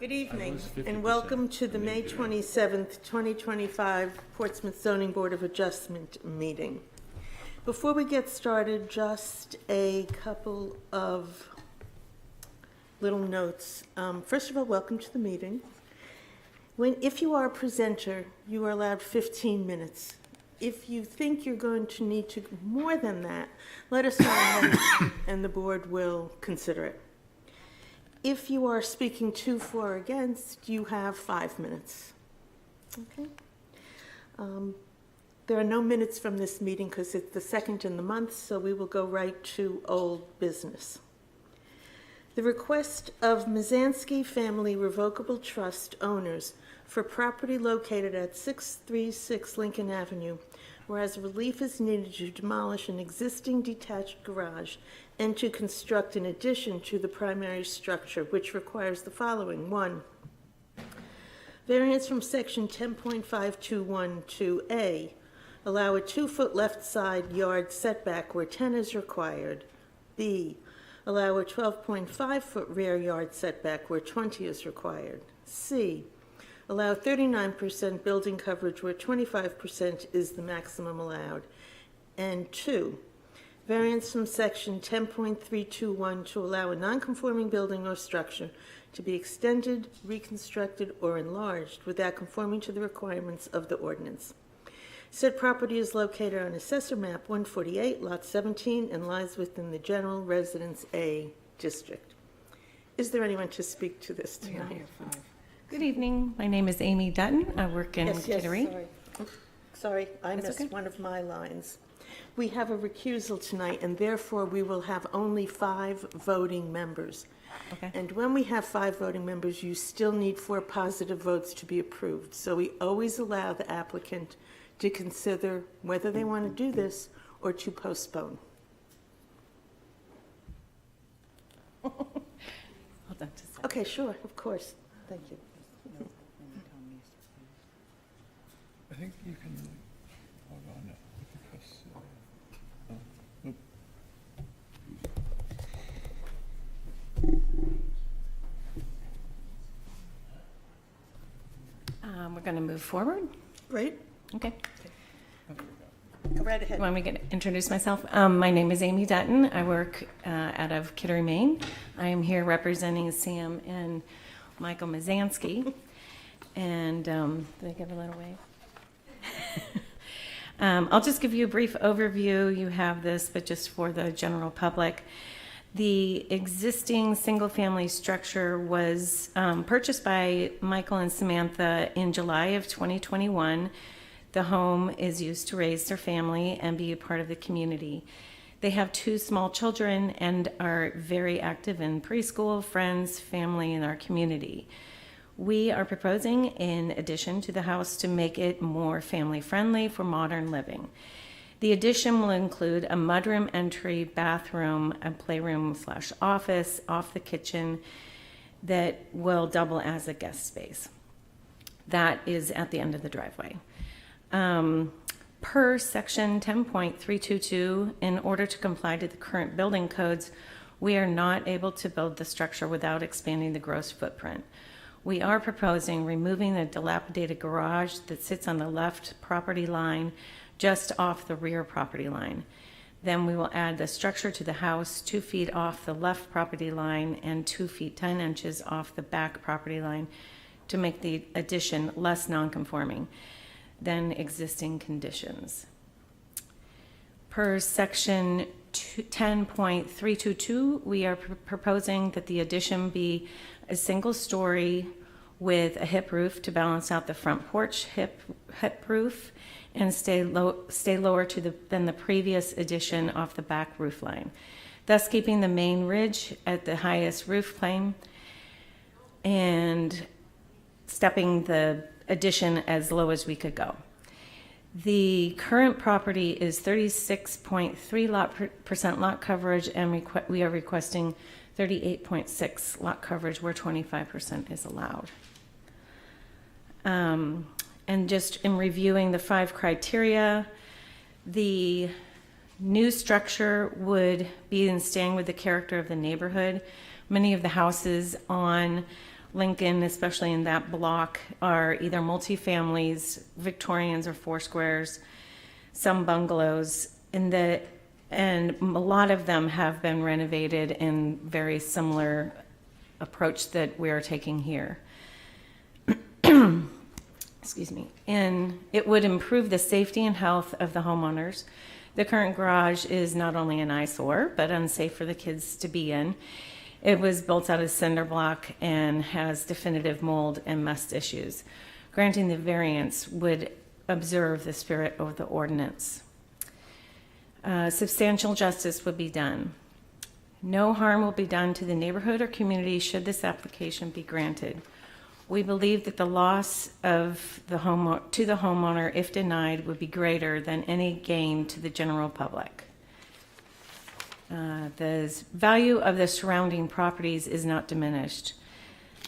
Good evening, and welcome to the May 27th, 2025 Portsmouth Zoning Board of Adjustment meeting. Before we get started, just a couple of little notes. First of all, welcome to the meeting. If you are a presenter, you are allowed 15 minutes. If you think you're going to need to more than that, let us know and the board will consider it. If you are speaking to, for, or against, you have 5 minutes. Okay. There are no minutes from this meeting because it's the second in the month, so we will go right to old business. The request of Mizanski Family Revocable Trust owners for property located at 636 Lincoln Avenue, whereas relief is needed to demolish an existing detached garage and to construct an addition to the primary structure, which requires the following. 1, variance from section 10.521(2)A, allow a 2-foot left side yard setback where 10 is required. B, allow a 12.5-foot rear yard setback where 20 is required. C, allow 39% building coverage where 25% is the maximum allowed. And 2, variance from section 10.321 to allow a non-conforming building or structure to be extended, reconstructed, or enlarged without conforming to the requirements of the ordinance. Said property is located on Assessor Map 148, Lot 17, and lies within the General Residence A district. Is there anyone to speak to this tonight? Good evening. My name is Amy Dutton. I work in Kittery. Sorry, I missed one of my lines. We have a recusal tonight, and therefore we will have only 5 voting members. Okay. And when we have 5 voting members, you still need 4 positive votes to be approved. So we always allow the applicant to consider whether they want to do this or to postpone. Hold on just a second. Okay, sure, of course. Thank you. I think you can log on now because, nope. We're going to move forward. Great. Okay. Go right You ahead. want me to introduce myself? My name is Amy Dutton. I work out of Kittery, Maine. I am here representing Sam and Michael Mizanski. And did I give a little wave? I'll just give you a brief overview. You have this, but just for the general public. The existing single-family structure was purchased by Michael and Samantha in July of 2021. The home is used to raise their family and be a part of the community. They have 2 small children and are very active in preschool, friends, family, and our community. We are proposing, in addition to the house, to make it more family-friendly for modern living. The addition will include a mudroom entry, bathroom, a playroom/office off the kitchen that will double as a guest space. That is at the end of the driveway. Per section 10.322, in order to comply to the current building codes, we are not able to build the structure without expanding the gross footprint. We are proposing removing the dilapidated garage that sits on the left property line just off the rear property line. Then we will add the structure to the house 2 feet off the left property line and 2 feet 10 inches off the back property line to make the addition less non-conforming than existing conditions. Per section 10.322, we are proposing that the addition be a single story with a hip roof to balance out the front porch hip roof and stay lower than the previous addition off the back roof line, thus keeping the main ridge at the highest roof plane and stepping the addition as low as we could go. The current property is 36.3% lot coverage, and we are requesting 38.6 lot coverage where 25% is allowed. And just in reviewing the 5 criteria, the new structure would be in staying with the character of the neighborhood. Many of the houses on Lincoln, especially in that block, are either multifamilies, Victorians or four squares, some bungalows, and a lot of them have been renovated in very similar approach that we are taking here. Excuse me. And it would improve the safety and health of the homeowners. The current garage is not only an eyesore, but unsafe for the kids to be in. It was built out of cinder block and has definitive mold and must issues. Granting the variance would observe the spirit of the ordinance. Substantial justice would be done. No harm will be done to the neighborhood or community should this application be granted. We believe that the loss of the to the homeowner, if denied, would be greater than any gain to the general public. The value of the surrounding properties is not diminished.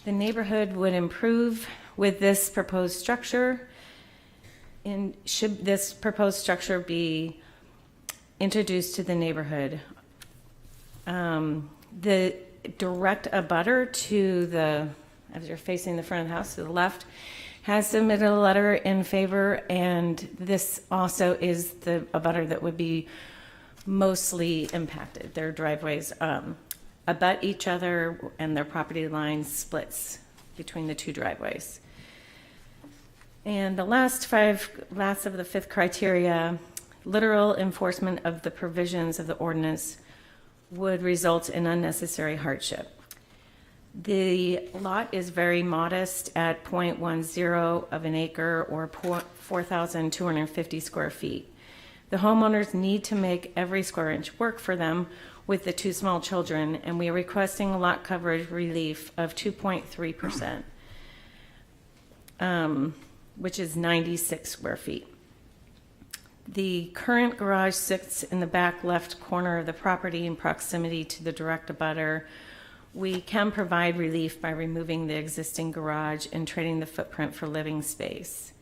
The neighborhood would improve with this proposed structure. And should this proposed structure be introduced to the neighborhood, the direct abutter to the, as you're facing the front of the house to the left, has submitted a letter in favor, and this also is the abutter that would be mostly impacted. Their driveways abut each other, and their property line splits between the two driveways. And the last of the fifth criteria, literal enforcement of the provisions of the ordinance would result in unnecessary hardship. The lot is very modest at 0.10 of an acre or 4,250 square feet. The homeowners need to make every square inch work for them with the two small children, and we are requesting a lot coverage relief of 2.3%, which is 96 square feet. The current garage sits in the back left corner of the property in proximity to the direct abutter. We can provide relief by removing the existing garage and trading the footprint for living space.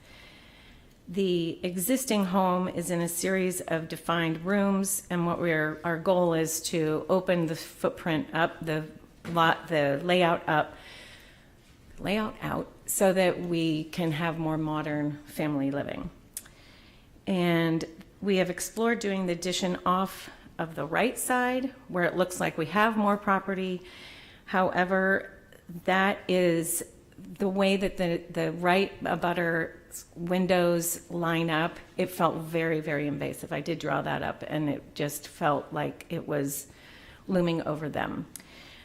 The existing home is in a series of defined rooms, and our goal is to open the footprint up, the layout out, so that we can have more modern family living. And we have explored doing the addition off of the right side where it looks like we have more property. However, that is the way that the right abutter windows line up. It felt very, very invasive. I did draw that up, and it just felt like it was looming over them.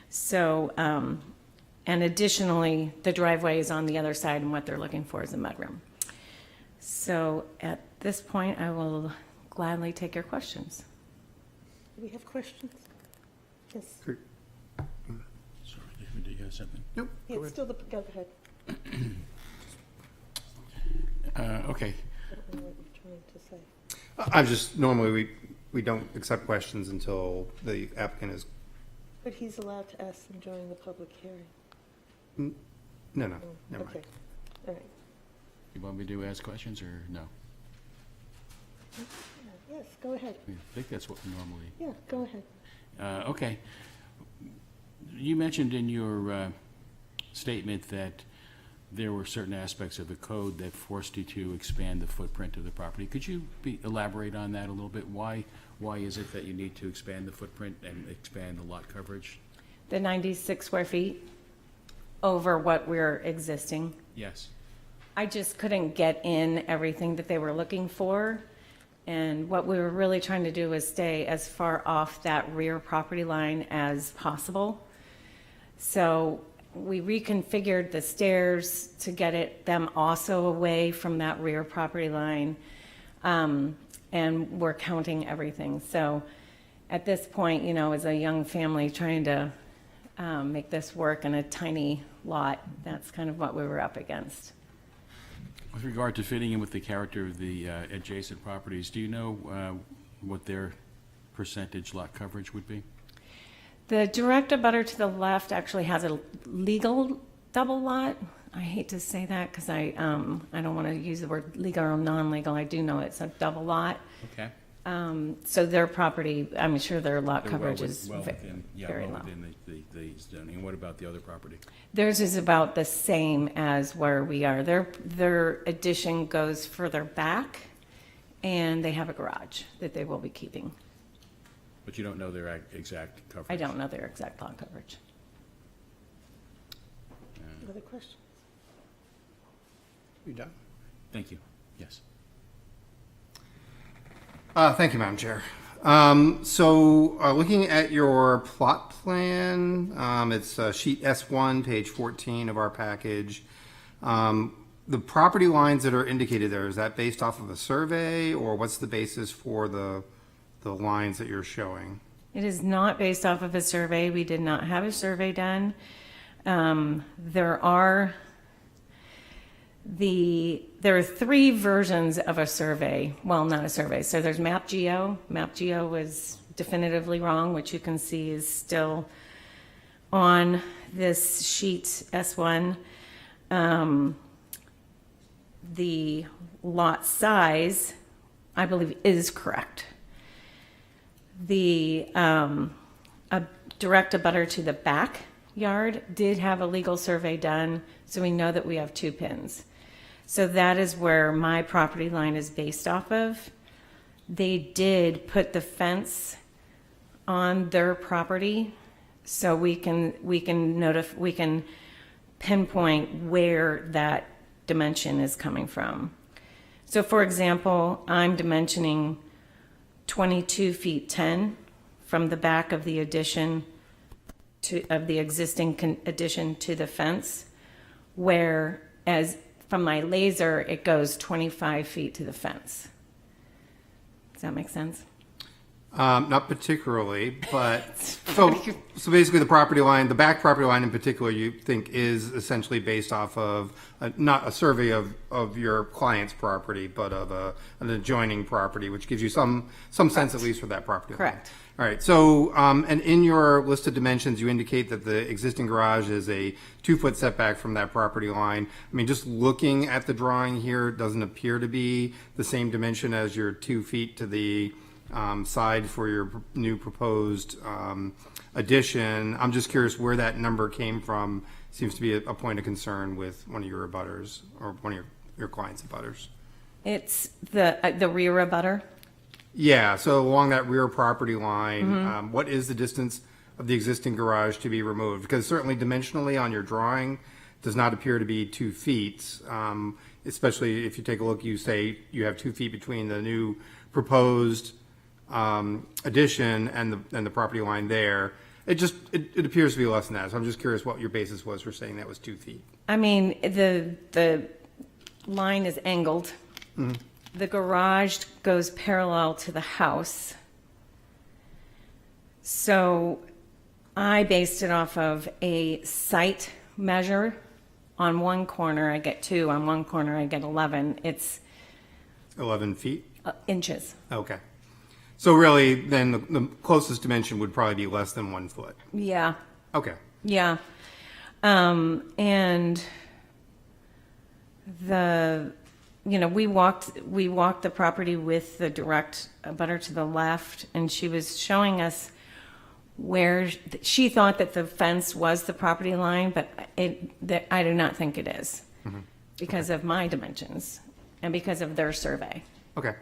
So, and additionally, the driveway is on the other side, and what they're looking for is a mudroom. So at this point, I will gladly take your questions. Do we have questions? Yes. Sorry, did you have something? Nope. Yeah, it's still go ahead. Okay. I don't know what you're trying to say. I'm just, normally we don't accept questions until the applicant is, But he's allowed to ask them during the public hearing. no, Oh, never Okay, mind. all right. You want me to ask questions or no? Yes, go ahead. I think that's what we normally. Yeah, go ahead. Okay. You mentioned in your statement that there were certain aspects of the code that forced you to expand the footprint of the property. Could you elaborate on that a little bit? Why is it that you need to expand the footprint and expand the lot coverage? The 96 square feet over what we're existing. Yes. I just couldn't get in everything that they were looking for. And what we were really trying to do was stay as far off that rear property line as possible. So we reconfigured the stairs to get them also away from that rear property line. And we're counting everything. So at this point, as a young family trying to make this work in a tiny lot, that's kind of what we were up against. With regard to fitting in with the character of the adjacent properties, do you know what their percentage lot coverage would be? The direct abutter to the left actually has a legal double lot. I hate to say that because I don't want to use the word legal or non-legal. I do know it's a double lot. Okay. So their property, I'm sure their lot They're coverage well is within, yeah, very well low. within the zoning. What about the other property? Theirs is about the same as where we are. Their addition goes further back, and they have a garage that they will be keeping. But you don't know their exact coverage? I don't know their exact lot coverage. Other questions? You done? Thank you. Yes. Thank you, Madam Chair. Looking at your plot plan, it's sheet S1, page 14 of our package. The property lines that are indicated there, is that based off of a survey, or what's the basis for the lines that you're showing? It is not based off of a survey. We did not have a survey done. There are three versions of a survey. Well, not a survey. So there's MapGeo. MapGeo was definitively wrong, which you can see is still on this sheet S1. The lot size, I believe, is correct. The a direct abutter to the backyard did have a legal survey done, so we know that we have 2 pins. So that is where my property line is based off of. They did put the fence on their property, so we can pinpoint where that dimension is coming from. So for example, I'm dimensioning 22 feet 10 from the back of the addition of the existing addition to the fence, whereas from my laser, it goes 25 feet to the fence. Does that make sense? Not particularly, but so basically the property line, the back property line in particular, you think is essentially based off of not a survey of your client's property, but of an adjoining property, which gives you some sense at least for that property line. Correct. All right. So, and in your list of dimensions, you indicate that the existing garage is a 2-foot setback from that property line. I mean, just looking at the drawing here, it doesn't appear to be the same dimension as your 2 feet to the side for your new proposed addition. I'm just curious where that number came from. Seems to be a point of concern with one of your abutters or one of your client's abutters. It's the rear abutter. Yeah, so along that rear property line, what is the distance of the existing garage to be removed? Because certainly dimensionally on your drawing does not appear to be 2 feet, especially if you take a look, you say you have 2 feet between the new proposed addition and the property line there. It appears to be less than that. So I'm just curious what your basis was for saying that was 2 feet. I mean, the line is angled. The garage goes parallel to the house. So I based it off of a site measure. On one corner, I get 2. On one corner, I get 11. It's 11 feet? inches. Okay. So really, then the closest dimension would probably be less than 1 foot. Yeah. Okay. Yeah. And we walked the property with the direct abutter to the left, and she was showing us where she thought that the fence was the property line, but I do not think it is because of my dimensions and because of their survey. Okay.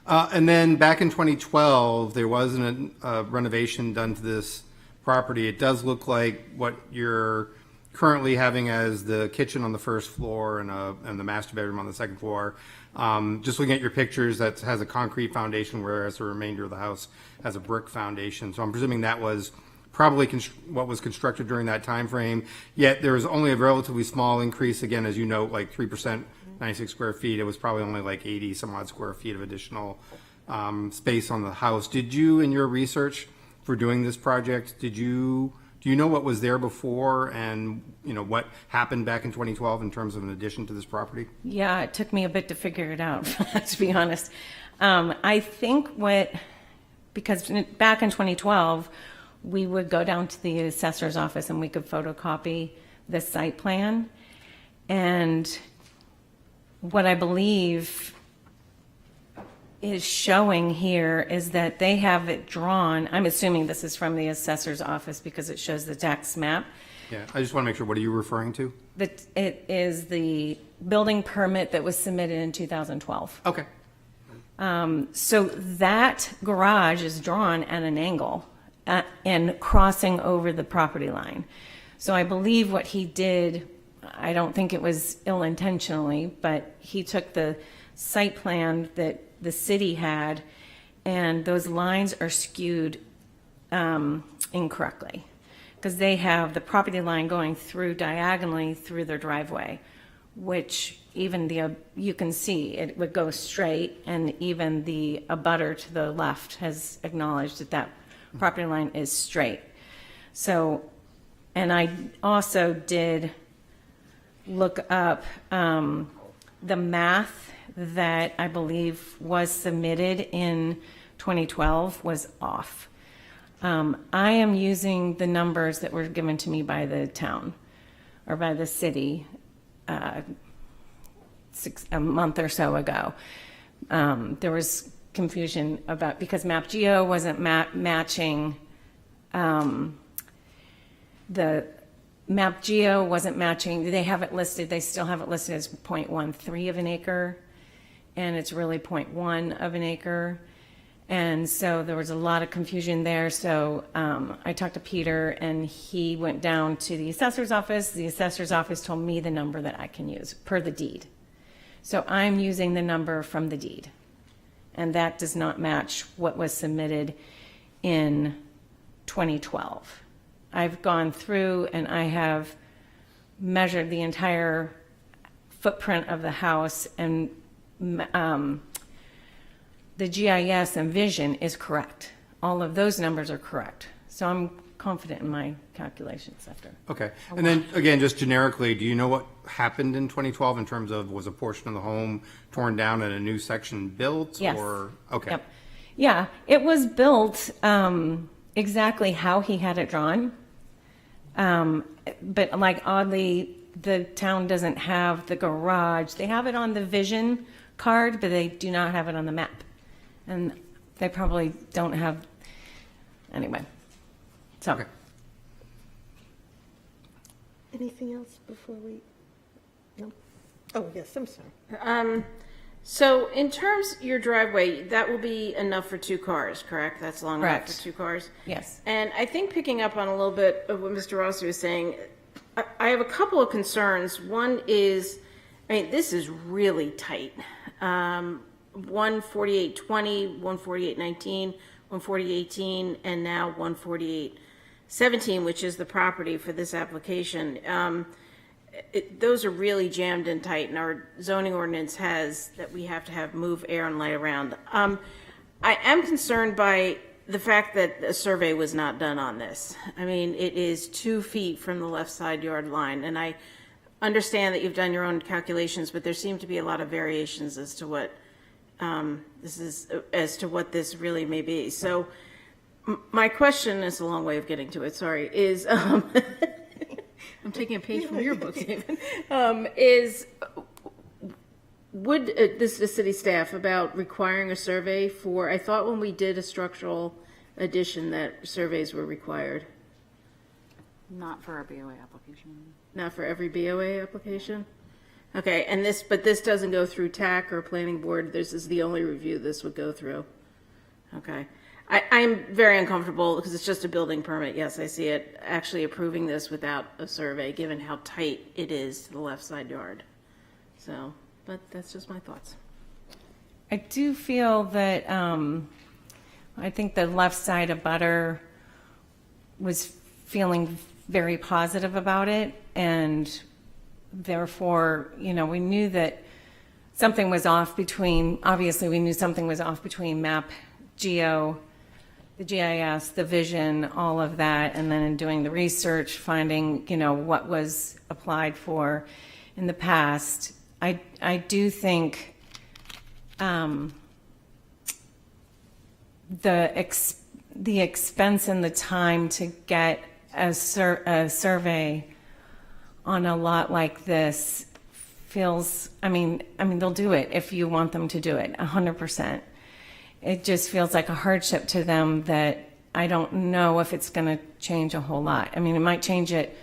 And then back in 2012, there was a renovation done to this property. It does look like what you're currently having as the kitchen on the first floor and the master bedroom on the second floor. Just looking at your pictures, that has a concrete foundation, whereas the remainder of the house has a brick foundation. So I'm presuming that was probably what was constructed during that time frame. Yet there was only a relatively small increase, again, as you note, like 3%, 96 square feet. It was probably only like 80 some odd square feet of additional space on the house. Did you, in your research for doing this project, do you know what was there before and what happened back in 2012 in terms of an addition to this property? Yeah, it took me a bit to figure it out, to be honest. I think because back in 2012, we would go down to the assessor's office and we could photocopy the site plan. And what I believe is showing here is that they have it drawn, I'm assuming this is from the assessor's office because it shows the tax map, Yeah, I just want to make sure, what are you referring to? that it is the building permit that was submitted in 2012. Okay. So that garage is drawn at an angle and crossing over the property line. So I believe what he did, I don't think it was ill-intentionally, but he took the site plan that the city had, and those lines are skewed incorrectly, because they have the property line going through diagonally through their driveway, which even you can see it would go straight, and even the abutter to the left has acknowledged that that property line is straight. So, and I also did look up the math that I believe was submitted in 2012 was off. I am using the numbers that were given to me by the town or by the city a month or so ago. There was confusion about, because MapGeo wasn't matching, the MapGeo wasn't matching, they have it listed, they still have it listed as 0.13 of an acre, and it's really 0.1 of an acre. And so there was a lot of confusion there. So I talked to Peter, and he went down to the assessor's office. The assessor's office told me the number that I can use per the deed. So I'm using the number from the deed, and that does not match what was submitted in 2012. I've gone through and I have measured the entire footprint of the house, and the GIS and vision is correct. All of those numbers are correct. So I'm confident in my calculations after. Okay. And then, again, just generically, do you know what happened in 2012 in terms of, was a portion of the home torn down and a new section built? Yes. Or, okay. Yep. Yeah, it was built exactly how he had it drawn. But like oddly, the town doesn't have the garage. They have it on the vision card, but they do not have it on the map. And they probably don't have, anyway. So. Okay. Anything else before we, no? Oh, yes, I'm sorry. So in terms of your driveway, that will be enough for 2 cars, correct? That's long enough Correct. for 2 cars? Yes. And I think picking up on a little bit of what Mr. Rossi was saying, I have a couple of concerns. One is, I mean, this is really tight. 148.20, 148.19, 148.18, and now 148.17, which is the property for this application. Those are really jammed in tight, and our zoning ordinance has that we have to have move air and light around. I am concerned by the fact that a survey was not done on this. I mean, it is 2 feet from the left side yard line, and I understand that you've done your own calculations, but there seem to be a lot of variations as to what what this really may be. So my question is a long way of getting to it. Sorry, is I'm taking a page from your book, David. Would the city staff about requiring a survey for? I thought when we did a structural addition that surveys were required. Not for our BOA application. Not for every BOA application? Okay, and but this doesn't go through TAC or planning board, this is the only review this would go through? Okay. I'm very uncomfortable because it's just a building permit, yes, I see it, actually approving this without a survey, given how tight it is to the left side yard. So, but that's just my thoughts. I do feel that, I think the left side of Butter was feeling very positive about it, and therefore, you know, we knew that something was off between, obviously we knew something was off between MapGeo, the GIS, the vision, all of that, and then in doing the research, finding, you know, what was applied for in the past. I do think the expense and the time to get a survey on a lot like this feels, I mean, they'll do it if you want them to do it, 100%. it just feels like a hardship to them that I don't know if it's going to change a whole lot. I mean, it might change it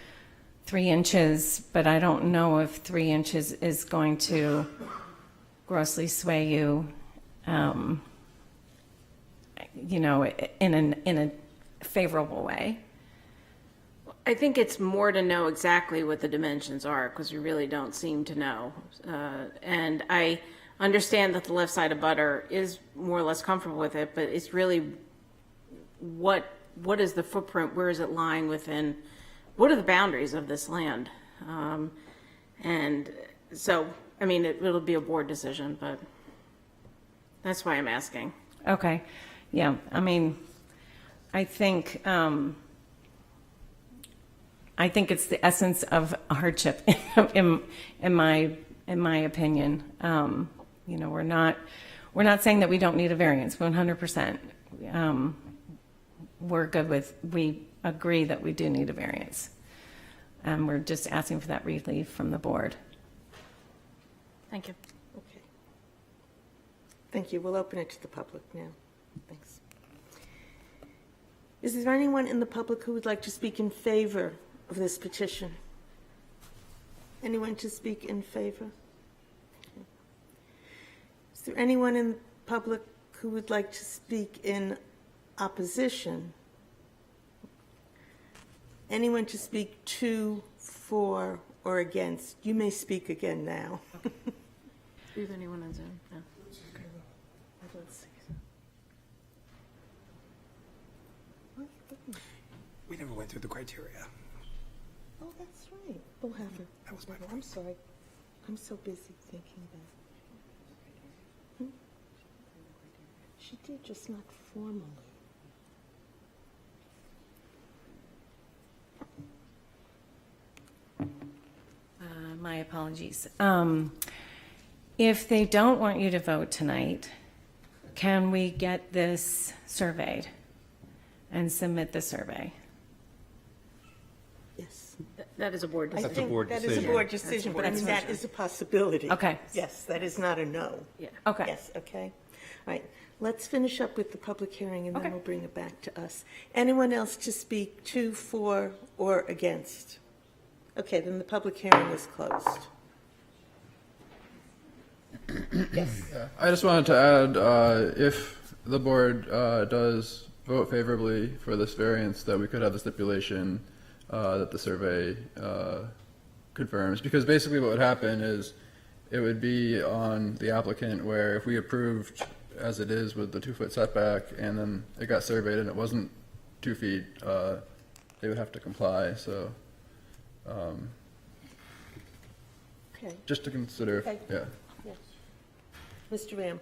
3 inches, but I don't know if 3 inches is going to grossly sway you, you know, in a favorable way. I think it's more to know exactly what the dimensions are, because we really don't seem to know. And I understand that the left side of Butter is more or less comfortable with it, but it's really what is the footprint? Where is it lying within? What are the boundaries of this land? And so, I mean, it'll be a board decision, but that's why I'm asking. Okay, yeah, I mean, I think it's the essence of a hardship, in my opinion. You know, we're not saying that we don't need a variance, 100%. We agree that we do need a variance. We're just asking for that relief from the board. Thank you. Okay. Thank you. We'll open it to the public now. Thanks. Is there anyone in the public who would like to speak in favor of this petition? Anyone to speak in favor? Okay. Is there anyone in public who would like to speak in opposition? Anyone to speak to, for, or against? You may speak again now. Do you have anyone on Zoom? No. We never went through the criteria. Oh, that's right. We'll have her. That was my I'm sorry. I'm so busy thinking about it. She did, just not formally. My apologies. If they don't want you to vote tonight, can we get this surveyed and submit the survey? Yes. That is a board I decision. That's a think board that is a decision. board decision, but I mean, that is a possibility. Okay. Yes, that is not a no. Yeah. Okay. Yes, okay. All right, let's finish up with the public hearing, and then Okay. we'll bring it back to us. Anyone else to speak to, for, or against? Okay, then the public hearing is closed. Yes. I just wanted to add, if the board does vote favorably for this variance, that we could have the stipulation that the survey confirms. Because basically what would happen is it would be on the applicant, where if we approved as it is with the 2-foot setback and then it got surveyed and it wasn't 2 feet, they would have to comply. So Okay, just to consider, Okay. yeah. yes. Mr. Ram?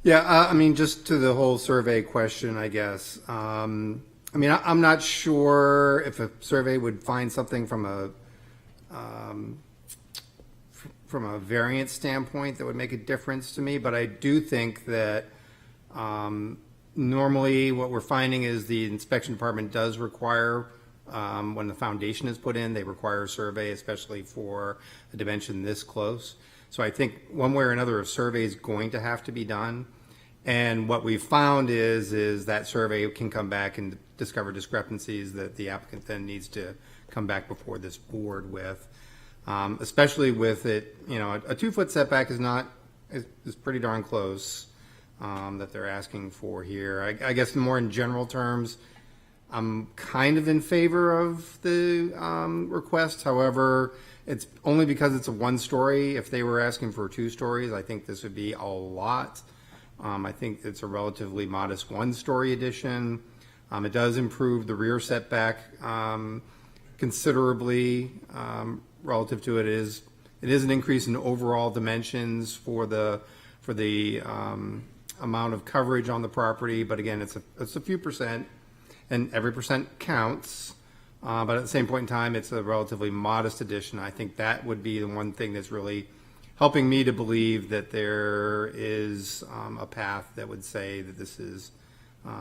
Yeah, I mean, just to the whole survey question, I guess. I mean, I'm not sure if a survey would find something from a variance standpoint that would make a difference to me, but I do think that normally what we're finding is the inspection department does require, when the foundation is put in, they require a survey, especially for a dimension this close. So I think one way or another, a survey is going to have to be done. And what we've found is that survey can come back and discover discrepancies that the applicant then needs to come back before this board with. Especially with it, you know, a 2-foot setback is pretty darn close, that they're asking for here. I guess more in general terms, I'm kind of in favor of the request. However, it's only because it's a 1-story. If they were asking for 2 stories, I think this would be a lot. I think it's a relatively modest 1-story addition. It does improve the rear setback considerably relative to it. It is an increase in overall dimensions for the amount of coverage on the property. But again, it's a few percent, and every percent counts. But at the same point in time, it's a relatively modest addition. I think that would be the one thing that's really helping me to believe that there is a path that would say that this is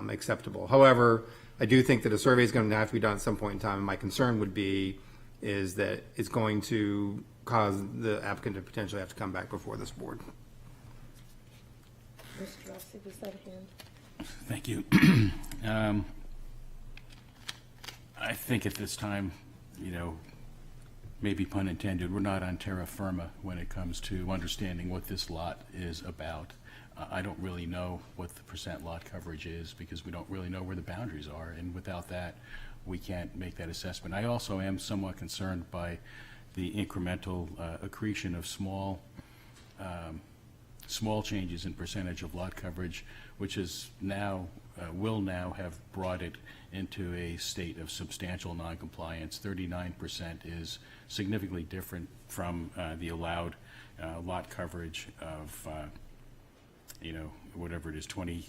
acceptable. However, I do think that a survey is going to have to be done at some point in time. And my concern would be is that it's going to cause the applicant to potentially have to come back before this board. Mr. Rossi, was that a hand? Thank you. I think at this time, maybe pun intended, we're not on terra firma when it comes to understanding what this lot is about. I don't really know what the percent lot coverage is because we don't really know where the boundaries are, and without that, we can't make that assessment. I also am somewhat concerned by the incremental accretion of small changes in percentage of lot coverage, which is now, will now have brought it into a state of substantial noncompliance. 39% is significantly different from the allowed lot coverage of, whatever it is, 25%.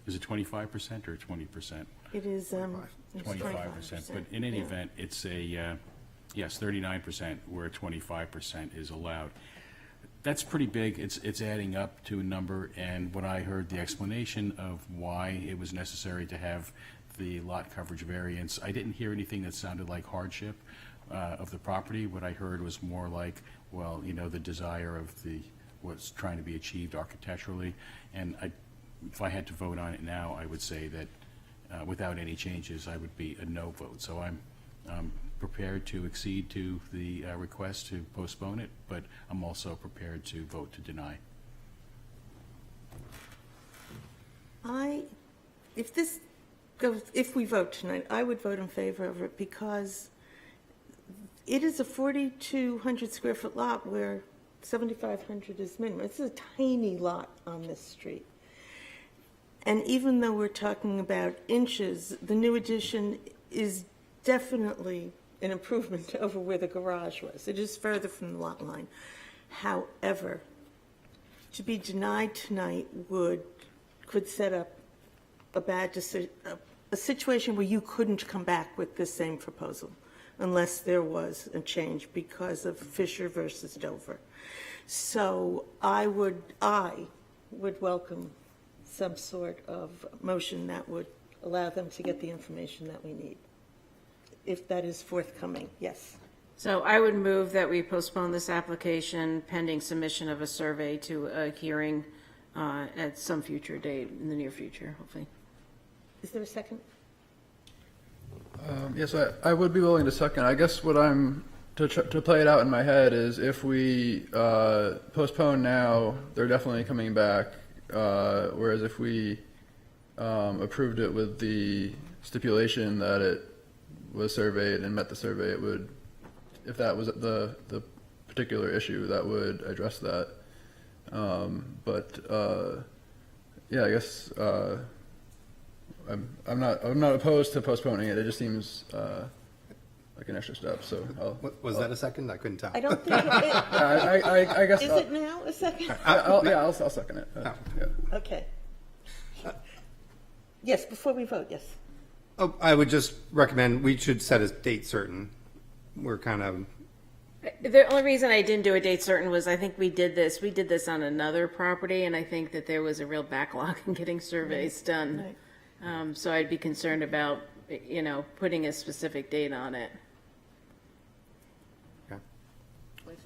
Is it 25% or 20%? It is, it's 25%. But in any event, it's a, yes, 39% where 25% is allowed. That's pretty big. It's adding up to a number, and when I heard the explanation of why it was necessary to have the lot coverage variance, I didn't hear anything that sounded like hardship of the property. What I heard was more like, well, the desire of what's trying to be achieved architecturally, and if I had to vote on it now, I would say that without any changes, I would be a no vote. So I'm prepared to accede to the request to postpone it, but I'm also prepared to vote to deny. If we vote tonight, I would vote in favor of it because it is a 4,200 square foot lot where 7,500 is minimum. It's a tiny lot on this street. And even though we're talking about inches, the new addition is definitely an improvement over where the garage was. It is further from the lot line. However, to be denied tonight could set up a situation where you couldn't come back with the same proposal unless there was a change because of Fisher versus Dover. So I would welcome some sort of motion that would allow them to get the information that we need, if that is forthcoming. Yes. So I would move that we postpone this application pending submission of a survey to a hearing at some future date in the near future, hopefully. Is there a second? Yes, I would be willing to second. I guess what to play it out in my head is if we postpone now, they're definitely coming back. Whereas if we approved it with the stipulation that it was surveyed and met the survey, it would, if that was the particular issue, that would address that. Yeah, I guess I'm not opposed to postponing it. It just seems like an extra step. So Was that a second? I couldn't tell. I don't think I guess is it now a second? I'll second it. Yeah. Okay. Yes, before we vote, yes. Oh, I would just recommend we should set a date certain. We're kind of, The only reason I didn't do a date certain was I think we did this on another property, and I think that there was a real backlog in getting surveys done. Right. So I'd be concerned about, putting a specific date on it.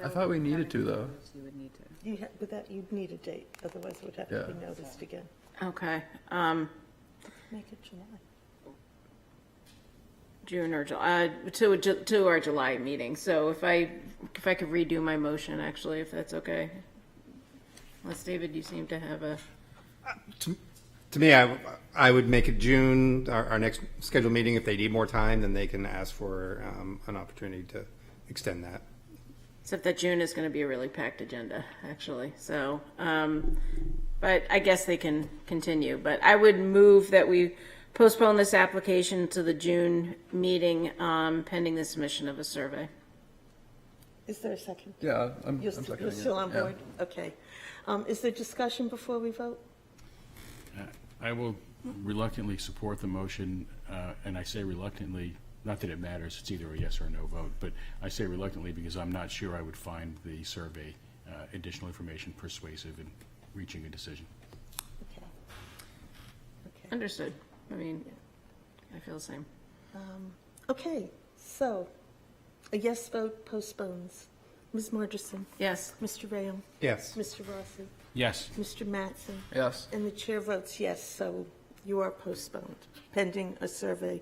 I thought we needed to, though. You would need to. With that, you'd need a date, otherwise it would have to be noticed again. Okay. Make it July. June or July, to our July meeting. So if I could redo my motion, actually, if that's okay. Unless, David, you seem to have a... to me, I would make it June, our next scheduled meeting. If they need more time, then they can ask for an opportunity to extend that. Except that June is going to be a really packed agenda, actually. So, but I guess they can continue. But I would move that we postpone this application to the June meeting pending the submission of a survey. Is there a second? Yeah, I'm You're seconding you're still it. on Yeah. board? Okay. Is there discussion before we vote? I will reluctantly support the motion, and I say reluctantly, not that it matters, it's either a yes or a no vote, but I say reluctantly because I'm not sure I would find the survey additional information persuasive in reaching a decision. Okay. Okay. Understood. I mean, I feel the same. Okay, so a yes vote postpones Ms. Margerson? Yes. Mr. Rayam? Yes. Mr. Rossi? Yes. Mr. Mattson? Yes. And the chair votes yes, so you are postponed, pending a survey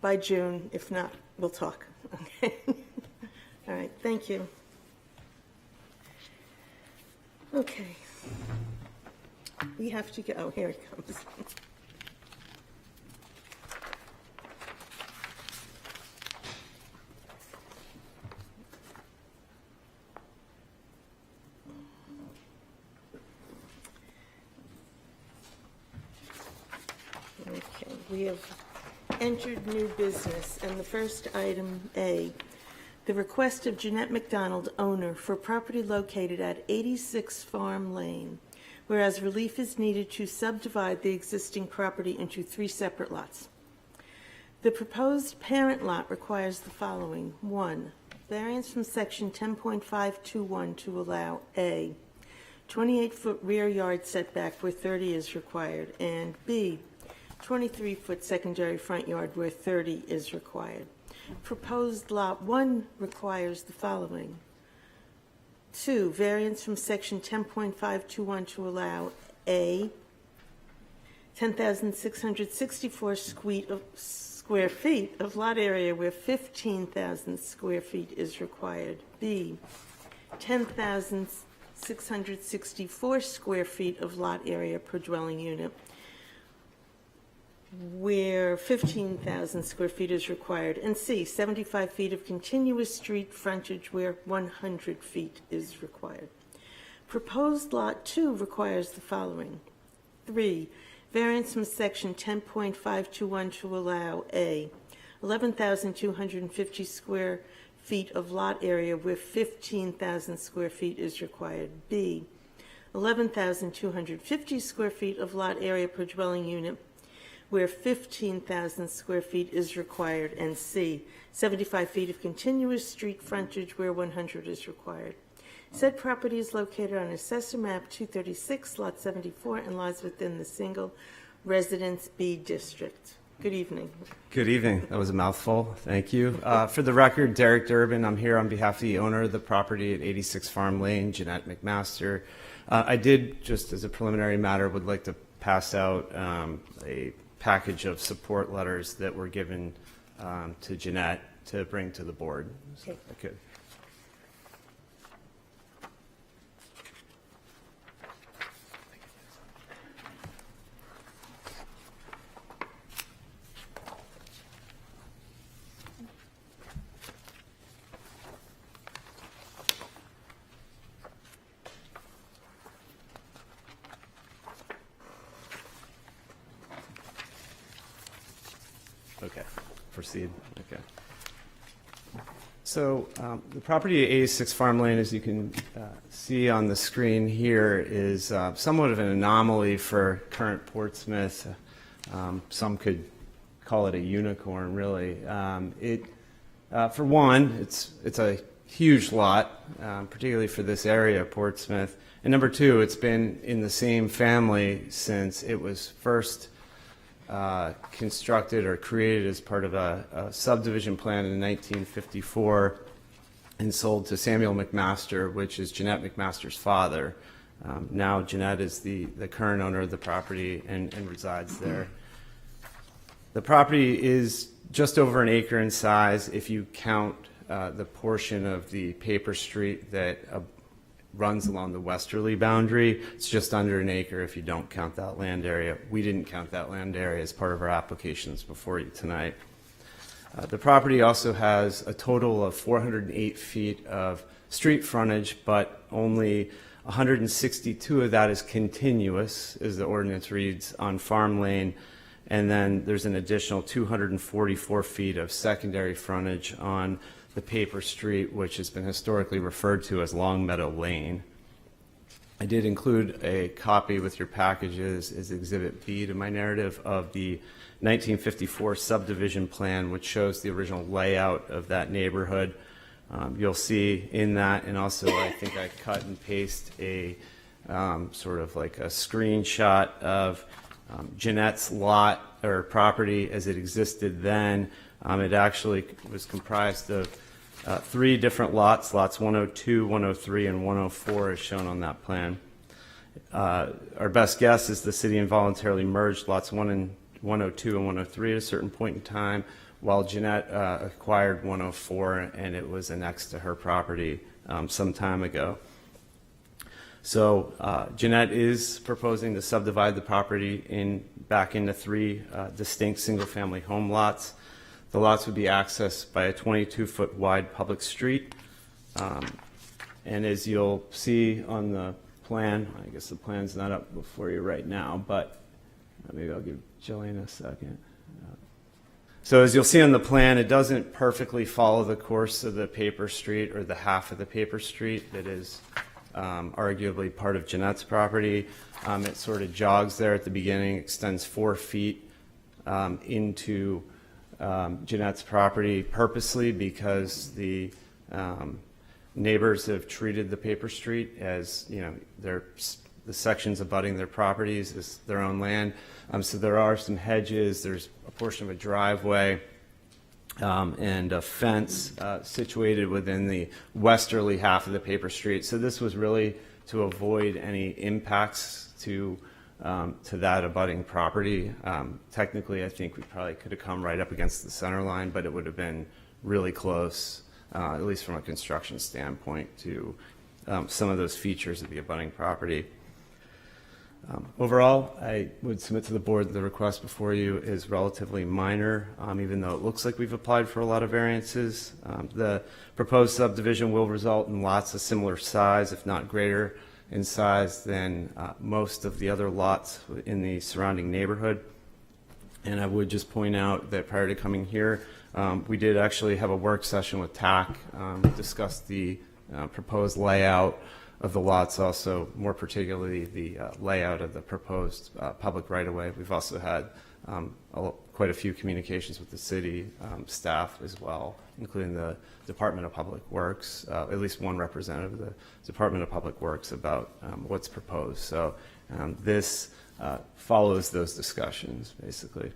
by June. If not, we'll talk. Okay? All right, thank you. Okay. We have to go. Oh, here it comes. Okay, we have entered new business, and the first item, A, the request of Jeanette McDonald, owner, for property located at 86 Farm Lane, whereas relief is needed to subdivide the existing property into 3 separate lots. The proposed parent lot requires the following. 1, variance from section 10.521 to allow A, 28-foot rear yard setback where 30 is required, and B, 23-foot secondary front yard where 30 is required. Proposed Lot 1 requires the following. 2, variance from section 10.521 to allow A, 10,664 square feet of lot area where 15,000 square feet is required. B, 10,664 square feet of lot area per dwelling unit where 15,000 square feet is required, and C, 75 feet of continuous street frontage where 100 feet is required. Proposed Lot 2 requires the following. 3, variance from section 10.521 to allow A, 11,250 square feet of lot area where 15,000 square feet is required. B, 11,250 square feet of lot area per dwelling unit where 15,000 square feet is required, and C, 75 feet of continuous street frontage where 100 is required. Said property is located on Assessor Map 236, Lot 74, and lies within the single residence B district. Good evening. Good evening. That was a mouthful. Thank you. For the record, Derek Durbin. I'm here on behalf of the owner of the property at 86 Farm Lane, Jeanette McMaster. I did, just as a preliminary matter, would like to pass out a package of support letters that were given to Jeanette to bring to the board. So, if I could. Okay, proceed. Okay. So the property at 86 Farm Lane, as you can see on the screen here, is somewhat of an anomaly for current Portsmouth. Some could call it a unicorn, really. For one, it's a huge lot, particularly for this area of Portsmouth. And number two, it's been in the same family since it was first constructed or created as part of a subdivision plan in 1954 and sold to Samuel McMaster, which is Jeanette McMaster's father. Now Jeanette is the current owner of the property and resides there. The property is just over an acre in size if you count the portion of the paper street that runs along the westerly boundary. It's just under an acre if you don't count that land area. We didn't count that land area as part of our applications before you tonight. The property also has a total of 408 feet of street frontage, but only 162 of that is continuous, as the ordinance reads, on Farm Lane. And then there's an additional 244 feet of secondary frontage on the paper street, which has been historically referred to as Long Meadow Lane. I did include a copy with your packages as Exhibit B to my narrative of the 1954 subdivision plan, which shows the original layout of that neighborhood. You'll see in that, and also I think I cut and paste a sort of like a screenshot of Jeanette's lot or property as it existed then. It actually was comprised of three different lots, lots 102, 103, and 104 is shown on that plan. Our best guess is the city involuntarily merged lots 102 and 103 at a certain point in time, while Jeanette acquired 104, and it was annexed to her property some time ago. So Jeanette is proposing to subdivide the property back into three distinct single-family home lots. The lots would be accessed by a 22-foot wide public street. And as you'll see on the plan, I guess the plan's not up before you right now, but maybe I'll give Jillian a second. So as you'll see on the plan, it doesn't perfectly follow the course of the paper street or the half of the paper street that is arguably part of Jeanette's property. It sort of jogs there at the beginning, extends 4 feet into Jeanette's property purposely because the neighbors have treated the paper street as, you know, the sections abutting their properties is their own land. So there are some hedges, there's a portion of a driveway, and a fence situated within the westerly half of the paper street. So this was really to avoid any impacts to that abutting property. Technically, I think we probably could have come right up against the center line, but it would have been really close, at least from a construction standpoint, to some of those features of the abutting property. Overall, I would submit to the board that the request before you is relatively minor, even though it looks like we've applied for a lot of variances. The proposed subdivision will result in lots of similar size, if not greater in size, than most of the other lots in the surrounding neighborhood. And I would just point out that prior to coming here, we did actually have a work session with TAC, discuss the proposed layout of the lots, also more particularly the layout of the proposed public right-of-way. We've also had quite a few communications with the city staff as well, including the Department of Public Works, at least one representative of the Department of Public Works about what's proposed. So this follows those discussions, basically.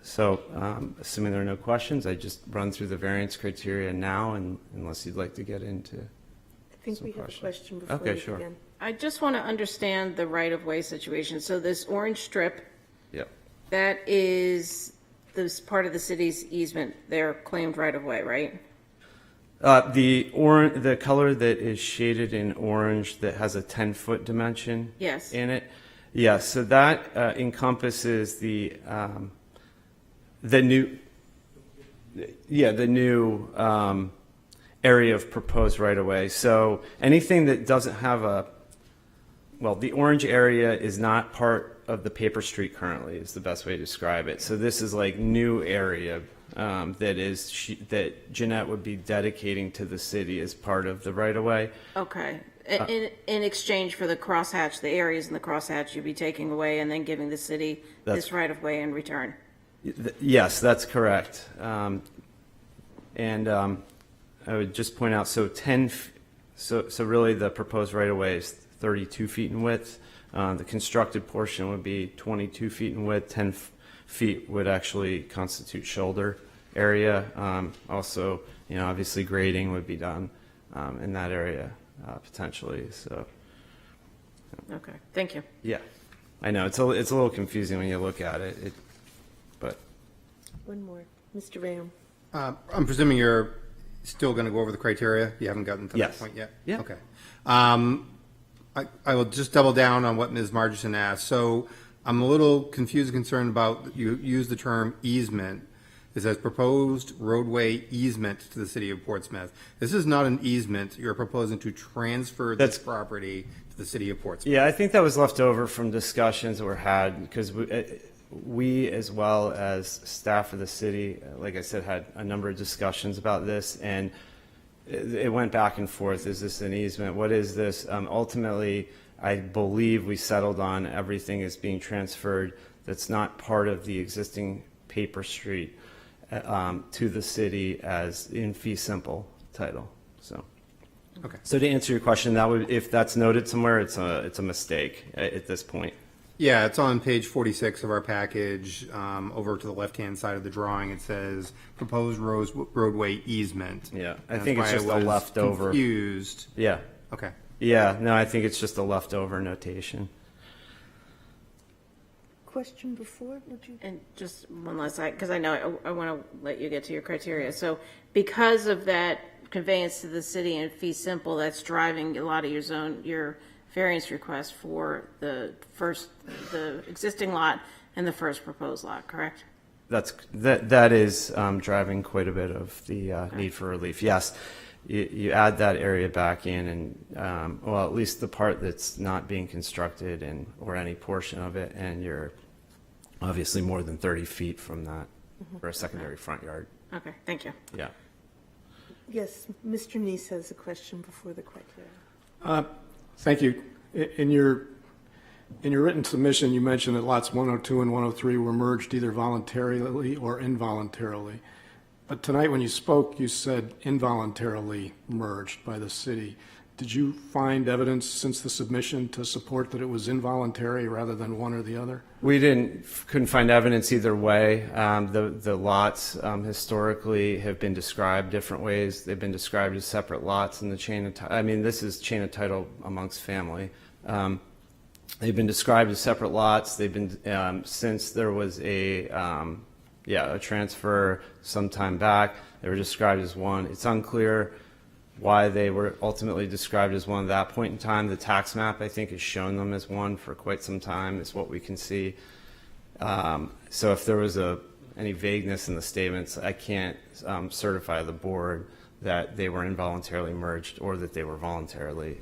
Assuming there are no questions, I just run through the variance criteria now, and unless you'd like to get into I think some we have a questions. question before Okay, you sure. begin. I just want to understand the right-of-way situation. So this orange strip, Yep. that is this part of the city's easement, their claimed right-of-way, right? The color that is shaded in orange that has a 10-foot dimension Yes. in it. Yes, so that encompasses the new area of proposed right-of-way. So anything that doesn't have the orange area is not part of the paper street currently, is the best way to describe it. So this is like new area that Jeanette would be dedicating to the city as part of the right-of-way. Okay. In exchange for the crosshatch, the areas in the crosshatch you'd be taking away and then giving the city this right-of-way in return? Yes, that's correct. I would just point out, so really the proposed right-of-way is 32 feet in width. The constructed portion would be 22 feet in width. 10 feet would actually constitute shoulder area. Also, obviously grading would be done in that area potentially. So, Okay, thank you. yeah, I know it's a little confusing when you look at it, but One more. Mr. Ram. I'm presuming you're still going to go over the criteria? You haven't gotten to Yes. that point yet? Yeah. Okay. I will just double down on what Ms. Margison asked. So I'm a little confused and concerned about, you use the term easement. It says proposed roadway easement to the city of Portsmouth. This is not an easement. You're proposing to transfer this property to the city of Portsmouth. yeah, I think that was left over from discussions that were had because we as well as staff of the city, like I said, had a number of discussions about this, and it went back and forth. Is this an easement? What is this? Ultimately, I believe we settled on everything is being transferred that's not part of the existing paper street to the city as in fee simple title. So, Okay. So to answer your question, if that's noted somewhere, it's a mistake at this point. Yeah, it's on page 46 of our package. Over to the left-hand side of the drawing, it says proposed roadway easement. Yeah, I That's think it's why just I a was leftover. Confused. Yeah. Okay. Yeah, no, I think it's just a leftover notation. Question before, would you? And just one last side, because I know I want to let you get to your criteria. So because of that conveyance to the city and fee simple, that's driving a lot of your variance requests for the existing lot and the first proposed lot, correct? That is driving quite a bit of the need for relief. Yes, you add that area back in, and well, at least the part that's not being constructed, and or any portion of it, and you're obviously more than 30 feet from that for a secondary front yard. Okay, thank you. Yeah. Yes, Mr. Neese has a question before the criteria. Thank you. In your written submission, you mentioned that lots 102 and 103 were merged either voluntarily or involuntarily. But tonight when you spoke, you said involuntarily merged by the city. Did you find evidence since the submission to support that it was involuntary rather than one or the other? We couldn't find evidence either way. The lots historically have been described different ways. They've been described as separate lots in the chain of title. I mean, this is chain of title amongst family. They've been described as separate lots. They've been since there was a transfer some time back. They were described as one. It's unclear why they were ultimately described as one at that point in time. The tax map, I think, has shown them as one for quite some time, is what we can see. So if there was any vagueness in the statements, I can't certify the board that they were involuntarily merged or that they were voluntarily.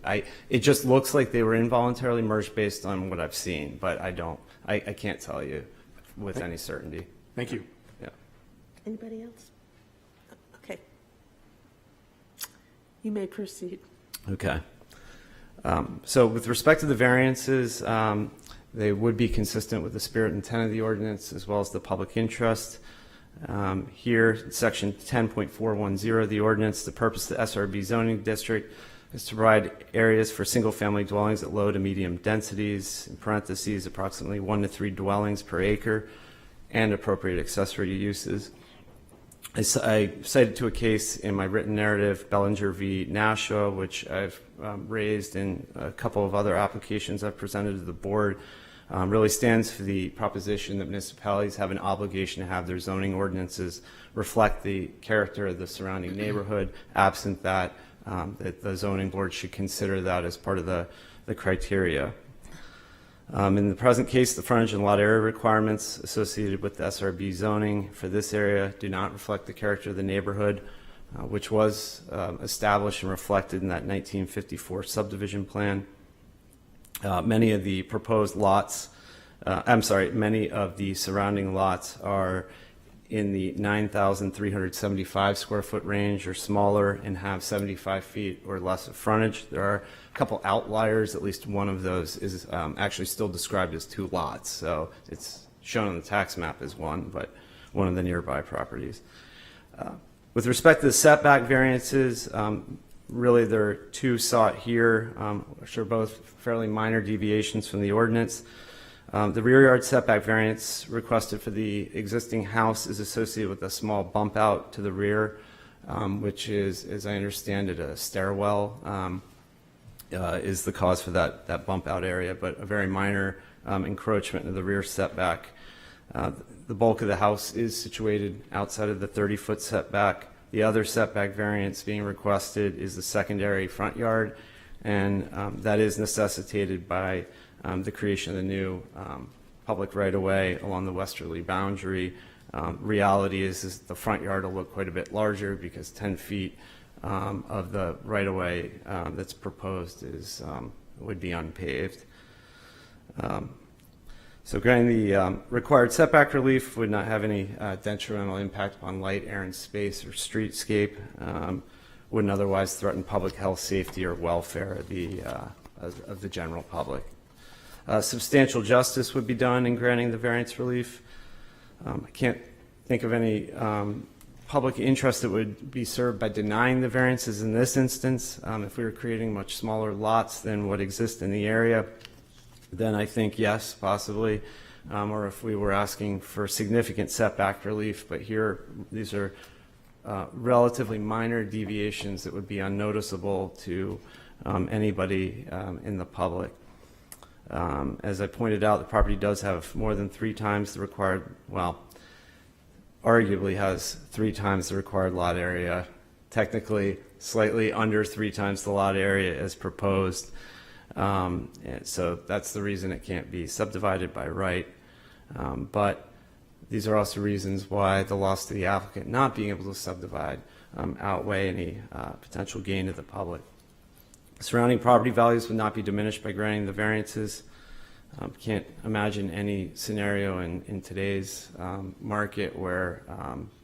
It just looks like they were involuntarily merged based on what I've seen, but I can't tell you with any certainty. Thank you. Yeah. Anybody else? Okay. You may proceed. Okay. So with respect to the variances, they would be consistent with the spirit and intent of the ordinance as well as the public interest. Here, section 10.410 of the ordinance, the purpose of the SRB zoning district is to provide areas for single-family dwellings at low to medium densities, in parentheses, approximately 1 to 3 dwellings per acre, and appropriate accessory uses. I cited to a case in my written narrative, Bellinger v. Nashua, which I've raised in a couple of other applications I've presented to the board, really stands for the proposition that municipalities have an obligation to have their zoning ordinances reflect the character of the surrounding neighborhood. Absent that, that the zoning board should consider that as part of the criteria. In the present case, the frontage and lot area requirements associated with the SRB zoning for this area do not reflect the character of the neighborhood, which was established and reflected in that 1954 subdivision plan. Many of the proposed lots, many of the surrounding lots are in the 9,375 square foot range or smaller and have 75 feet or less of frontage. There are a couple outliers. At least one of those is actually still described as 2 lots. So it's shown on the tax map as one, but one of the nearby properties. With respect to the setback variances, really there are 2 sought here, which are both fairly minor deviations from the ordinance. The rear yard setback variance requested for the existing house is associated with a small bump out to the rear, which is, as I understand it, a stairwell is the cause for that bump out area, but a very minor encroachment into the rear setback. The bulk of the house is situated outside of the 30-foot setback. The other setback variance being requested is the secondary front yard, and that is necessitated by the creation of the new public right-of-way along the westerly boundary. Reality is the front yard will look quite a bit larger because 10 feet of the right-of-way that's proposed would be unpaved. So granting the required setback relief would not have any detrimental impact on light, air, and space or streetscape, wouldn't otherwise threaten public health, safety, or welfare of the general public. Substantial justice would be done in granting the variance relief. I can't think of any public interest that would be served by denying the variances in this instance. If we were creating much smaller lots than what exist in the area, then I think yes, possibly. Or if we were asking for significant setback relief, but here, these are relatively minor deviations that would be unnoticeable to anybody in the public. As I pointed out, the property does have more than 3 times the required, well, arguably has 3 times the required lot area, technically slightly under 3 times the lot area as proposed. And so that's the reason it can't be subdivided by right. But these are also reasons why the loss to the applicant not being able to subdivide outweigh any potential gain to the public. Surrounding property values would not be diminished by granting the variances. Can't imagine any scenario in today's market where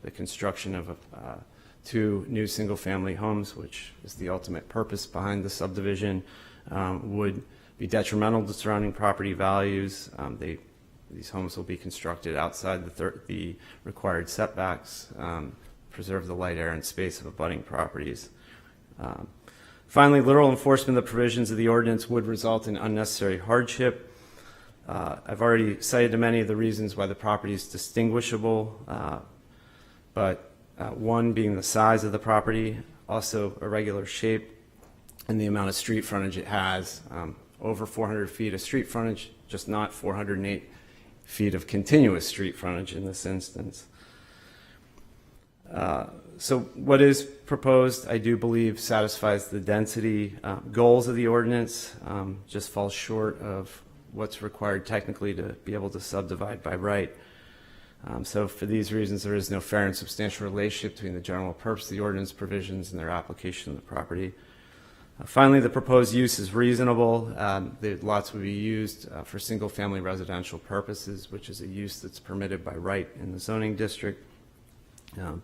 the construction of 2 new single-family homes, which is the ultimate purpose behind the subdivision, would be detrimental to surrounding property values. These homes will be constructed outside the required setbacks, preserve the light, air, and space of abutting properties. Finally, literal enforcement of the provisions of the ordinance would result in unnecessary hardship. I've already cited many of the reasons why the property is distinguishable, but one being the size of the property, also irregular shape, and the amount of street frontage it has. Over 400 feet of street frontage, just not 408 feet of continuous street frontage in this instance. So what is proposed, I do believe, satisfies the density goals of the ordinance, just falls short of what's required technically to be able to subdivide by right. So for these reasons, there is no fair and substantial relationship between the general purpose of the ordinance provisions and their application of the property. Finally, the proposed use is reasonable. The lots would be used for single-family residential purposes, which is a use that's permitted by right in the zoning district.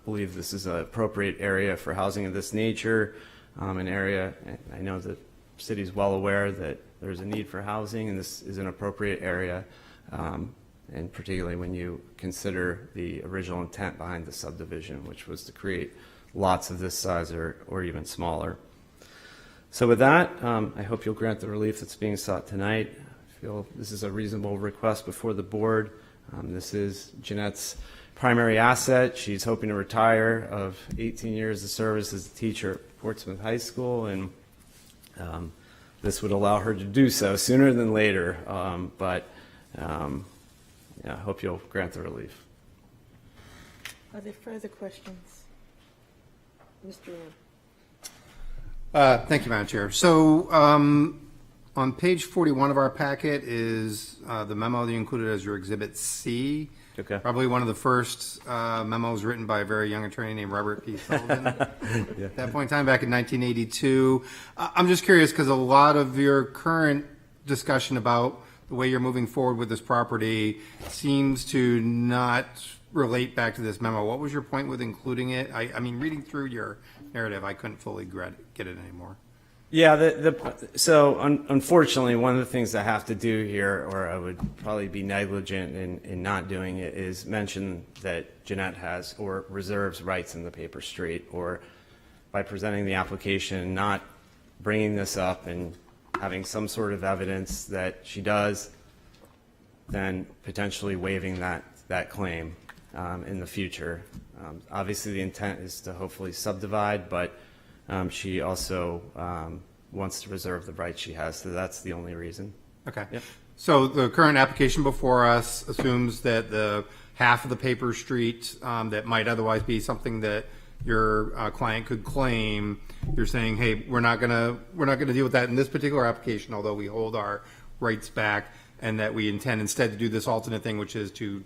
Believe this is an appropriate area for housing of this nature, an area, I know the city is well aware that there's a need for housing, and this is an appropriate area, and particularly when you consider the original intent behind the subdivision, which was to create lots of this size or even smaller. So with that, I hope you'll grant the relief that's being sought tonight. I feel this is a reasonable request before the board. This is Jeanette's primary asset. She's hoping to retire of 18 years of service as a teacher at Portsmouth High School, and this would allow her to do so sooner than later. Yeah, I hope you'll grant the relief. Are there further questions? Mr. Rowe. Thank you, Madam Chair. So on page 41 of our packet is the memo that you included as your Exhibit C. Okay. Probably one of the first memos written by a very young attorney named Robert P. Sullivan. At that point in time, back in 1982. I'm just curious because a lot of your current discussion about the way you're moving forward with this property seems to not relate back to this memo. What was your point with including it? I mean, reading through your narrative, I couldn't fully get it anymore. Yeah, so unfortunately, one of the things I have to do here, or I would probably be negligent in not doing it, is mention that Jeanette has or reserves rights in the paper street, or by presenting the application, not bringing this up and having some sort of evidence that she does, then potentially waiving that claim in the future. Obviously, the intent is to hopefully subdivide, but she also wants to reserve the rights she has, so that's the only reason. Okay. Yep. So the current application before us assumes that the half of the paper street that might otherwise be something that your client could claim, you're saying, hey, we're not gonna deal with that in this particular application, although we hold our rights back, and that we intend instead to do this alternate thing, which is to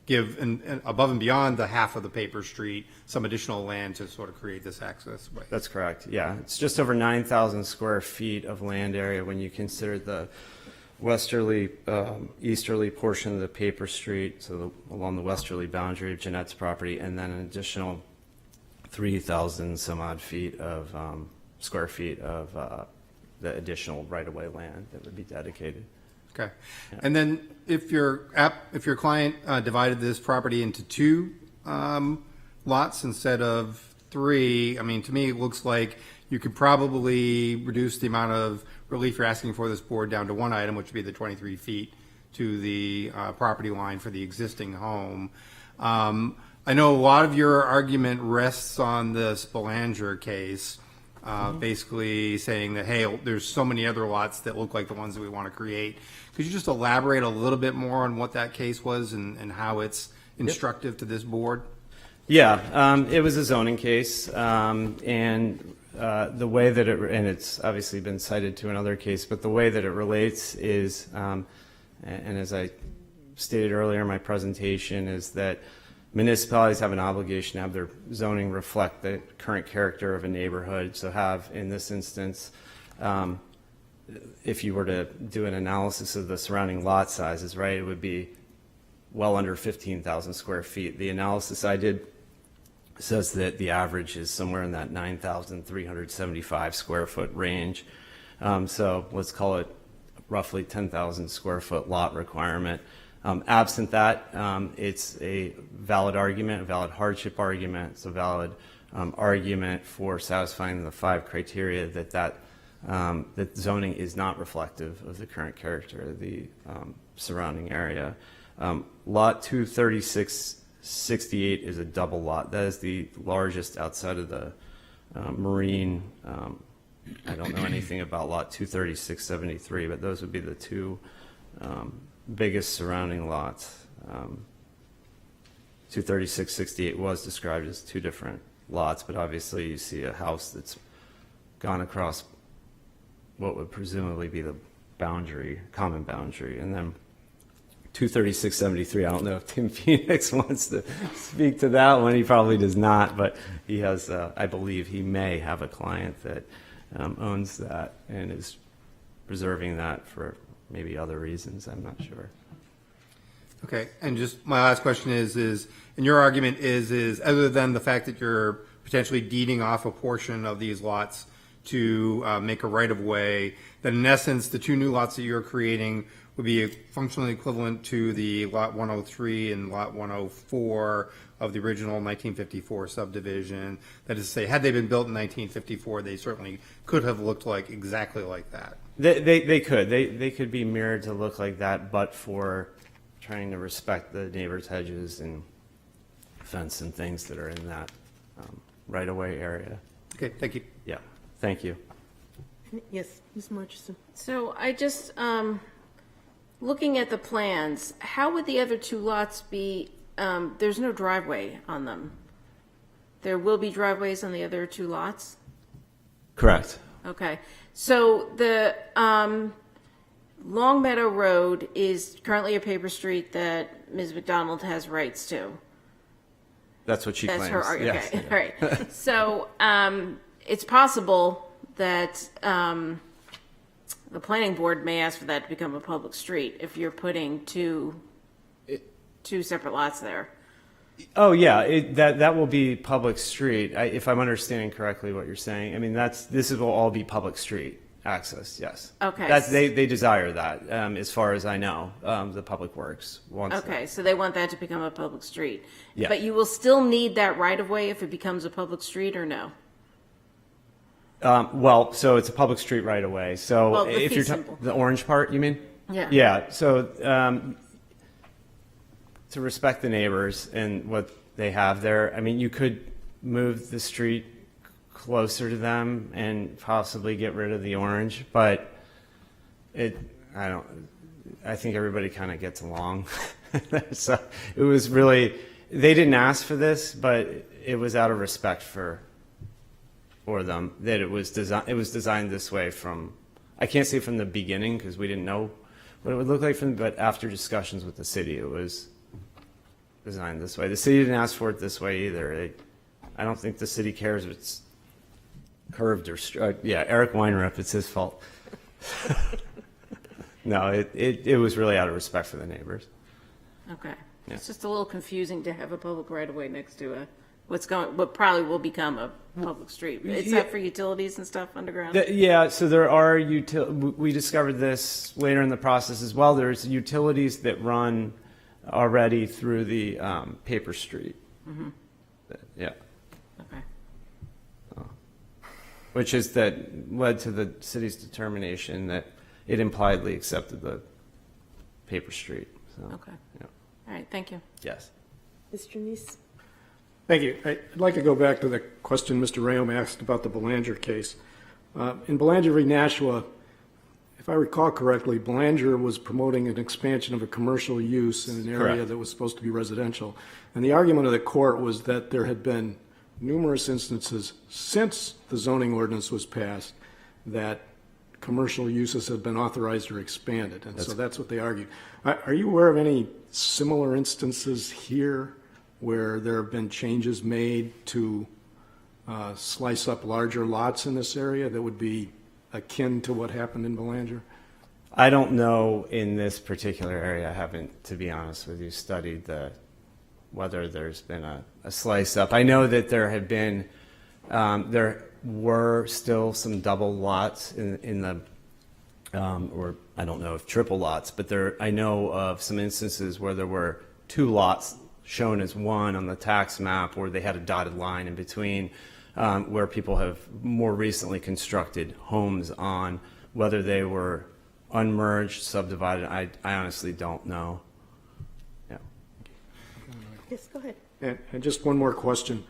give above and beyond the half of the paper street some additional land to sort of create this access way. That's correct. Yeah, it's just over 9,000 square feet of land area when you consider the westerly, easterly portion of the paper street, so along the westerly boundary of Jeanette's property, and then an additional 3,000 some odd feet of square feet of the additional right-of-way land that would be dedicated. Okay. And then if your client divided this property into 2 lots instead of 3, I mean, to me, it looks like you could probably reduce the amount of relief you're asking for this board down to one item, which would be the 23 feet to the property line for the existing home. I know a lot of your argument rests on this Belanger case, basically saying that, hey, there's so many other lots that look like the ones that we want to create. Could you just elaborate a little bit more on what that case was and how it's instructive to this board? Yeah, it was a zoning case, and the way that and it's obviously been cited to another case, but the way that it relates is, and as I stated earlier in my presentation, is that municipalities have an obligation to have their zoning reflect the current character of a neighborhood. So have, in this instance, if you were to do an analysis of the surrounding lot sizes, right, it would be well under 15,000 square feet. The analysis I did says that the average is somewhere in that 9,375 square foot range. So let's call it roughly 10,000 square foot lot requirement. Absent that, it's a valid argument, a valid hardship argument. It's a valid argument for satisfying the 5 criteria that zoning is not reflective of the current character of the surrounding area. Lot 23668 is a double lot. That is the largest outside of the marine. I don't know anything about lot 23673, but those would be the two biggest surrounding lots. 23668 was described as 2 different lots, but obviously you see a house that's gone across what would presumably be the boundary, common boundary. And then 23673, I don't know if Tim Phoenix wants to speak to that one. He probably does not, but he has, I believe he may have a client that owns that and is preserving that for maybe other reasons. I'm not sure. Okay, and just my last question is, and your argument is other than the fact that you're potentially deeding off a portion of these lots to make a right-of-way, that in essence, the 2 new lots that you're creating would be functionally equivalent to the lot 103 and lot 104 of the original 1954 subdivision. That is to say, had they been built in 1954, they certainly could have looked like exactly like that. They could. They could be mirrored to look like that, but for trying to respect the neighbor's hedges and fence and things that are in that right-of-way area. Okay, thank you. Yeah, thank you. Yes, Ms. Murchison. So I just, looking at the plans, how would the other 2 lots be, there's no driveway on them. There will be driveways on the other 2 lots? Correct. Okay, so the Long Meadow Road is currently a paper street that Ms. McDonald has rights to. That's what she That's claims. her argument. Yes. Okay, all right. So it's possible that the planning board may ask for that to become a public street if you're putting two separate lots there. Oh yeah, that will be public street. If I'm understanding correctly what you're saying, I mean this will all be public street access. Yes. Okay. They desire that, as far as I know. The Public Works wants. Okay, so they want that to become a public street. Yeah. But you will still need that right of way if it becomes a public street, or no? Well, so it's a public street right away. So Well, the if fee you're simple. the orange part, you mean? Yeah. Yeah. So to respect the neighbors and what they have there, I mean, you could move the street closer to them and possibly get rid of the orange, but I think everybody kind of gets along. So it was really, they didn't ask for this, but it was out of respect for them that it was designed this way from, I can't say from the beginning because we didn't know what it would look like but after discussions with the city, it was designed this way. The city didn't ask for it this way either. I don't think the city cares if it's curved or yeah, Eric Weinrep, it's his fault. No, it was really out of respect for the neighbors. Okay. Yeah. It's just a little confusing to have a public right of way next to what probably will become a public street. It's Yeah. that for utilities and stuff underground? Yeah, so there are we discovered this later in the process as well. There's utilities that run already through the paper street. Mm-hmm. Yeah. Okay. which is that led to the city's determination that it impliedly accepted the paper street. So, Okay. yeah. All right, thank you. Yes. Mr. Neese? Thank you. I'd like to go back to the question Mr. Rayom asked about the Belanger case. In Belanger v. Nashua, if I recall correctly, Belanger was promoting an expansion of a commercial use in an area Correct. that was supposed to be residential. And the argument of the court was that there had been numerous instances since the zoning ordinance was passed that commercial uses had been authorized or expanded. And so that's what they argued. Are you aware of any similar instances here where there have been changes made to slice up larger lots in this area that would be akin to what happened in Belanger? I don't know in this particular area. I haven't, to be honest with you, studied whether there's been a slice up. I know that there had been, there were still some double lots in the, or I don't know if triple lots, but I know of some instances where there were 2 lots shown as one on the tax map where they had a dotted line in between, where people have more recently constructed homes on. Whether they were unmerged, subdivided, I honestly don't know. Yeah. Yes, go ahead. And just one more question.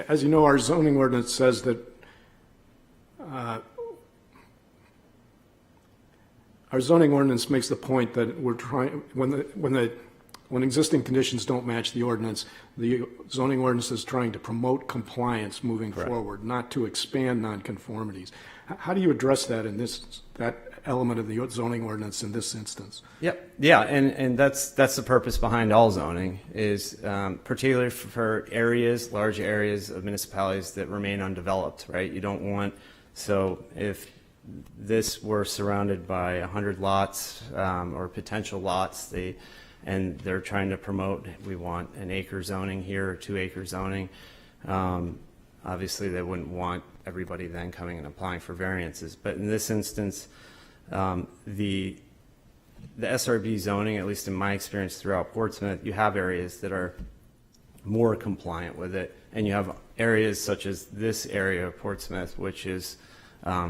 As you know, our zoning ordinance says that our zoning ordinance makes the point that we're trying, when existing conditions don't match the ordinance, the zoning ordinance is trying to promote compliance moving forward, not to expand nonconformities. How do you address that that element of the zoning ordinance in this instance? Yep. Yeah, and that's the purpose behind all zoning is particularly for areas, large areas of municipalities that remain undeveloped, right? You don't want, so if this were surrounded by 100 lots or potential lots, and they're trying to promote, we want an acre zoning here or 2 acre zoning. Obviously, they wouldn't want everybody then coming and applying for variances. But in this instance, the SRB zoning, at least in my experience throughout Portsmouth, you have areas that are more compliant with it, and you have areas such as this area of Portsmouth, which is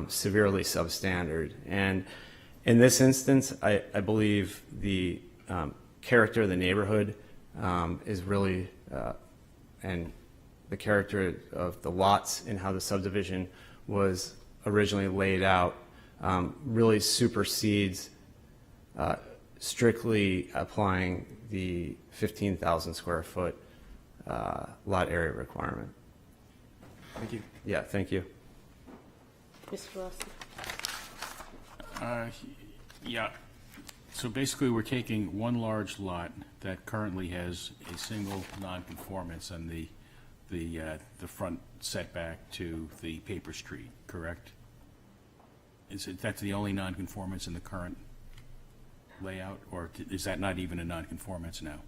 severely substandard. And in this instance, I believe the character of the neighborhood is really, and the character of the lots and how the subdivision was originally laid out really supersedes strictly applying the 15,000 square foot lot area requirement. Thank you. Yeah, thank you. Mr. Rossi? Yeah. So basically, we're taking one large lot that currently has a single nonconformance on the front setback to the paper street, correct? That's the only nonconformance in the current layout, or is that not even a nonconformance now?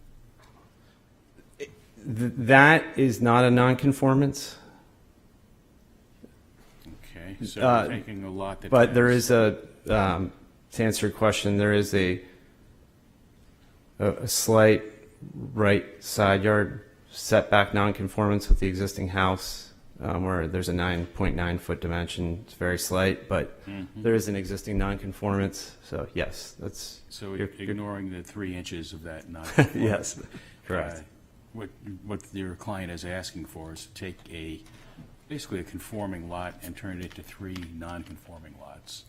That is not a nonconformance. Okay, so we're taking a lot that. But there is to answer your question, there is a slight right side yard setback nonconformance with the existing house, where there's a 9.9 foot dimension. It's very slight, but there is an existing nonconformance. So yes, that's. So ignoring the 3 inches of that nonconformance. Yes, correct. What your client is asking for is to take basically a conforming lot and turn it into 3 non-conforming lots,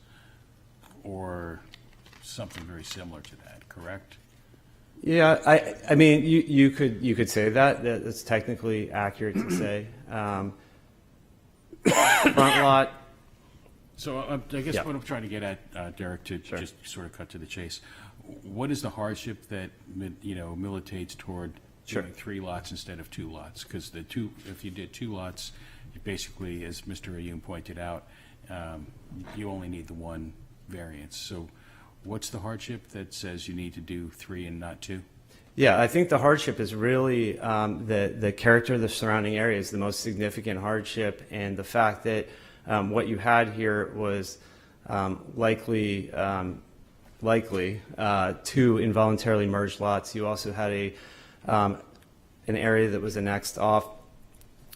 or something very similar to that, correct? Yeah, I mean, you could say that's technically accurate to say. Front lot. So I guess Yeah. what I'm trying to get at, Derek, to just sort of cut to the chase, what is the hardship that militates toward doing 3 lots instead of 2 lots? Because if you did 2 lots, you basically, as Mr. Ayun pointed out, you only need the 1 variance. So what's the hardship that says you need to do 3 and not 2? Yeah, I think the hardship is really the character of the surrounding area is the most significant hardship, and the fact that what you had here was likely 2 involuntarily merged lots. You also had an area that was annexed off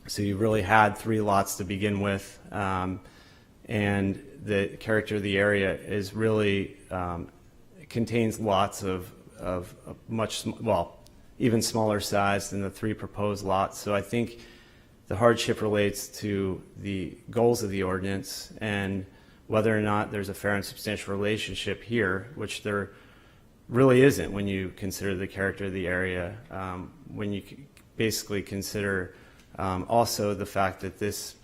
So you really had 3 lots to begin with, and the character of the area is really it contains lots of even smaller size than the 3 proposed lots. So I think the hardship relates to the goals of the ordinance and whether or not there's a fair and substantial relationship here, which there really isn't when you consider the character of the area, when you basically consider also the fact that this,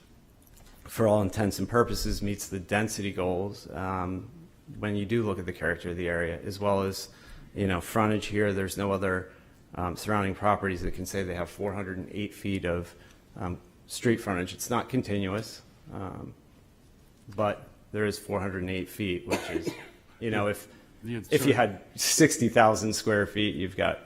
for all intents and purposes, meets the density goals when you do look at the character of the area, as well as, frontage here. There's no other surrounding properties that can say they have 408 feet of street frontage. It's not continuous, but there is 408 feet, which is, if you had 60,000 square feet, you've got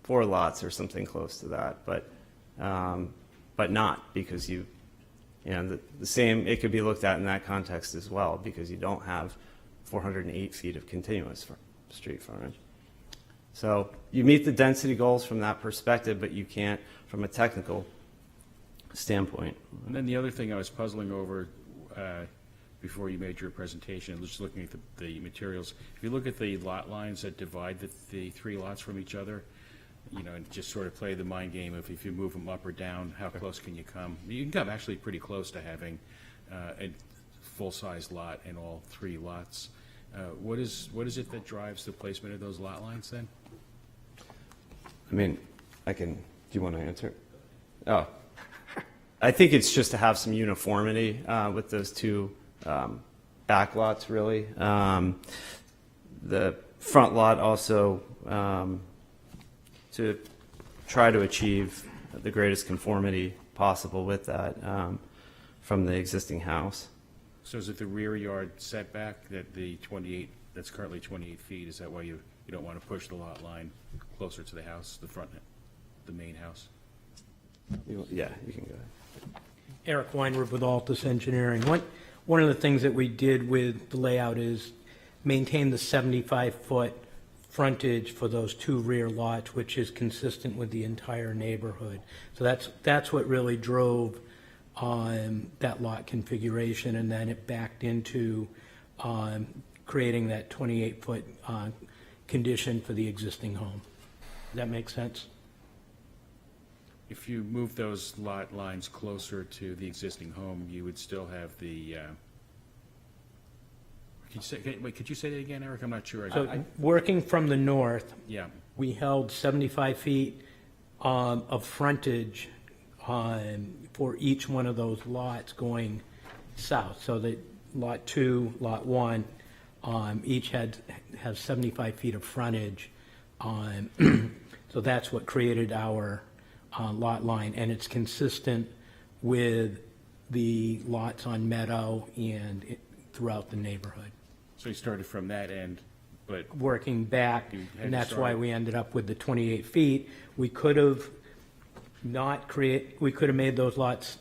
4 lots or something close to that, but not because the same, it could be looked at in that context as well, because you don't have 408 feet of continuous street frontage. So you meet the density goals from that perspective, but you can't from a technical standpoint. And then the other thing I was puzzling over before you made your presentation, just looking at the materials, if you look at the lot lines that divide the 3 lots from each other, and just sort of play the mind game of if you move them up or down, how close can you come? You can come actually pretty close to having a full-size lot in all 3 lots. What is it that drives the placement of those lot lines then? Do you want to answer? Oh, I think it's just to have some uniformity with those 2 back lots, really. The front lot also to try to achieve the greatest conformity possible with that from the existing house. So is it the rear yard setback that that's currently 28 feet? Is that why you don't want to push the lot line closer to the house, the main house? Yeah, you can go ahead. Eric Weinrib with Altus Engineering. One of the things that we did with the layout is maintain the 75-foot frontage for those 2 rear lots, which is consistent with the entire neighborhood. So that's what really drove that lot configuration, and then it backed into creating that 28-foot condition for the existing home. Does that make sense? If you move those lot lines closer to the existing home, you would still have the, could you say that again, Eric? I'm not sure. So working from the north, Yeah, we held 75 feet of frontage for each one of those lots going south. So that lot 2, lot 1, each has 75 feet of frontage. So that's what created our lot line, and it's consistent with the lots on Meadow and throughout the neighborhood. so you started from that end, but Working back, You had and to that's start why it. we ended up with the 28 feet. We could have made those lots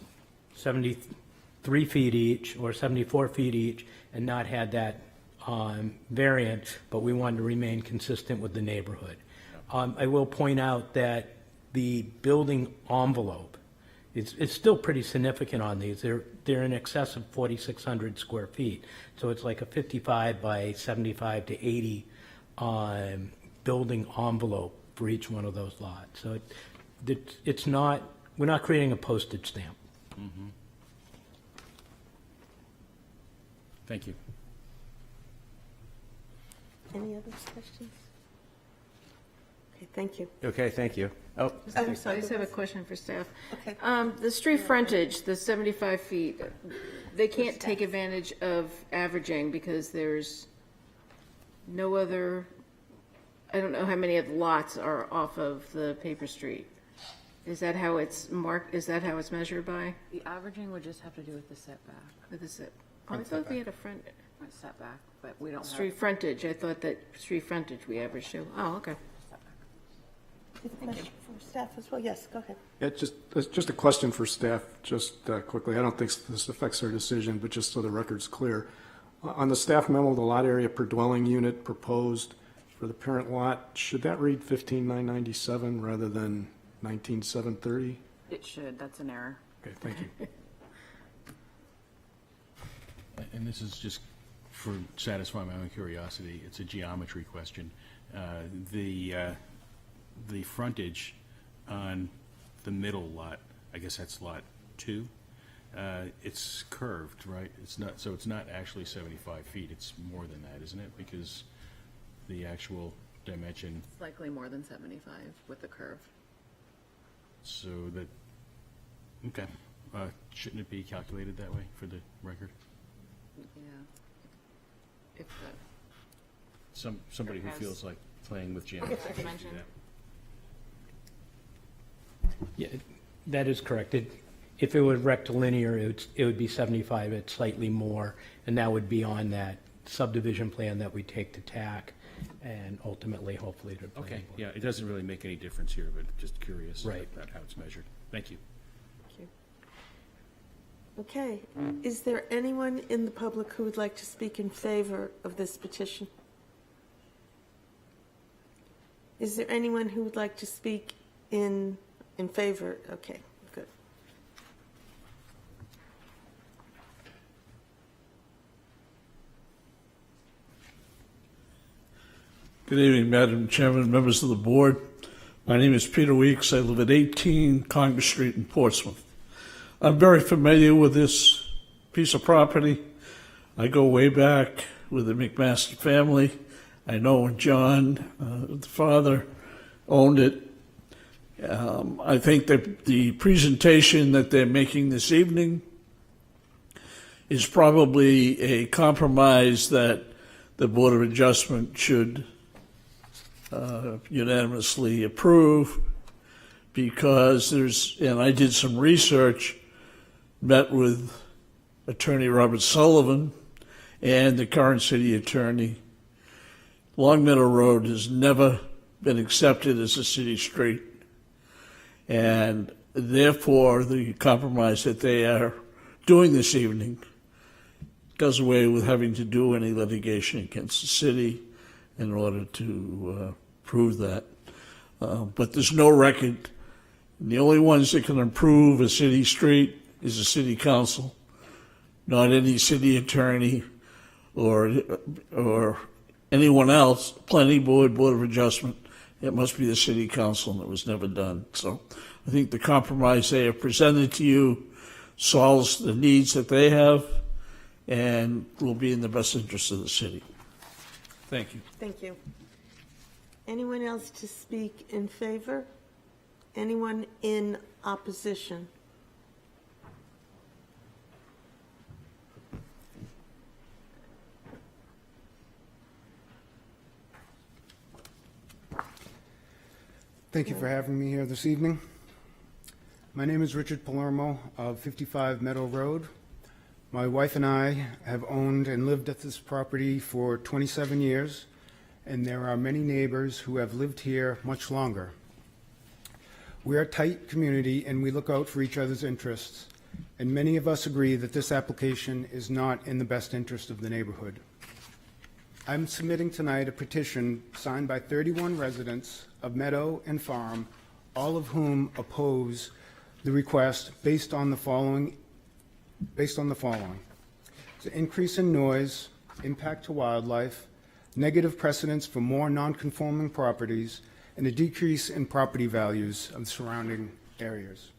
73 feet each or 74 feet each and not had that variant, but we wanted to remain consistent with the neighborhood. I will point out that the building envelope, it's still pretty significant on these. They're in excess of 4,600 square feet. So it's like a 55 by 75 to 80 building envelope for each one of those lots. So it's not, we're not creating a postage stamp. thank you. Any other questions? Okay, thank you. Okay, thank you. Oh, I'm I sorry. just have a question for staff. Okay. The street frontage, the 75 feet, they can't take advantage of averaging because there's no other, I don't know how many of the lots are off of the paper street. Is that how it's marked, is that how it's measured by? The averaging would just have to do with the setback, What is it? Oh, I thought we had a front, setback, but we don't have. street frontage, I thought that street frontage we averaged too. Oh, okay. Question for staff as well. Yes, go ahead. Yeah, just a question for staff, just quickly. I don't think this affects our decision, but just so the record's clear. On the staff memo, the lot area per dwelling unit proposed for the parent lot, should that read 15,997 rather than 19,730? It should, that's an error. Okay, thank you. And this is just for satisfying my own curiosity, it's a geometry question. The frontage on the middle lot, I guess that's lot 2, it's curved, right? It's not, so it's not actually 75 feet, it's more than that, isn't it? Because the actual dimension, It's likely more than 75 with the curve. so that, okay. Shouldn't it be calculated that way for the record? Yeah. If the, Somebody who Has- feels like playing with geometry. should do dimension. that. Yeah, that is correct. If it were rectilinear, it would be 75, it's slightly more, and that would be on that subdivision plan that we take to TAC and ultimately, hopefully, to planning Okay, board. yeah, it doesn't really make any difference here, but just curious Right. about how it's measured. Thank you. Okay, is there anyone in the public who would like to speak in favor of this petition? Is there anyone who would like to speak in favor? Okay, good. Good evening, Madam Chairman, members of the board. My name is Peter Weeks. I live at 18 Congress Street in Portsmouth. I'm very familiar with this piece of property. I go way back with the McMaster family. I know when John, the father, owned it. I think that the presentation that they're making this evening is probably a compromise that the Board of Adjustment should unanimously approve, because and I did some research, met with Attorney Robert Sullivan and the current city attorney. Long Meadow Road has never been accepted as a city street, and therefore the compromise that they are doing this evening does away with having to do any litigation against the city in order to prove that. But there's no record. The only ones that can approve a city street is the city council, not any city attorney or anyone else, planning board, board of adjustment. It must be the city council, and it was never done. So I think the compromise they have presented to you solves the needs that they have and will be in the best interest of the city. Thank you. Thank you. Anyone else to speak in favor? Anyone in opposition? Thank you for having me here this evening. My name is Richard Palermo of 55 Meadow Road. My wife and I have owned and lived at this property for 27 years, and there are many neighbors who have lived here much longer. We are a tight community and we look out for each other's interests, and many of us agree that this application is not in the best interest of the neighborhood. I'm submitting tonight a petition signed by 31 residents of Meadow and Farm, all of whom oppose the request based on the following. It's an increase in noise, impact to wildlife, negative precedents for more non-conforming properties, and a decrease in property values of the surrounding areas.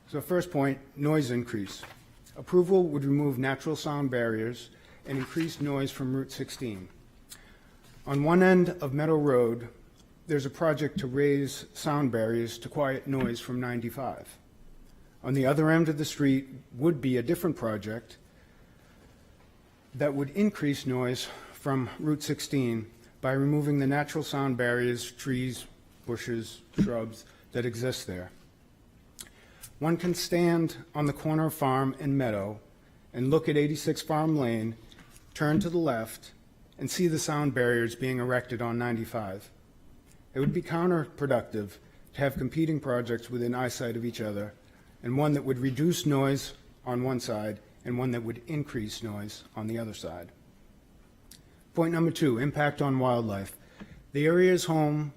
So first point, noise increase. Approval would remove natural sound barriers and increase noise from Route 16. On one end of Meadow Road, there's a project to raise sound barriers to quiet noise from 95. On the other end of the street would be a different project that would increase noise from Route 16 by removing the natural sound barriers, trees, bushes, shrubs that exist there. One can stand on the corner of Farm and Meadow and look at 86 Farm Lane, turn to the left, and see the sound barriers being erected on 95. It would be counterproductive to have competing projects within eyesight of each other, and one that would reduce noise on one side and one that would increase noise on the other side. Point number 2, impact on wildlife. The area is home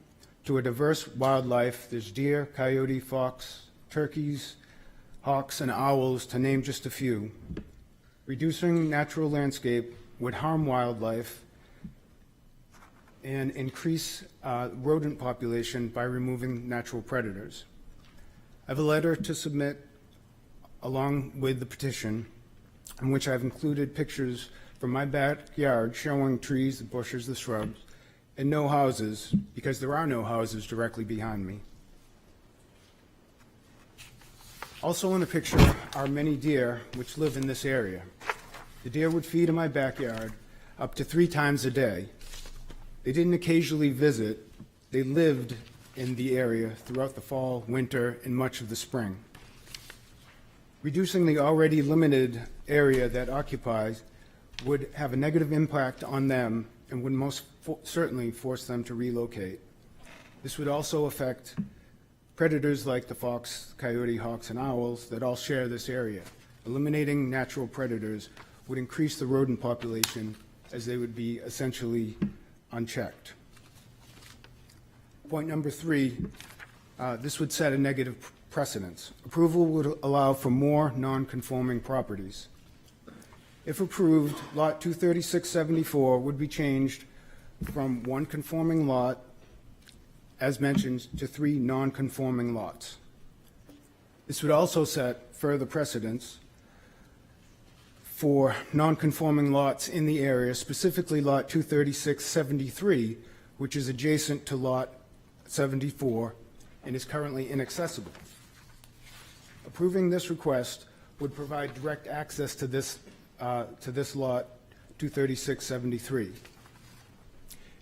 to a diverse wildlife. There's deer, coyote, fox, turkeys, hawks, and owls, to name just a few. Reducing natural landscape would harm wildlife and increase rodent population by removing natural predators. I have a letter to submit along with the petition, in which I've included pictures from my backyard showing trees, the bushes, the shrubs, and no houses, because there are no houses directly behind me. Also in the picture are many deer which live in this area. The deer would feed in my backyard up to 3 times a day. They didn't occasionally visit, they lived in the area throughout the fall, winter, and much of the spring. Reducing the already limited area that occupies would have a negative impact on them and would most certainly force them to relocate. This would also affect predators like the fox, coyote, hawks, and owls that all share this area. Eliminating natural predators would increase the rodent population, as they would be essentially unchecked. Point number 3, this would set a negative precedence. Approval would allow for more non-conforming properties. If approved, Lot 23674 would be changed from 1 conforming lot, as mentioned, to 3 non-conforming lots. This would also set further precedents for non-conforming lots in the area, specifically Lot 23673, which is adjacent to Lot 74 and is currently inaccessible. Approving this request would provide direct access to this Lot 23673.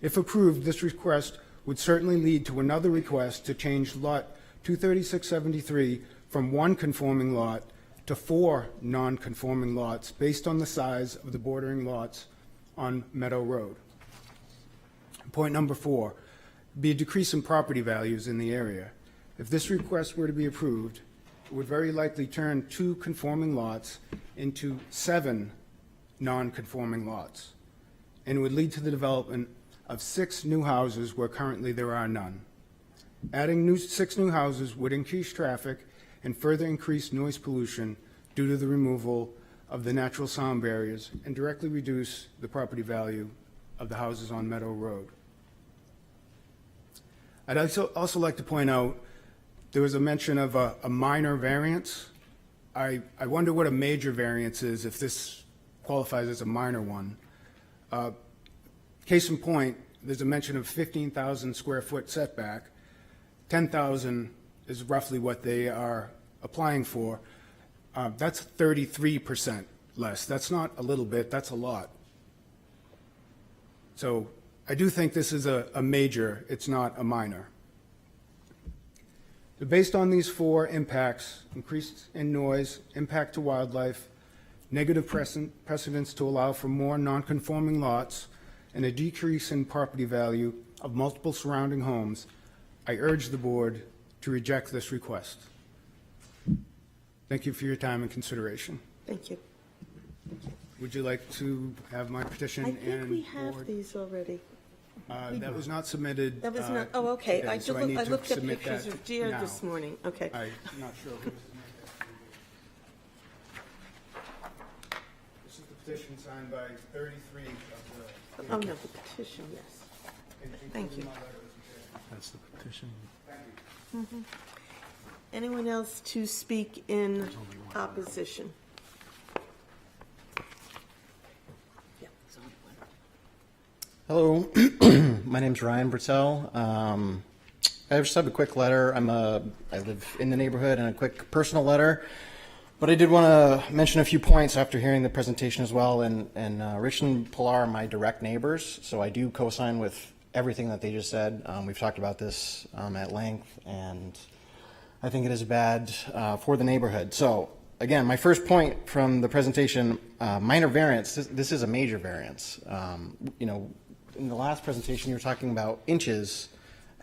If approved, this request would certainly lead to another request to change Lot 23673 from 1 conforming lot to 4 non-conforming lots based on the size of the bordering lots on Meadow Road. Point number 4, be a decrease in property values in the area. If this request were to be approved, it would very likely turn 2 conforming lots into 7 non-conforming lots, and would lead to the development of 6 new houses where currently there are none. Adding 6 new houses would increase traffic and further increase noise pollution due to the removal of the natural sound barriers and directly reduce the property value of the houses on Meadow Road. I'd also like to point out there was a mention of a minor variance. I wonder what a major variance is if this qualifies as a minor one. Case in point, there's a mention of 15,000 square foot setback. 10,000 is roughly what they are applying for. That's 33% less. That's not a little bit, that's a lot. So I do think this is a major, it's not a minor. So based on these 4 impacts, increase in noise, impact to wildlife, negative precedents to allow for more non-conforming lots, and a decrease in property value of multiple surrounding homes, I urge the board to reject this request. Thank you for your time and consideration. Thank you. Would you like to have my petition I and think we have board? these already. That was not submitted. That was not, oh, okay. today, I so looked need to at submit pictures that of deer now. this morning. Okay. I'm not sure who was. This is the petition signed by 33 of the. Oh, no, the petition, yes. Thank you. That's the petition. Anyone else to speak in opposition? Hello, my name's Ryan Bertel. I just have a quick letter. I live in the neighborhood, and a quick personal letter. But I did want to mention a few points after hearing the presentation as well. And Rich and Pilar are my direct neighbors, so I do co-sign with everything that they just said. We've talked about this at length, and I think it is bad for the neighborhood. So again, my first point from the presentation, minor variance. This is a major variance. You know, in the last presentation, you were talking about inches,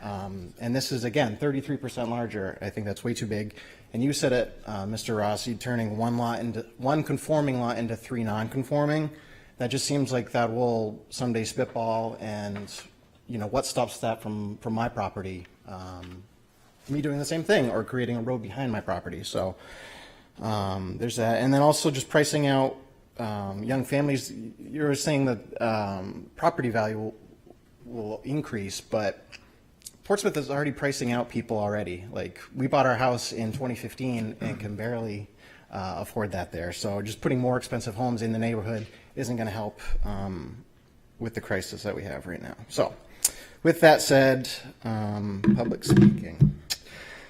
and this is, again, 33% larger. I think that's way too big. And you said it, Mr. Rossi, turning one conforming lot into 3 non-conforming. That just seems like that will someday spitball, and, you know, what stops that from my property? Me doing the same thing or creating a road behind my property. So There's that. And then also just pricing out young families. You were saying that property value will increase, but Portsmouth is already pricing out people already. Like, we bought our house in 2015 and can barely afford that there. So just putting more expensive homes in the neighborhood isn't going to help with the crisis that we have right now. So with that said, public speaking.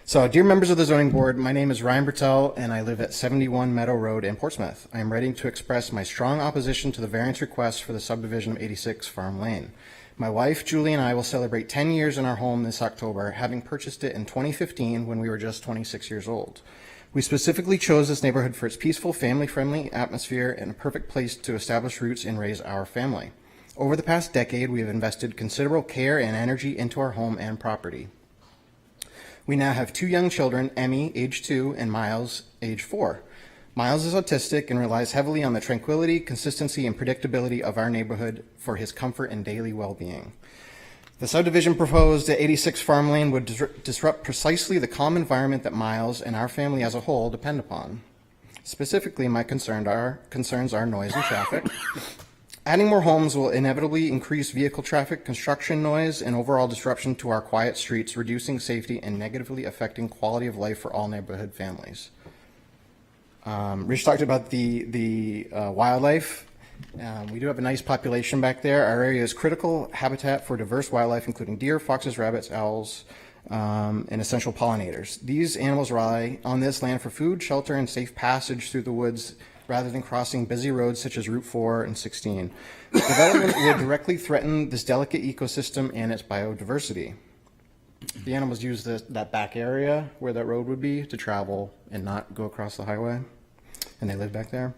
So, dear members of the Zoning Board, my name is Ryan Bertel, and I live at 71 Meadow Road in Portsmouth. I am writing to express my strong opposition to the variance request for the subdivision of 86 Farm Lane. My wife, Julie, and I will celebrate 10 years in our home this October, having purchased it in 2015 when we were just 26 years old. We specifically chose this neighborhood for its peaceful, family-friendly atmosphere and a perfect place to establish roots and raise our family. Over the past decade, we have invested considerable care and energy into our home and property. We now have 2 young children, Emmy, age 2, and Miles, age 4. Miles is autistic and relies heavily on the tranquility, consistency, and predictability of our neighborhood for his comfort and daily well-being. The subdivision proposed at 86 Farm Lane would disrupt precisely the calm environment that Miles and our family as a whole depend upon. Specifically, my concerns are noise and traffic. Adding more homes will inevitably increase vehicle traffic, construction noise, and overall disruption to our quiet streets, reducing safety and negatively affecting quality of life for all neighborhood families. Rich talked about the wildlife. We do have a nice population back there. Our area is critical habitat for diverse wildlife, including deer, foxes, rabbits, owls, and essential pollinators. These animals rely on this land for food, shelter, and safe passage through the woods, rather than crossing busy roads such as Route 4 and 16. Development would directly threaten this delicate ecosystem and its biodiversity. The animals use that back area where that road would be to travel and not go across the highway, and they live back there.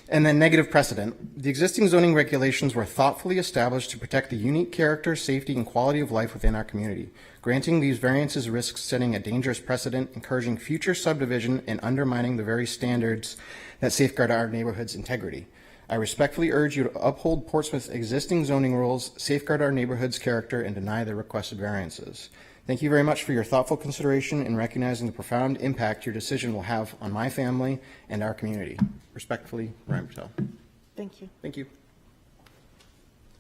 And then negative precedent. The existing zoning regulations were thoughtfully established to protect the unique character, safety, and quality of life within our community. Granting these variances risks setting a dangerous precedent, encouraging future subdivision, and undermining the very standards that safeguard our neighborhood's integrity. I respectfully urge you to uphold Portsmouth's existing zoning rules, safeguard our neighborhood's character, and deny the requested variances. Thank you very much for your thoughtful consideration in recognizing the profound impact your decision will have on my family and our community. Respectfully, Ryan Patel. Thank you. Thank you.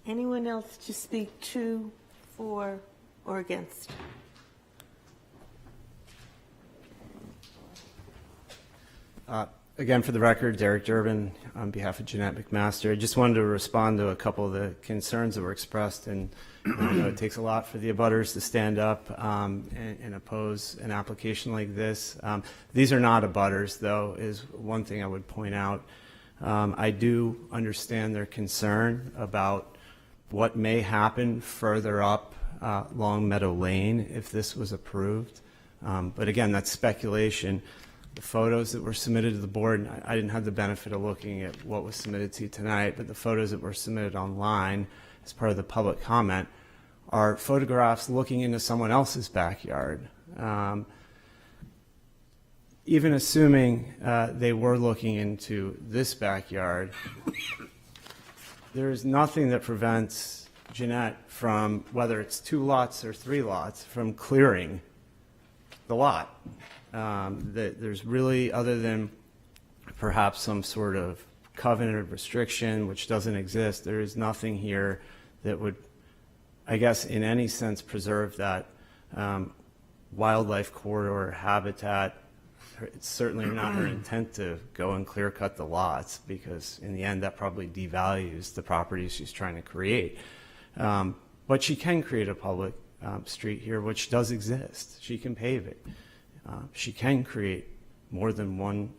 Anyone else to speak to, for, or against? Again, for the record, Derek Durbin on behalf of Jeanette McMaster. I just wanted to respond to a couple of the concerns that were expressed, and I know it takes a lot for the abutters to stand up and oppose an application like this. These are not abutters, though, is one thing I would point out. I do understand their concern about what may happen further up Long Meadow Lane if this was approved. But again, that's speculation. The photos that were submitted to the board, and I didn't have the benefit of looking at what was submitted to you tonight, but the photos that were submitted online as part of the public comment are photographs looking into someone else's backyard. Even assuming they were looking into this backyard, there is nothing that prevents Jeanette from, whether it's 2 lots or 3 lots, from clearing the lot. There's really, other than perhaps some sort of covenant of restriction, which doesn't exist, there is nothing here that would, I guess, in any sense preserve that wildlife corridor habitat. It's certainly not her intent to go and clear cut the lots, because in the end that probably devalues the properties she's trying to create. But she can create a public street here, which does exist. She can pave it. She can create more than one,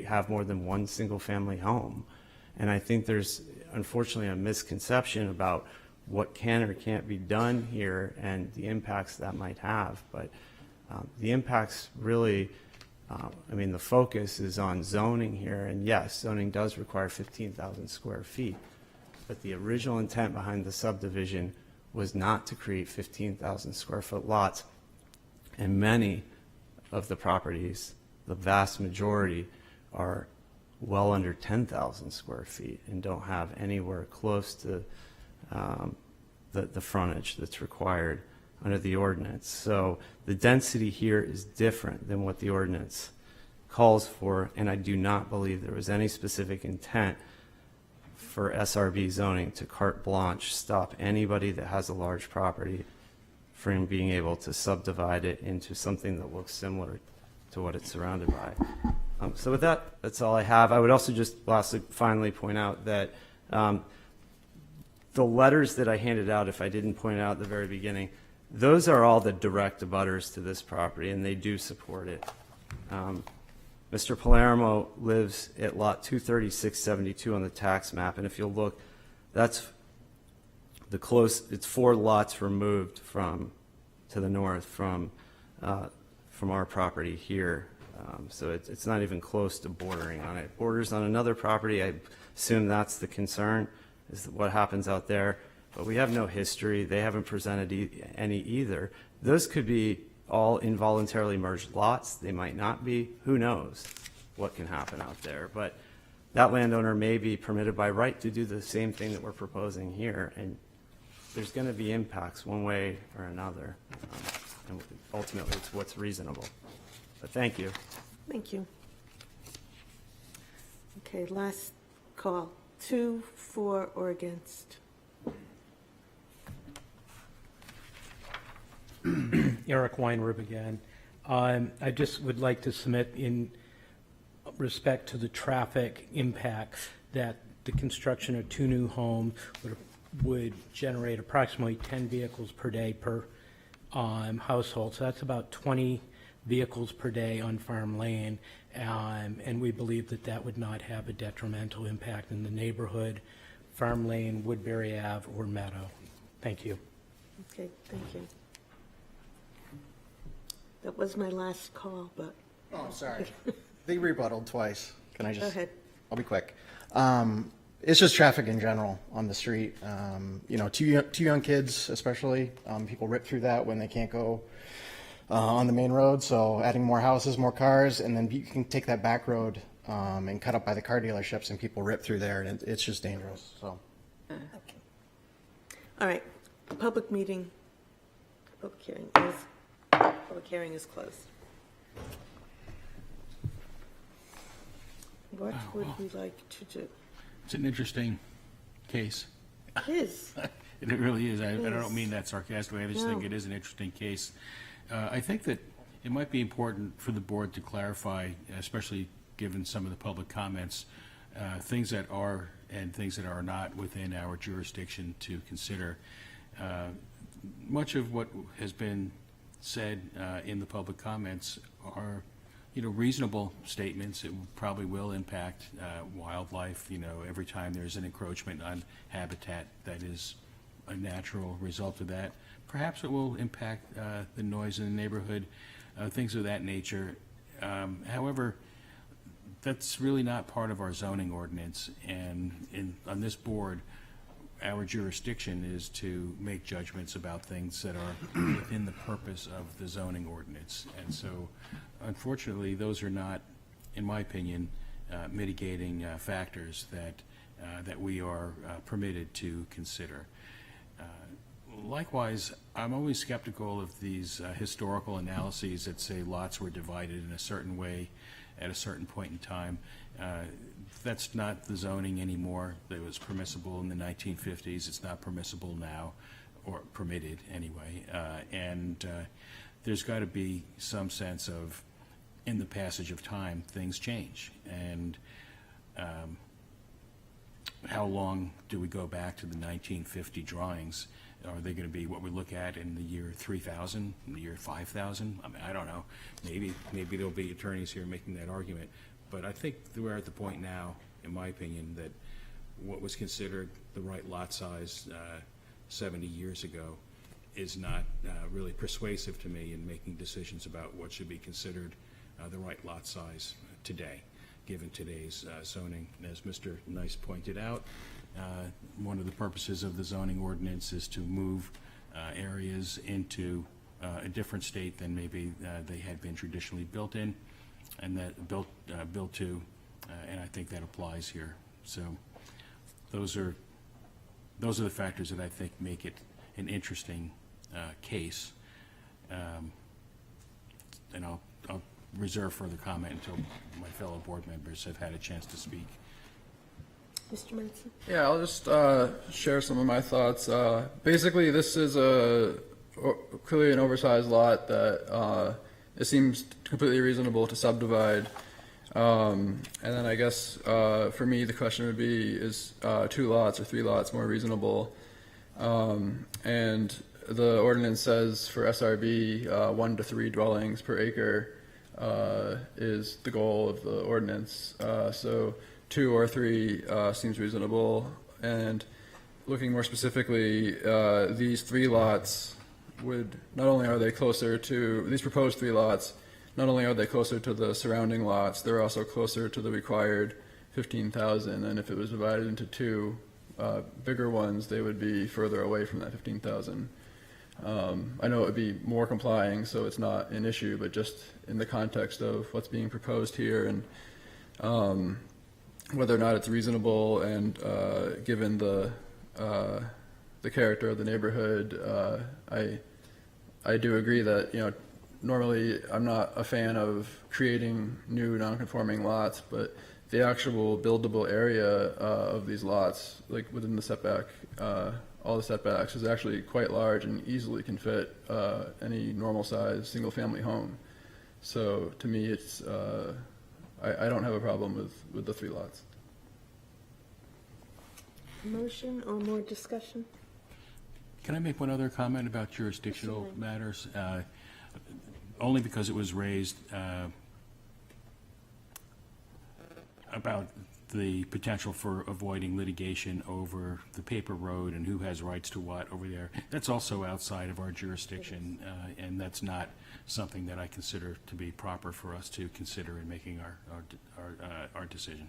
have more than one single family home. And I think there's unfortunately a misconception about what can or can't be done here and the impacts that might have. But the impacts really, I mean, the focus is on zoning here, and yes, zoning does require 15,000 square feet. But the original intent behind the subdivision was not to create 15,000 square foot lots, and many of the properties, the vast majority, are well under 10,000 square feet and don't have anywhere close to the frontage that's required under the ordinance. So the density here is different than what the ordinance calls for, and I do not believe there was any specific intent for SRB zoning to carte blanche stop anybody that has a large property from being able to subdivide it into something that looks similar to what it's surrounded by. So with that, that's all I have. I would also just lastly, finally point out that the letters that I handed out, if I didn't point it out at the very beginning, those are all the direct abutters to this property, and they do support it. Mr. Palermo lives at lot 23672 on the tax map, and if you'll look, that's it's 4 lots removed to the north from our property here. So it's not even close to bordering on it. It borders on another property. I assume that's the concern, is what happens out there. But we have no history. They haven't presented any either. Those could be all involuntarily merged lots. They might not be. Who knows what can happen out there. But that landowner may be permitted by right to do the same thing that we're proposing here. And there's going to be impacts one way or another. And ultimately, it's what's reasonable. But thank you. Thank you. Okay, last call. 2, 4, or against? Eric Weinrib again. I just would like to submit in respect to the traffic impact that the construction of 2 new homes would generate approximately 10 vehicles per day per household. So that's about 20 vehicles per day on Farm Lane, and we believe that that would not have a detrimental impact in the neighborhood, Farm Lane, Woodbury Ave, or Meadow. Thank you. Okay, thank you. That was my last call, but. Oh, I'm sorry. They rebutted twice. Can I just? Go ahead. I'll be quick. It's just traffic in general on the street. Two young kids, especially. People rip through that when they can't go on the main road. So adding more houses, more cars, and then you can take that back road and cut up by the car dealerships, and people rip through there, and it's just dangerous. So. Okay. All right, public meeting, public hearing is closed. What would we like to do? It's an interesting case. It is. It really is. I It don't is. mean that sarcastically. I just think No. it is an interesting case. I think that it might be important for the board to clarify, especially given some of the public comments, things that are and things that are not within our jurisdiction to consider. Much of what has been said in the public comments are, reasonable statements. It probably will impact wildlife. Every time there's an encroachment on habitat that is a natural result of that. Perhaps it will impact the noise in the neighborhood, things of that nature. However, that's really not part of our zoning ordinance, and on this board, our jurisdiction is to make judgments about things that are within the purpose of the zoning ordinance. And so, unfortunately, those are not, in my opinion, mitigating factors that we are permitted to consider. Likewise, I'm always skeptical of these historical analyses that say lots were divided in a certain way at a certain point in time. That's not the zoning anymore that was permissible in the 1950s. It's not permissible now, or permitted anyway. And there's got to be some sense of, in the passage of time, things change. And how long do we go back to the 1950 drawings? Are they going to be what we look at in the year 3000, in the year 5000? I mean, I don't know. Maybe there'll be attorneys here making that argument. But I think we're at the point now, in my opinion, that what was considered the right lot size 70 years ago is not really persuasive to me in making decisions about what should be considered the right lot size today, given today's zoning. As Mr. Nice pointed out, one of the purposes of the zoning ordinance is to move areas into a different state than maybe they had been traditionally built in, and that built to, and I think that applies here. So those are the factors that I think make it an interesting case. And I'll reserve further comment until my fellow board members have had a chance to speak. Mr. Manson? Yeah, I'll just share some of my thoughts. Basically, this is clearly an oversized lot that it seems completely reasonable to subdivide. And then I guess for me, the question would be, is 2 lots or 3 lots more reasonable? And the ordinance says for SRB, 1 to 3 dwellings per acre is the goal of the ordinance. So 2 or 3 seems reasonable. And looking more specifically, these 3 lots would, not only are they closer to, these proposed 3 lots, not only are they closer to the surrounding lots, they're also closer to the required 15,000. And if it was divided into 2 bigger ones, they would be further away from that 15,000. I know it would be more complying, so it's not an issue, but just in the context of what's being proposed here and whether or not it's reasonable, and given the character of the neighborhood, I do agree that, you know, normally I'm not a fan of creating new non-conforming lots, but the actual buildable area of these lots, like within the setback, all the setbacks, is actually quite large and easily can fit any normal size single family home. So to me, it's I don't have a problem with the 3 lots. Motion or more discussion? Can I make one other comment about jurisdictional matters? Only because it was raised about the potential for avoiding litigation over the paper road and who has rights to what over there. That's also outside of our jurisdiction, and that's not something that I consider to be proper for us to consider in making our decision.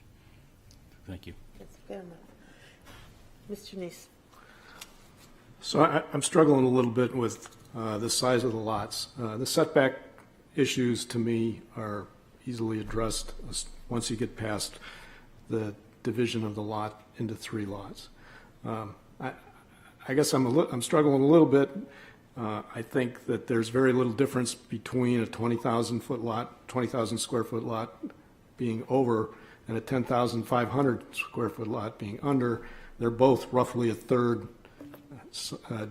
Thank you. That's fair enough. Mr. Neese? So I'm struggling a little bit with the size of the lots. The setback issues to me are easily addressed once you get past the division of the lot into 3 lots. I guess I'm struggling a little bit. I think that there's very little difference between a 20,000 foot lot, 20,000 square foot lot being over and a 10,500 square foot lot being under. They're both roughly a third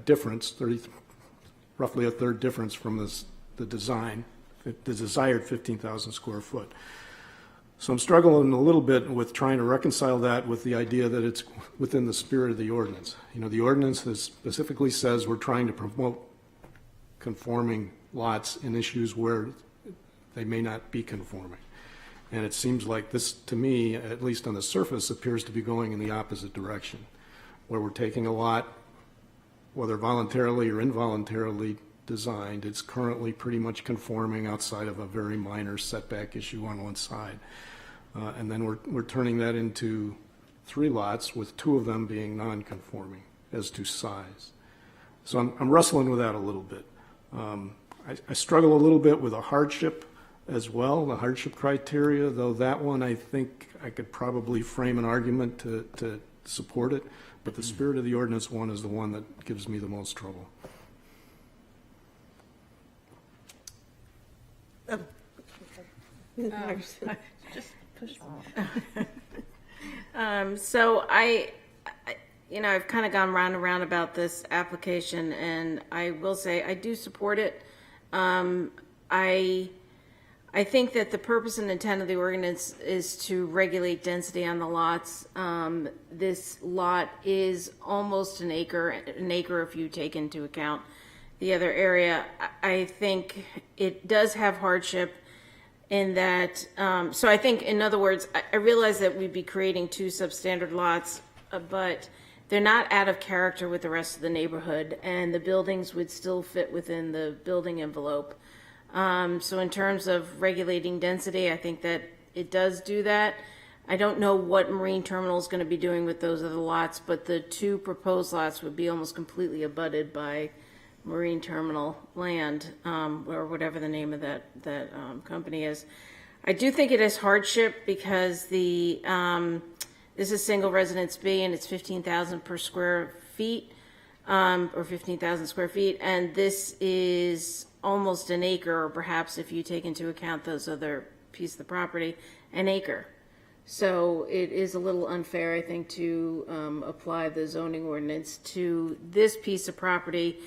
difference, roughly a third difference from the design, the desired 15,000 square foot. So I'm struggling a little bit with trying to reconcile that with the idea that it's within the spirit of the ordinance. You know, the ordinance specifically says we're trying to promote conforming lots in issues where they may not be conforming. And it seems like this, to me, at least on the surface, appears to be going in the opposite direction, where we're taking a lot, whether voluntarily or involuntarily designed, it's currently pretty much conforming outside of a very minor setback issue on one side. And then we're turning that into 3 lots, with 2 of them being non-conforming as to size. So I'm wrestling with that a little bit. I struggle a little bit with a hardship as well, the hardship criteria, though that one I think I could probably frame an argument to support it, but the spirit of the ordinance one is the one that gives me the most trouble. So I've kind of gone round and round about this application, and I will say I do support it. I think that the purpose and intent of the ordinance is to regulate density on the lots. This lot is almost an acre if you take into account the other area. I think it does have hardship in that, so I think, in other words, I realize that we'd be creating 2 substandard lots, but they're not out of character with the rest of the neighborhood, and the buildings would still fit within the building envelope. So in terms of regulating density, I think that it does do that. I don't know what Marine Terminal is going to be doing with those other lots, but the 2 proposed lots would be almost completely abutted by Marine Terminal land, or whatever the name of that company is. I do think it is hardship because this is single residence B, and it's 15,000 per square feet, or 15,000 square feet, and this is almost an acre, or perhaps if you take into account those other pieces of the property, an acre. So it is a little unfair, I think, to apply the zoning ordinance to this piece of property,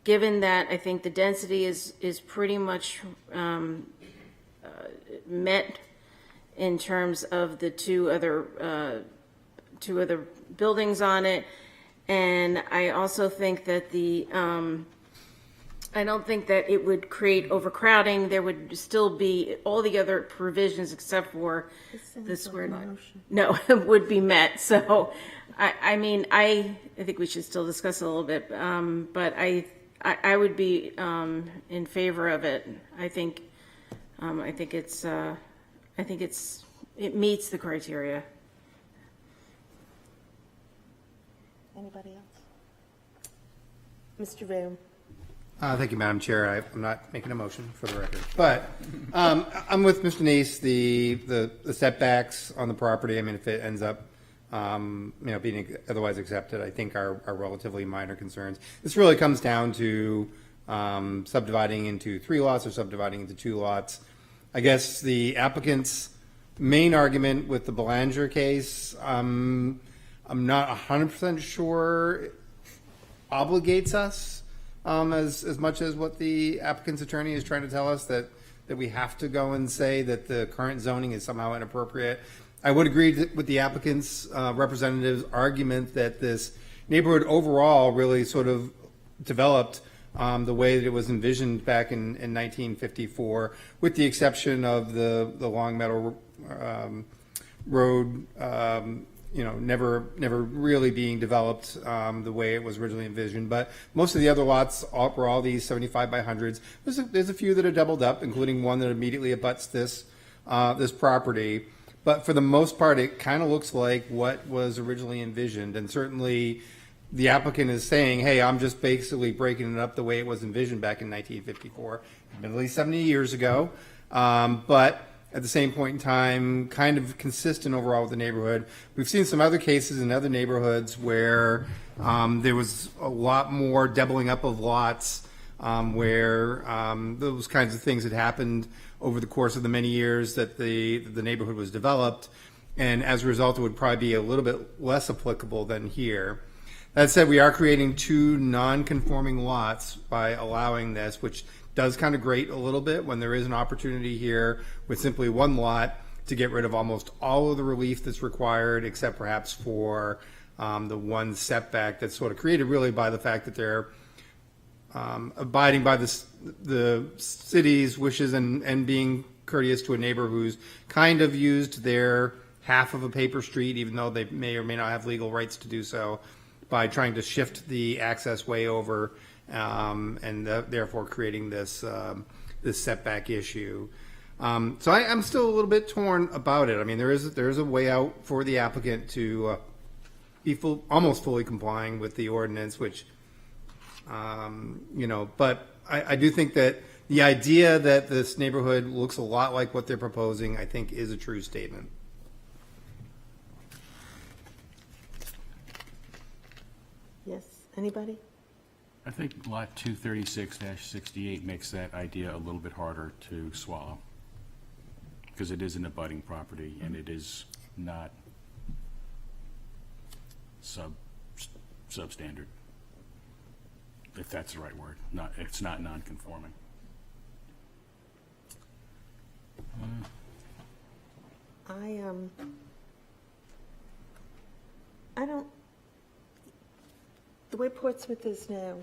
given that I think the density is pretty much met in terms of the two other buildings on it. And I also think that I don't think that it would create overcrowding. There would still be all the other provisions except for the square lot. No, would be met. So, I mean, I think we should still discuss it a little bit. But I would be in favor of it. I think it meets the criteria. Anybody else? Mr. Boone? Thank you, Madam Chair. I'm not making a motion for the record, but I'm with Mr. Neese. The setbacks on the property, I mean, if it ends up, being otherwise accepted, I think are relatively minor concerns. This really comes down to subdividing into 3 lots or subdividing into 2 lots. I guess the applicant's main argument with the Belanger case, I'm not 100% sure obligates us as much as what the applicant's attorney is trying to tell us, that we have to go and say that the current zoning is somehow inappropriate. I would agree with the applicant's representative's argument that this neighborhood overall really sort of developed the way that it was envisioned back in 1954, with the exception of the Long Meadow Road, never really being developed the way it was originally envisioned. But most of the other lots were all these 75 by 100s. There's a few that are doubled up, including one that immediately abuts this property. But for the most part, it kind of looks like what was originally envisioned. And certainly the applicant is saying, hey, I'm just basically breaking it up the way it was envisioned back in 1954, admittedly 70 years ago. But at the same point in time, kind of consistent overall with the neighborhood. We've seen some other cases in other neighborhoods where there was a lot more doubling up of lots, where those kinds of things had happened over the course of the many years that the neighborhood was developed. And as a result, it would probably be a little bit less applicable than here. That said, we are creating 2 non-conforming lots by allowing this, which does kind of grate a little bit when there is an opportunity here with simply 1 lot to get rid of almost all of the relief that's required, except perhaps for the 1 setback that's sort of created really by the fact that they're abiding by the city's wishes and being courteous to a neighbor who's kind of used their half of a paper street, even though they may or may not have legal rights to do so, by trying to shift the access way over, and therefore creating this setback issue. So I'm still a little bit torn about it. I mean, there is a way out for the applicant to be almost fully complying with the ordinance, which, but I do think that the idea that this neighborhood looks a lot like what they're proposing, I think, is a true statement. Yes, anybody? I think lot 236-68 makes that idea a little bit harder to swallow, because it is an abutting property and it is not substandard, if that's the right word. It's not non-conforming. I don't, the way Portsmouth is now,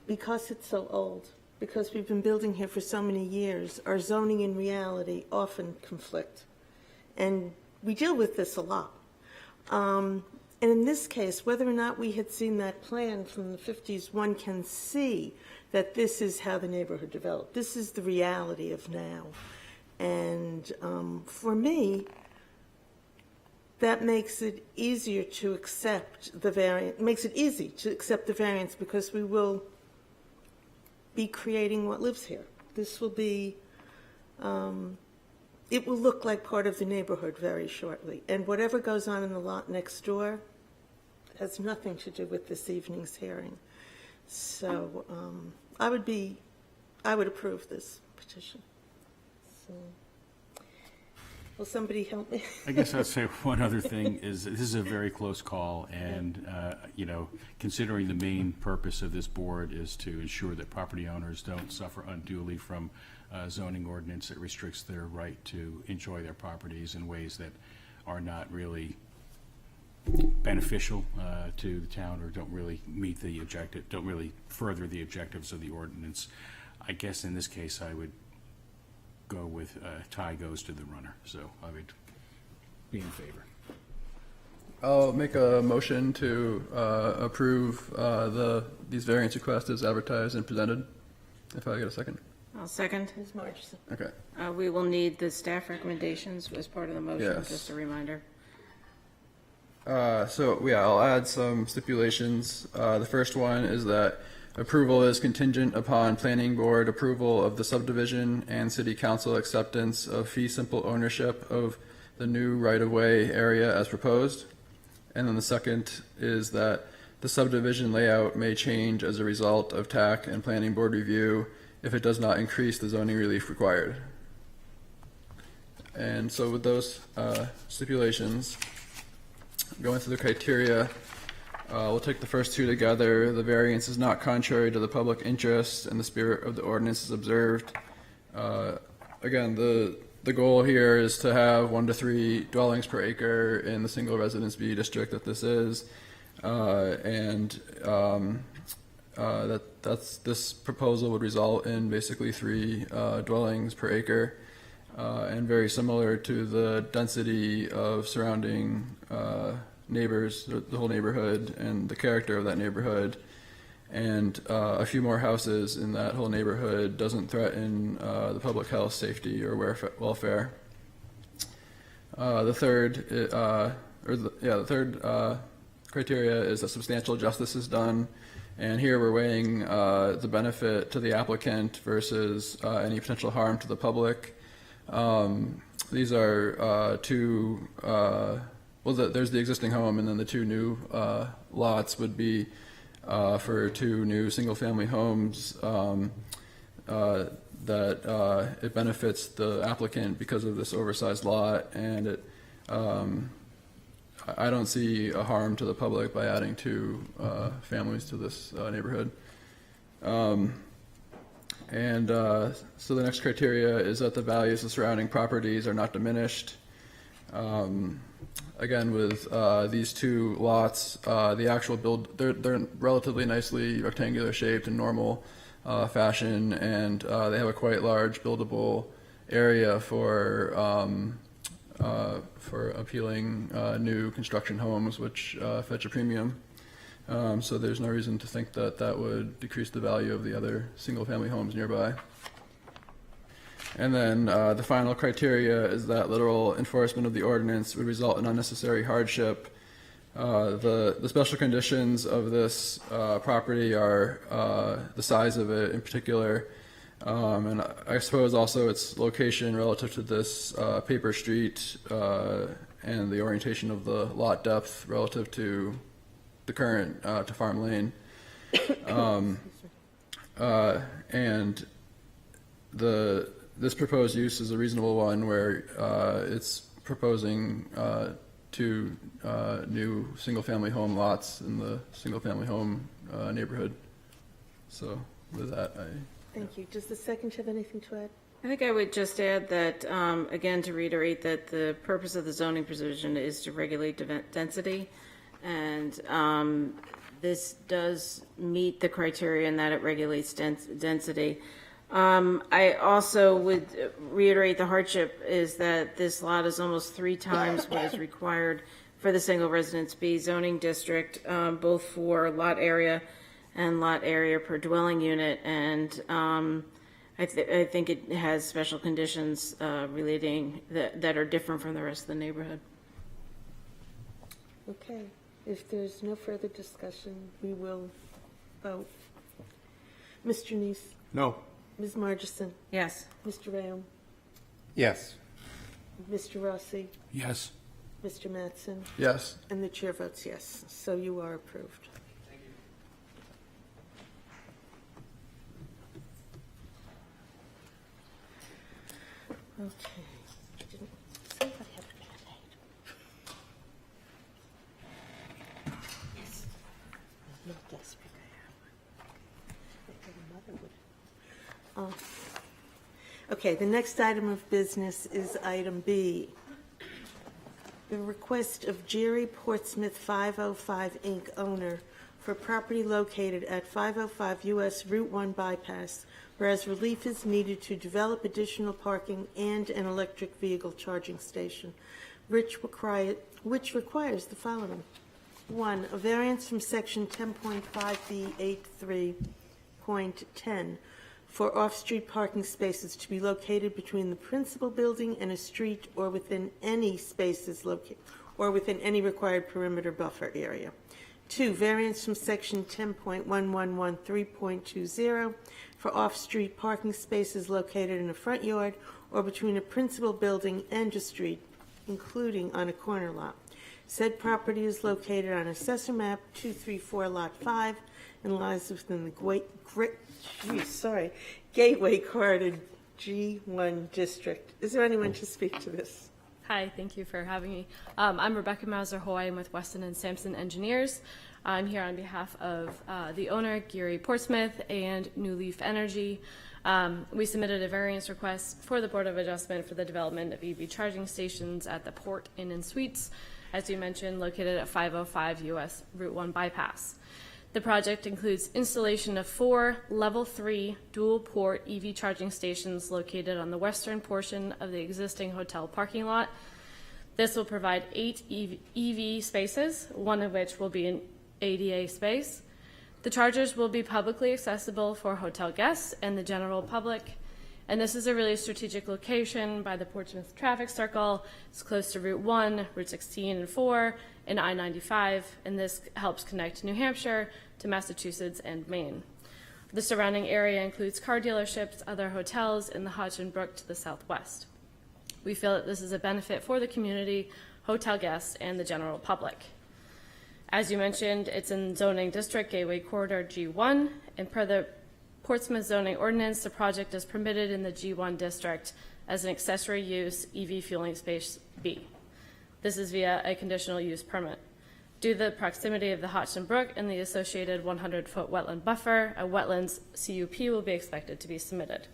because it's so old, because we've been building here for so many years, our zoning and reality often conflict. And we deal with this a lot. And in this case, whether or not we had seen that plan from the 50s, one can see that this is how the neighborhood developed. This is the reality of now. And for me, that makes it easier to accept the variance, makes it easy to accept the variance, because we will be creating what lives here. This will be, it will look like part of the neighborhood very shortly. And whatever goes on in the lot next door has nothing to do with this evening's hearing. So I would approve this petition. So, will somebody help me? I guess I'd say one other thing is this is a very close call, and, considering the main purpose of this board is to ensure that property owners don't suffer unduly from zoning ordinance that restricts their right to enjoy their properties in ways that are not really beneficial to the town or don't really meet the objective, don't really further the objectives of the ordinance. I guess in this case, I would go with tie goes to the runner, so I would be in favor. I'll make a motion to approve these variance requests as advertised and presented, if I get a second. I'll second. Ms. Marchison? Okay. We will need the staff recommendations as part of the motion, Yes. just a reminder. I'll add some stipulations. The first one is that approval is contingent upon planning board approval of the subdivision and city council acceptance of fee simple ownership of the new right-of-way area as proposed. And then the second is that the subdivision layout may change as a result of TAC and planning board review if it does not increase the zoning relief required. And so with those stipulations, going through the criteria, we'll take the first two together. The variance is not contrary to the public interest and the spirit of the ordinance is observed. Again, the goal here is to have 1 to 3 dwellings per acre in the single residence B district that this is. This proposal would result in basically 3 dwellings per acre, and very similar to the density of surrounding neighbors, the whole neighborhood, and the character of that neighborhood. And a few more houses in that whole neighborhood doesn't threaten the public health, safety, or welfare. The third criteria is that substantial justice is done. And here we're weighing the benefit to the applicant versus any potential harm to the public. These are there's the existing home, and then the 2 new lots would be for 2 new single-family homes that it benefits the applicant because of this oversized lot, and I don't see a harm to the public by adding 2 families to this neighborhood. So the next criteria is that the values of surrounding properties are not diminished. Again, with these 2 lots, the actual they're relatively nicely rectangular shaped in normal fashion, and they have a quite large buildable area for appealing new construction homes, which fetch a premium. So there's no reason to think that that would decrease the value of the other single-family homes nearby. And then the final criteria is that literal enforcement of the ordinance would result in unnecessary hardship. The special conditions of this property are the size of it in particular, and I suppose also its location relative to this paper street and the orientation of the lot depth relative to the current to Farm Lane. And this proposed use is a reasonable one where it's proposing 2 new single-family home lots in the single-family home neighborhood. So with that, Thank you. Does the second have anything to add? I think I would just add that, again, to reiterate that the purpose of the zoning provision is to regulate density. And this does meet the criteria in that it regulates density. I also would reiterate the hardship is that this lot is almost 3 times what is required for the single residence B zoning district, both for lot area and lot area per dwelling unit. And I think it has special conditions relating that are different from the rest of the neighborhood. Okay. If there's no further discussion, we will vote. Mr. Neese? No. Ms. Margison? Yes. Mr. Rayom? Yes. Mr. Rossi? Yes. Mr. Mattson? yes. And the chair votes yes. So you are approved. Okay. Somebody have a Band-Aid. Yes. I'm not desperate. I thought a mother would. Okay, the next item of business is item B. The request of Jerry Portsmouth 505 Inc. owner for property located at 505 US Route 1 bypass, whereas relief is needed to develop additional parking and an electric vehicle charging station, which requires the following. 1, a variance from section 10.5B83.10 for off-street parking spaces to be located between the principal building and a street or within any spaces or within any required perimeter buffer area. 2, variance from section 10.1113.20 for off-street parking spaces located in a front yard or between a principal building and a street, including on a corner lot. Said property is located on Assessor Map 234, Lot 5, and lies within the Gateway Corridor G1 district. Is there anyone to speak to this? Hi, thank you for having me. I'm Rebecca Mauser-Hoy. I'm with Weston and Sampson Engineers. I'm here on behalf of the owner, Gary Portsmouth, and New Leaf Energy. We submitted a variance request for the Board of Adjustment for the development of EV charging stations at the Port Inn and Suites, as you mentioned, located at 505 US Route 1 bypass. The project includes installation of 4 level 3 dual port EV charging stations located on the western portion of the existing hotel parking lot. This will provide 8 EV spaces, one of which will be an ADA space. The chargers will be publicly accessible for hotel guests and the general public. And this is a really strategic location by the Portsmouth traffic circle. It's close to Route 1, Route 16 and 4, and I-95, and this helps connect New Hampshire to Massachusetts and Maine. The surrounding area includes car dealerships, other hotels, and the Hodgson Brook to the southwest. We feel that this is a benefit for the community, hotel guests, and the general public. As you mentioned, it's in zoning district Gateway Corridor G1, and per the Portsmouth zoning ordinance, the project is permitted in the G1 district as an accessory use EV fueling space B. This is via a conditional use permit. Due to the proximity of the Hodgson Brook and the associated 100-foot wetland buffer, a wetlands CUP will be expected to be submitted.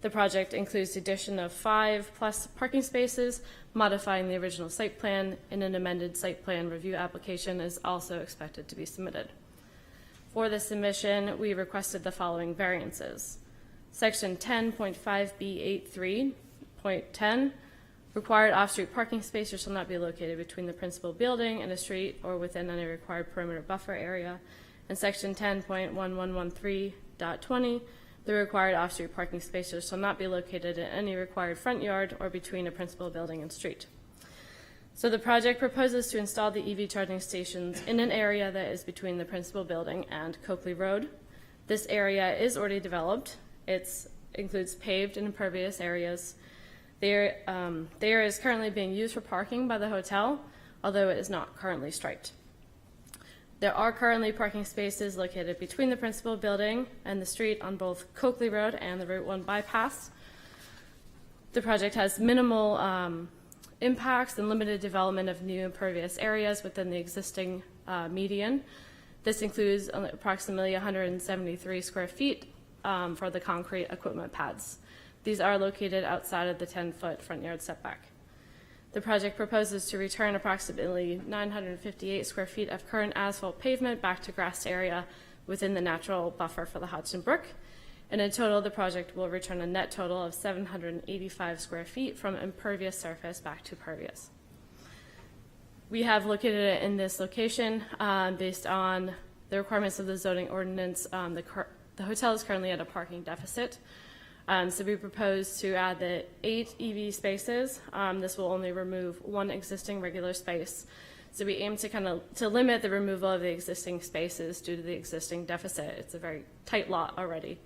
The project includes the addition of 5+ parking spaces, modifying the original site plan, and an amended site plan review application is also expected to be submitted. For the submission, we requested the following variances. Section 10.5B83.10, required off-street parking spaces shall not be located between the principal building and a street or within any required perimeter buffer area. And section 10.1113.20, the required off-street parking spaces shall not be located in any required front yard or between a principal building and street. So the project proposes to install the EV charging stations in an area that is between the principal building and Coakley Road. This area is already developed. It includes paved and impervious areas. The area is currently being used for parking by the hotel, although it is not currently striped. There are currently parking spaces located between the principal building and the street on both Coakley Road and the Route 1 bypass. The project has minimal impacts and limited development of new impervious areas within the existing median. This includes approximately 173 square feet for the concrete equipment pads. These are located outside of the 10-foot front yard setback. The project proposes to return approximately 958 square feet of current asphalt pavement back to grassed area within the natural buffer for the Hodgson Brook. And in total, the project will return a net total of 785 square feet from impervious surface back to pervious. We have located it in this location based on the requirements of the zoning ordinance. The hotel is currently at a parking deficit. So we propose to add the 8 EV spaces. This will only remove 1 existing regular space. So we aim to limit the removal of the existing spaces due to the existing deficit. It's a very tight lot already.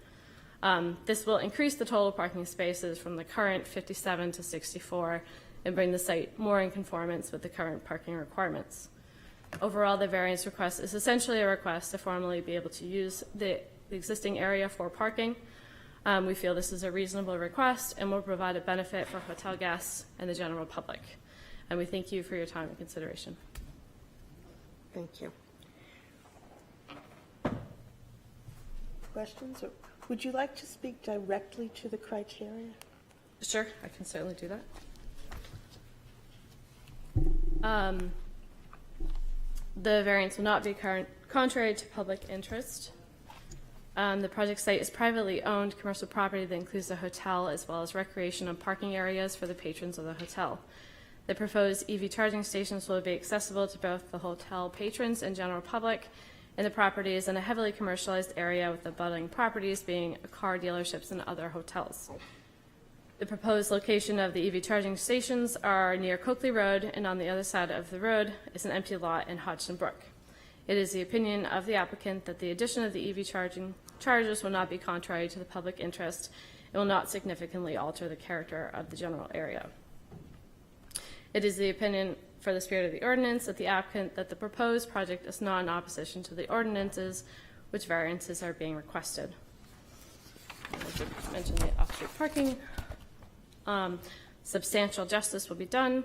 This will increase the total parking spaces from the current 57 to 64 and bring the site more in conformance with the current parking requirements. Overall, the variance request is essentially a request to formally be able to use the existing area for parking. We feel this is a reasonable request and will provide a benefit for hotel guests and the general public. And we thank you for your time and consideration. Thank you. Questions? Or would you like to speak directly to the criteria? Sure, I can certainly do that. The variance will not be contrary to public interest. The project site is privately owned commercial property that includes the hotel as well as recreation and parking areas for the patrons of the hotel. The proposed EV charging stations will be accessible to both the hotel patrons and general public, and the property is in a heavily commercialized area with the abutting properties being car dealerships and other hotels. The proposed location of the EV charging stations are near Coakley Road, and on the other side of the road is an empty lot in Hodgson Brook. It is the opinion of the applicant that the addition of the EV chargers will not be contrary to the public interest and will not significantly alter the character of the general area. It is the opinion, for the spirit of the ordinance, that the applicant that the proposed project is not in opposition to the ordinances which variances are being requested. I did mention the off-street parking. Substantial justice will be done.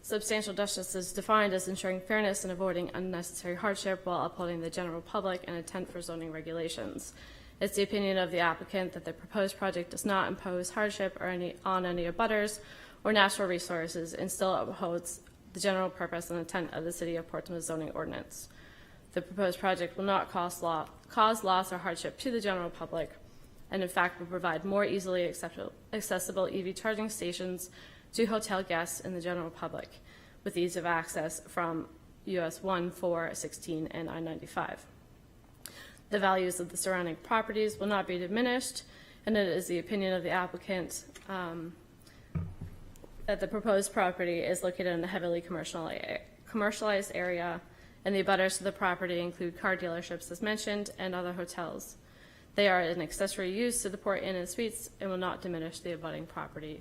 Substantial justice is defined as ensuring fairness and avoiding unnecessary hardship while upholding the general public and intent for zoning regulations. It's the opinion of the applicant that the proposed project does not impose hardship on any abutters or natural resources and still upholds the general purpose and intent of the City of Portsmouth zoning ordinance. The proposed project will not cause loss or hardship to the general public, and in fact will provide more easily accessible EV charging stations to hotel guests and the general public with ease of access from US 1, 4, 16, and I-95. The values of the surrounding properties will not be diminished, and it is the opinion of the applicant that the proposed property is located in a heavily commercialized area, and the abutters to the property include car dealerships, as mentioned, and other hotels. They are an accessory use to the Port Inn and Suites and will not diminish the abutting properties.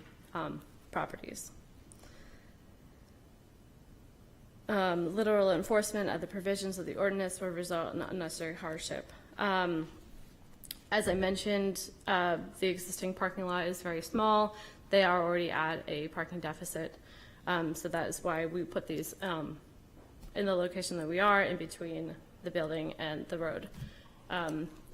Literal enforcement of the provisions of the ordinance will result in unnecessary hardship. As I mentioned, the existing parking lot is very small. They are already at a parking deficit, so that is why we put these in the location that we are, in between the building and the road.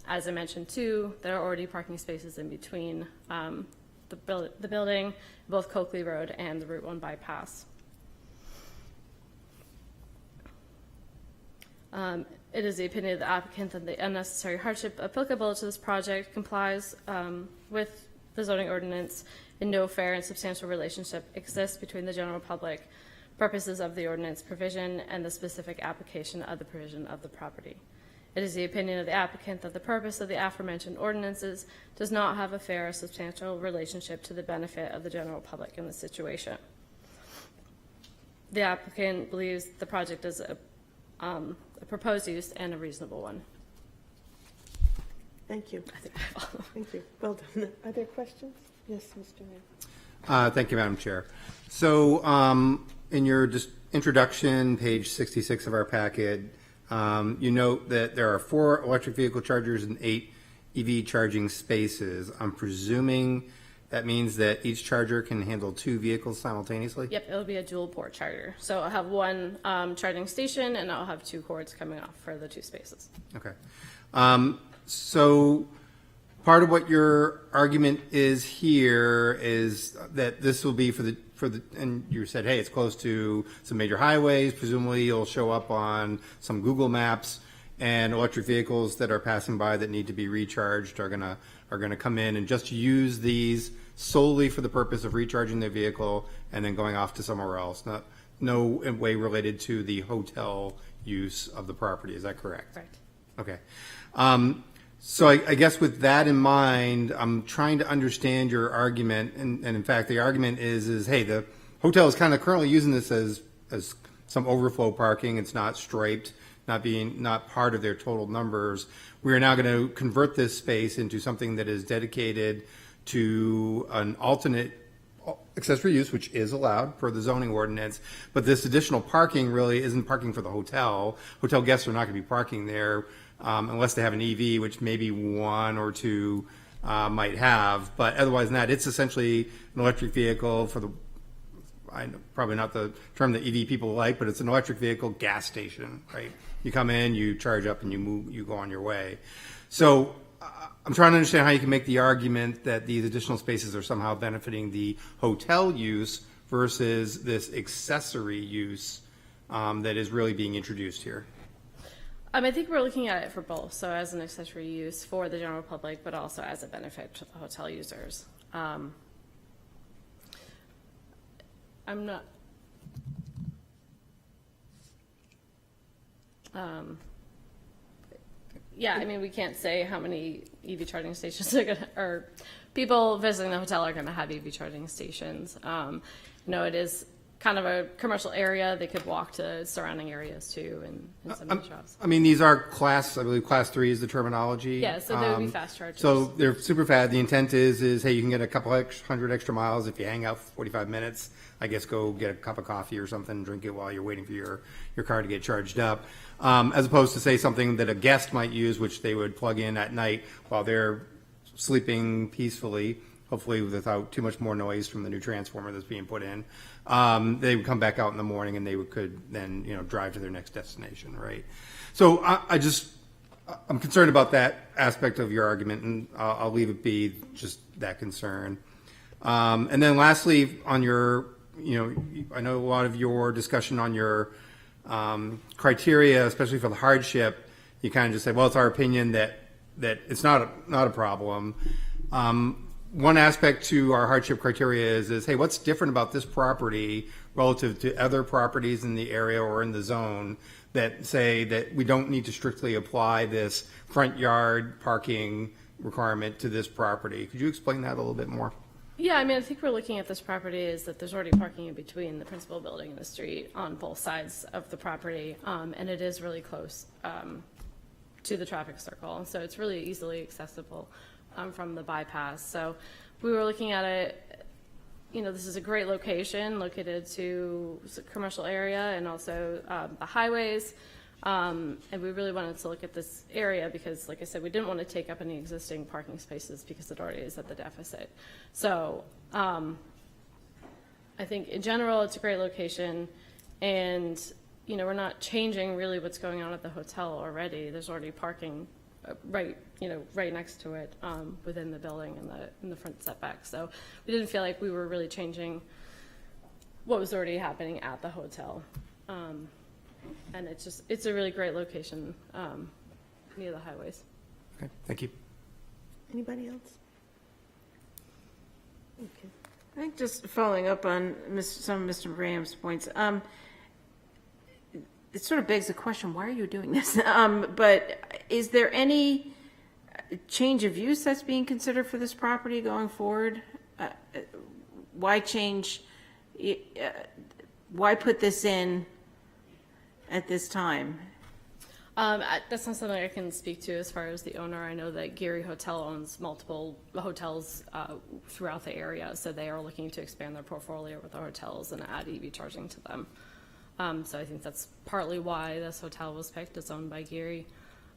As I mentioned too, there are already parking spaces in between the building, both Coakley Road and the Route 1 bypass. It is the opinion of the applicant that the unnecessary hardship applicable to this project complies with the zoning ordinance, and no fair and substantial relationship exists between the general public, purposes of the ordinance provision, and the specific application of the provision of the property. It is the opinion of the applicant that the purpose of the aforementioned ordinances does not have a fair or substantial relationship to the benefit of the general public in this situation. The applicant believes the project is a proposed use and a reasonable one. Thank you. Thank you. Well done. Are there questions? Yes, Mr. Mayor. Thank you, Madam Chair. So in your introduction, page 66 of our packet, you note that there are 4 electric vehicle chargers and 8 EV charging spaces. I'm presuming that means that each charger can handle 2 vehicles simultaneously? Yep, it'll be a dual port charger. So I'll have one charging station, and I'll have 2 cords coming off for the 2 spaces. Okay. So part of what your argument is here is that this will be for the, and you said, hey, it's close to some major highways. Presumably you'll show up on some Google Maps, and electric vehicles that are passing by that need to be recharged are gonna come in and just use these solely for the purpose of recharging their vehicle and then going off to somewhere else. No way related to the hotel use of the property. Is that correct? Correct. Okay. So I guess with that in mind, I'm trying to understand your argument, and in fact, the argument is hey, the hotel is kind of currently using this as some overflow parking. It's not striped, not part of their total numbers. We are now going to convert this space into something that is dedicated to an alternate accessory use, which is allowed per the zoning ordinance, but this additional parking really isn't parking for the hotel. Hotel guests are not going to be parking there unless they have an EV, which maybe one or two might have. But otherwise than that, it's essentially an electric vehicle for the, I know, probably not the term that EV people like, but it's an electric vehicle gas station, right? You come in, you charge up, and you go on your way. So I'm trying to understand how you can make the argument that these additional spaces are somehow benefiting the hotel use versus this accessory use that is really being introduced here. I think we're looking at it for both, so as an accessory use for the general public, but also as a benefit to the hotel users. I'm not. Yeah, I mean, we can't say how many EV charging stations are gonna, or people visiting the hotel are gonna have EV charging stations. It is kind of a commercial area. They could walk to surrounding areas too, and some of the shops. I mean, these are I believe class 3 is the terminology. Yeah, so they would be fast chargers. So they're super fast. The intent is, hey, you can get a couple hundred extra miles if you hang out for 45 minutes. I guess go get a cup of coffee or something, drink it while you're waiting for your car to get charged up. As opposed to, say, something that a guest might use, which they would plug in at night while they're sleeping peacefully, hopefully without too much more noise from the new transformer that's being put in. They would come back out in the morning and they could then, drive to their next destination, right? So I'm concerned about that aspect of your argument, and I'll leave it be just that concern. And then lastly, on your, I know a lot of your discussion on your criteria, especially for the hardship, you kind of just say, well, it's our opinion that it's not a problem. One aspect to our hardship criteria is, hey, what's different about this property relative to other properties in the area or in the zone that say that we don't need to strictly apply this front yard parking requirement to this property? Could you explain that a little bit more? Yeah, I think we're looking at this property is that there's already parking in between the principal building and the street on both sides of the property, and it is really close to the traffic circle, so it's really easily accessible from the bypass. So we were looking at it, this is a great location, located to a commercial area and also the highways. And we really wanted to look at this area because, like I said, we didn't want to take up any existing parking spaces because it already is at the deficit. So I think in general, it's a great location, and we're not changing really what's going on at the hotel already. There's already parking right next to it within the building in the front setback. So we didn't feel like we were really changing what was already happening at the hotel. And it's a really great location near the highways. Okay, thank you. Anybody else? Okay. I think just following up on some of Mr. Graham's points, it sort of begs the question, why are you doing this? But is there any change of use that's being considered for this property going forward? Why change? Why put this in at this time? That's not something I can speak to as far as the owner. I know that Geary Hotel owns multiple hotels throughout the area, so they are looking to expand their portfolio with the hotels and add EV charging to them. So I think that's partly why this hotel was picked. It's owned by Geary.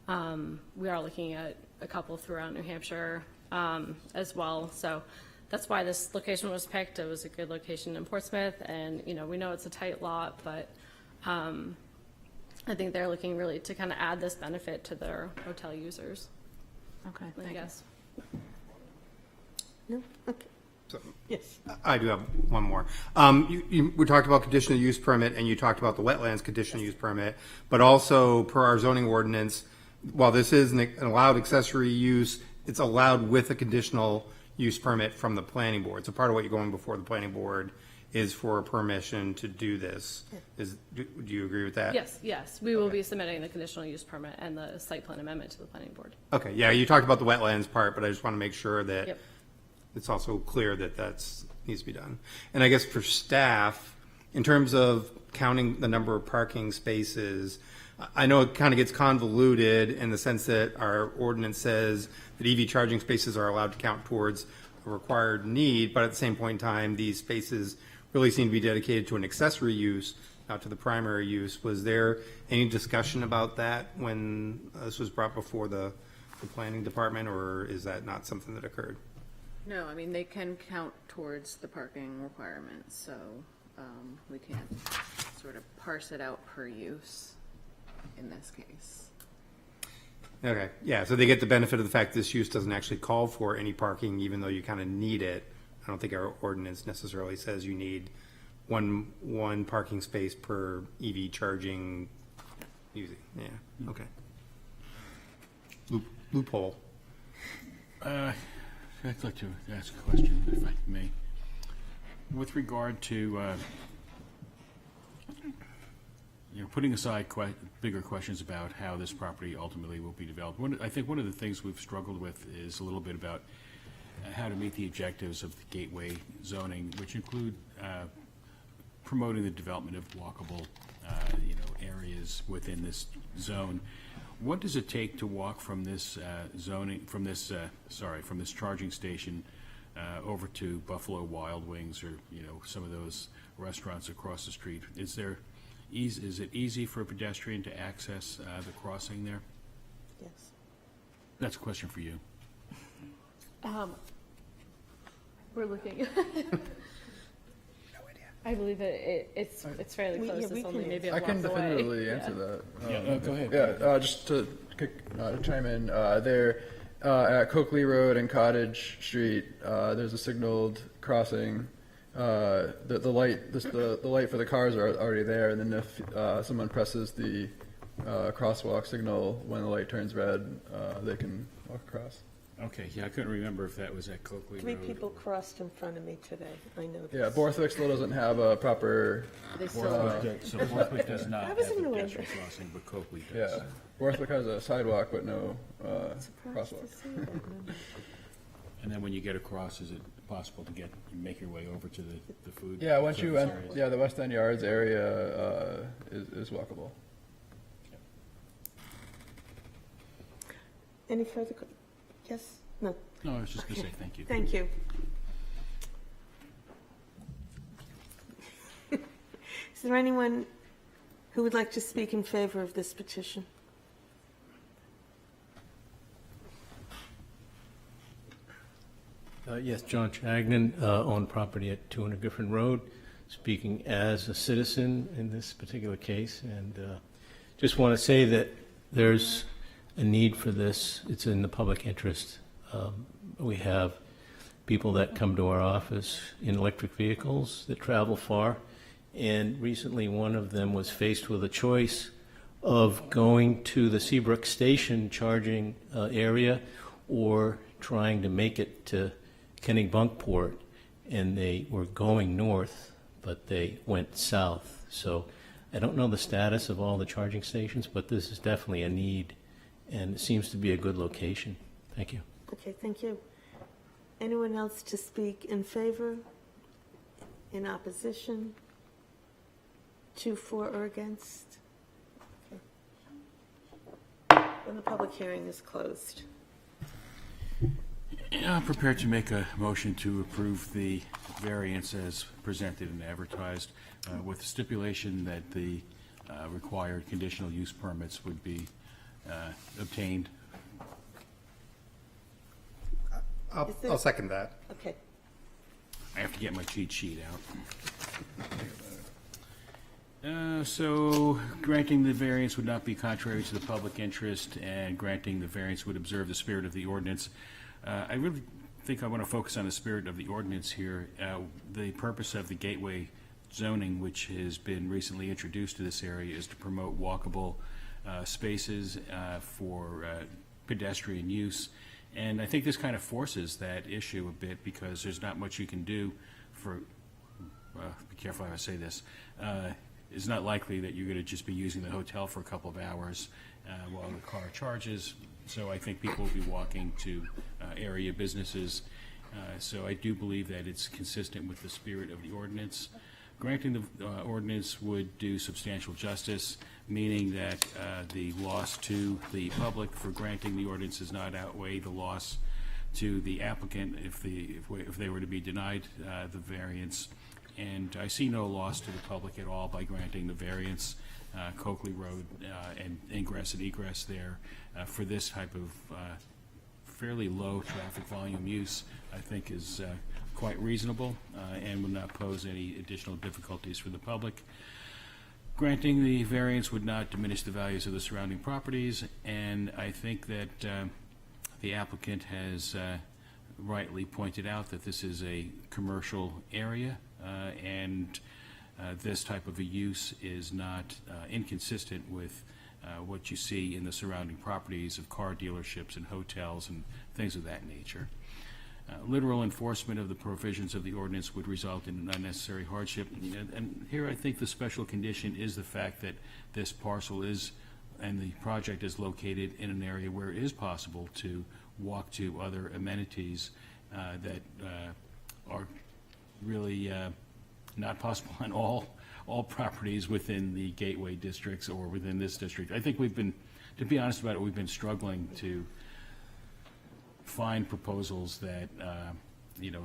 We are looking at a couple throughout New Hampshire as well. So that's why this location was picked. It was a good location in Portsmouth, and we know it's a tight lot, but I think they're looking really to kind of add this benefit to their hotel users. Okay, I guess. No? Okay. So, Yes. I do have one more. We talked about conditional use permit, and you talked about the wetlands conditional use permit, but also per our zoning ordinance, while this is an allowed accessory use, it's allowed with a conditional use permit from the planning board. So part of what you're going before the planning board is for permission to do this. Do you agree with that? Yes. We will be submitting the conditional use permit and the site plan amendment to the planning board. Okay, yeah, you talked about the wetlands part, but I just want to make sure that Yep. it's also clear that needs to be done. And I guess for staff, in terms of counting the number of parking spaces, I know it kind of gets convoluted in the sense that our ordinance says that EV charging spaces are allowed to count towards a required need, but at the same point in time, these spaces really seem to be dedicated to an accessory use out to the primary use. Was there any discussion about that when this was brought before the planning department, or is that not something that occurred? No, I mean, they can count towards the parking requirements, so we can't sort of parse it out per use in this case. Okay, yeah, so they get the benefit of the fact this use doesn't actually call for any parking, even though you kind of need it. I don't think our ordinance necessarily says you need one parking space per EV charging using, yeah, okay. Loophole. I'd like to ask a question, if I may. With regard to, putting aside bigger questions about how this property ultimately will be developed, I think one of the things we've struggled with is a little bit about how to meet the objectives of the gateway zoning, which include promoting the development of walkable, areas within this zone. What does it take to walk from this from this charging station over to Buffalo Wild Wings, or some of those restaurants across the street? Is it easy for a pedestrian to access the crossing there? Yes. That's a question for you. We're looking. I believe it's fairly We- close. yeah, we It's only can- maybe a I block can away. definitively Yeah. answer that. Go ahead. Yeah, just to chime in, there at Coakley Road and Cottage Street, there's a signaled crossing. The light for the cars are already there, and then if someone presses the crosswalk signal when the light turns red, they can walk across. Okay, yeah, I couldn't remember if that was at Coakley Three Road. people crossed in front of me today, I know this. Yeah, Borthwick still doesn't have a proper. They still So Borthwick does not I have was a in New pedestrian England. crossing, but Coakley does. Yeah, Borthwick has a sidewalk but no Surprised crosswalk. to see that. And then when you get across, is it possible to make your way over to the food? Yeah, once you service enter, areas? the West End Yards area is walkable. Any further, yes? No? No, I was just going to say thank you. Thank you. Is there anyone who would like to speak in favor of this petition? Yes, John Chagnon, own property at 200 Griffin Road, speaking as a citizen in this particular case, and just want to say that there's a need for this. It's in the public interest. We have people that come to our office in electric vehicles that travel far, and recently one of them was faced with a choice of going to the Seabrook Station charging area or trying to make it to Kennebunkport, and they were going north, but they went south. So I don't know the status of all the charging stations, but this is definitely a need, and it seems to be a good location. Thank you. Okay, thank you. Anyone else to speak in favor, in opposition, to, for, or against? Okay. Then the public hearing is closed. I'm prepared to make a motion to approve the variance as presented and advertised, with the stipulation that the required conditional use permits would be obtained. I'll second that. Okay. I have to get my cheat sheet out. So granting the variance would not be contrary to the public interest, and granting the variance would observe the spirit of the ordinance. I really think I want to focus on the spirit of the ordinance here. The purpose of the gateway zoning, which has been recently introduced to this area, is to promote walkable spaces for pedestrian use. And I think this kind of forces that issue a bit, because there's not much you can do for, be careful how I say this, it's not likely that you're going to just be using the hotel for a couple of hours while the car charges. So I think people will be walking to area businesses. So I do believe that it's consistent with the spirit of the ordinance. Granting the ordinance would do substantial justice, meaning that the loss to the public for granting the ordinance does not outweigh the loss to the applicant if they were to be denied the variance. and I see no loss to the public at all by granting the variance, Coakley Road, and ingress and egress there for this type of fairly low traffic volume use, I think is quite reasonable and would not pose any additional difficulties for the public. Granting the variance would not diminish the values of the surrounding properties, and I think that the applicant has rightly pointed out that this is a commercial area, and this type of a use is not inconsistent with what you see in the surrounding properties of car dealerships and hotels and things of that nature. Literal enforcement of the provisions of the ordinance would result in an unnecessary hardship. And here I think the special condition is the fact that this parcel is, and the project is located in an area where it is possible to walk to other amenities that are really not possible on all properties within the gateway districts or within this district. I think we've been, to be honest about it, we've been struggling to find proposals that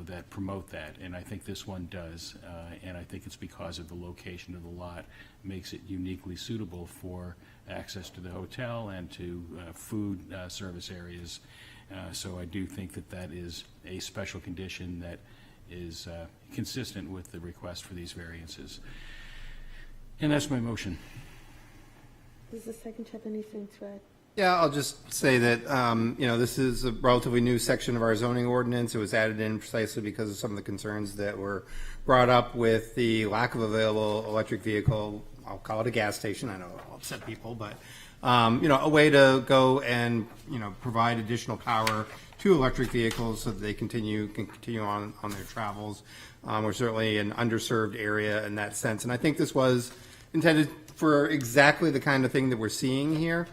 that promote that, and I think this one does, and I think it's because of the location of the lot makes it uniquely suitable for access to the hotel and to food service areas. So I do think that that is a special condition that is consistent with the request for these variances. And that's my motion. Does the second have anything to add? Yeah, I'll just say that, this is a relatively new section of our zoning ordinance. It was added in precisely because of some of the concerns that were brought up with the lack of available electric vehicle. I'll call it a gas station. I know it'll upset people, but, a way to go and, provide additional power to electric vehicles so that they can continue on their travels. We're certainly an underserved area in that sense. And I think this was intended for exactly the kind of thing that we're seeing here.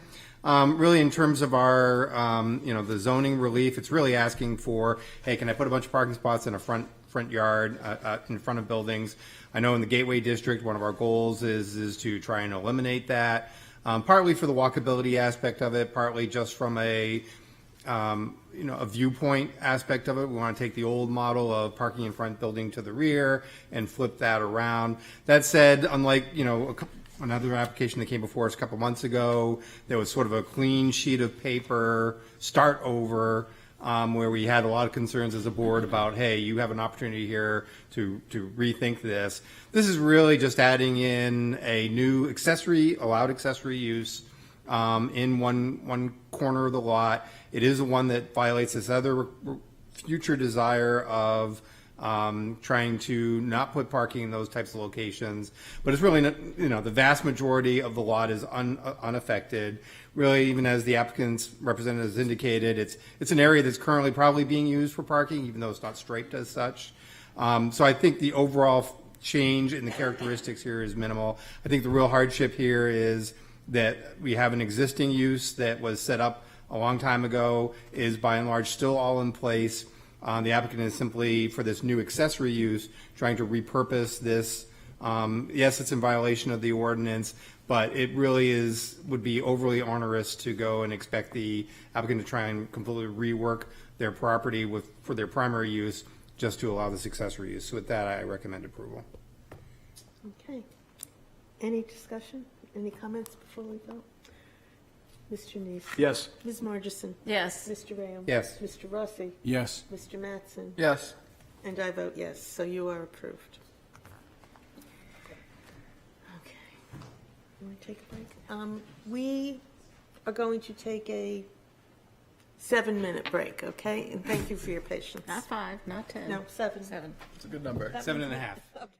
Really, in terms of our, the zoning relief, it's really asking for, hey, can I put a bunch of parking spots in a front yard, in front of buildings? I know in the Gateway District, one of our goals is to try and eliminate that, partly for the walkability aspect of it, partly just from a viewpoint aspect of it. We want to take the old model of parking in front, building to the rear, and flip that around. That said, unlike, another application that came before us a couple months ago, there was sort of a clean sheet of paper start over, where we had a lot of concerns as a board about, hey, you have an opportunity here to rethink this. This is really just adding in a new allowed accessory use in one corner of the lot. It is one that violates this other future desire of trying to not put parking in those types of locations, but it's really, the vast majority of the lot is unaffected. Really, even as the applicant's representative has indicated, it's an area that's currently probably being used for parking, even though it's not striped as such. So I think the overall change in the characteristics here is minimal. I think the real hardship here is that we have an existing use that was set up a long time ago, is by and large still all in place. The applicant is simply, for this new accessory use, trying to repurpose this. Yes, it's in violation of the ordinance, but it really would be overly onerous to go and expect the applicant to try and completely rework their property for their primary use just to allow this accessory use. So with that, I recommend approval. Okay. Any discussion? Any comments before we vote? Mr. Neese? Yes. Ms. Margison? Yes. Mr. Rayam? Yes. Mr. Rossi? Yes. Mr. Mattson? Yes. And I vote yes, so you are approved. Okay. You want to take a break? We are going to take a 7-minute break, okay? And thank you for your patience. Not 5, not 10. No, 7. 7. It's a good number. 7.5. Okay.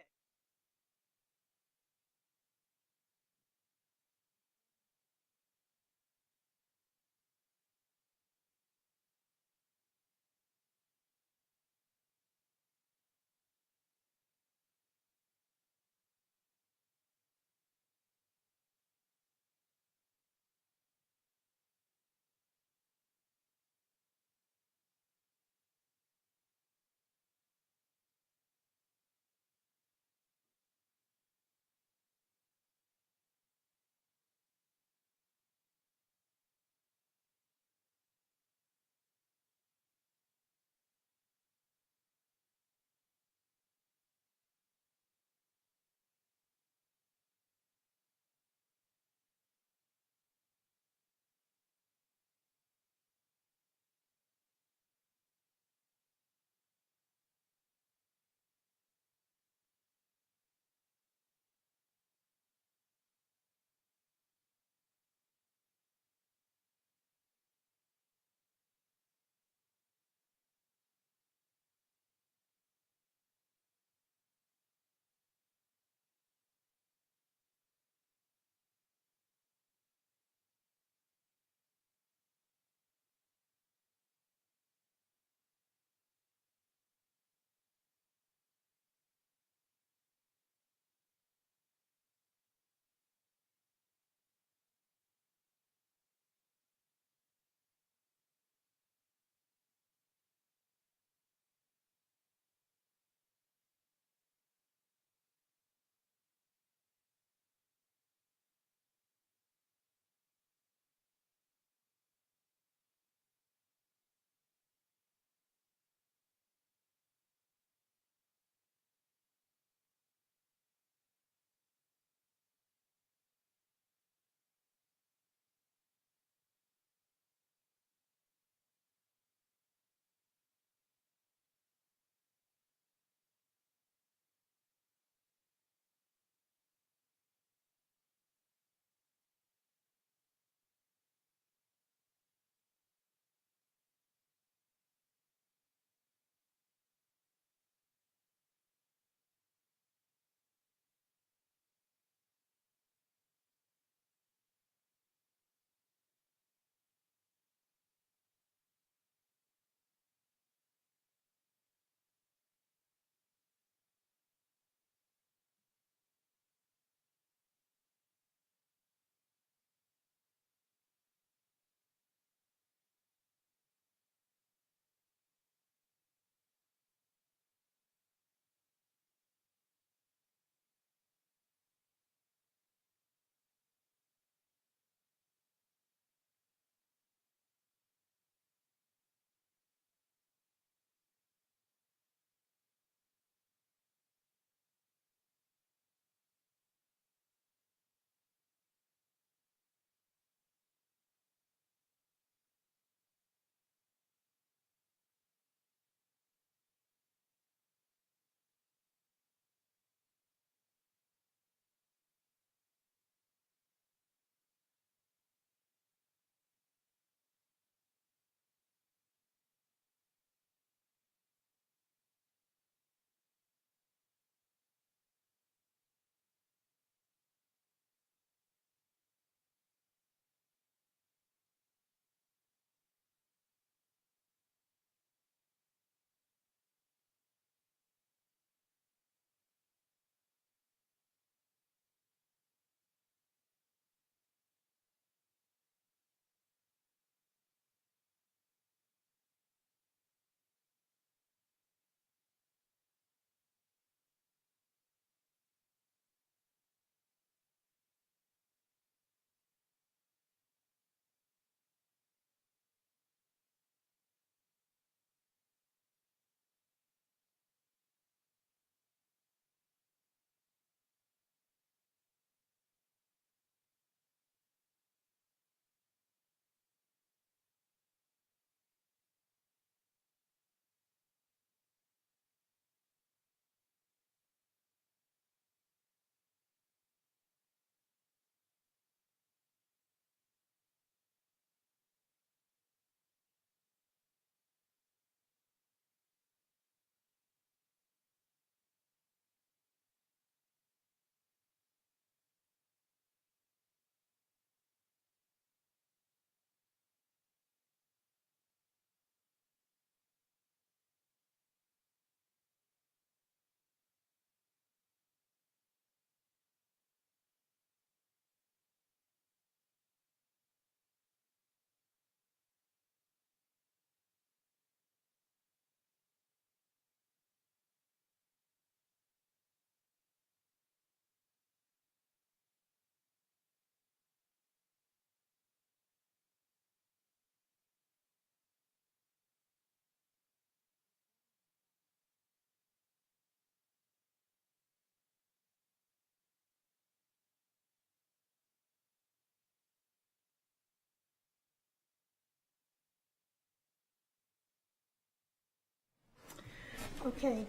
Okay,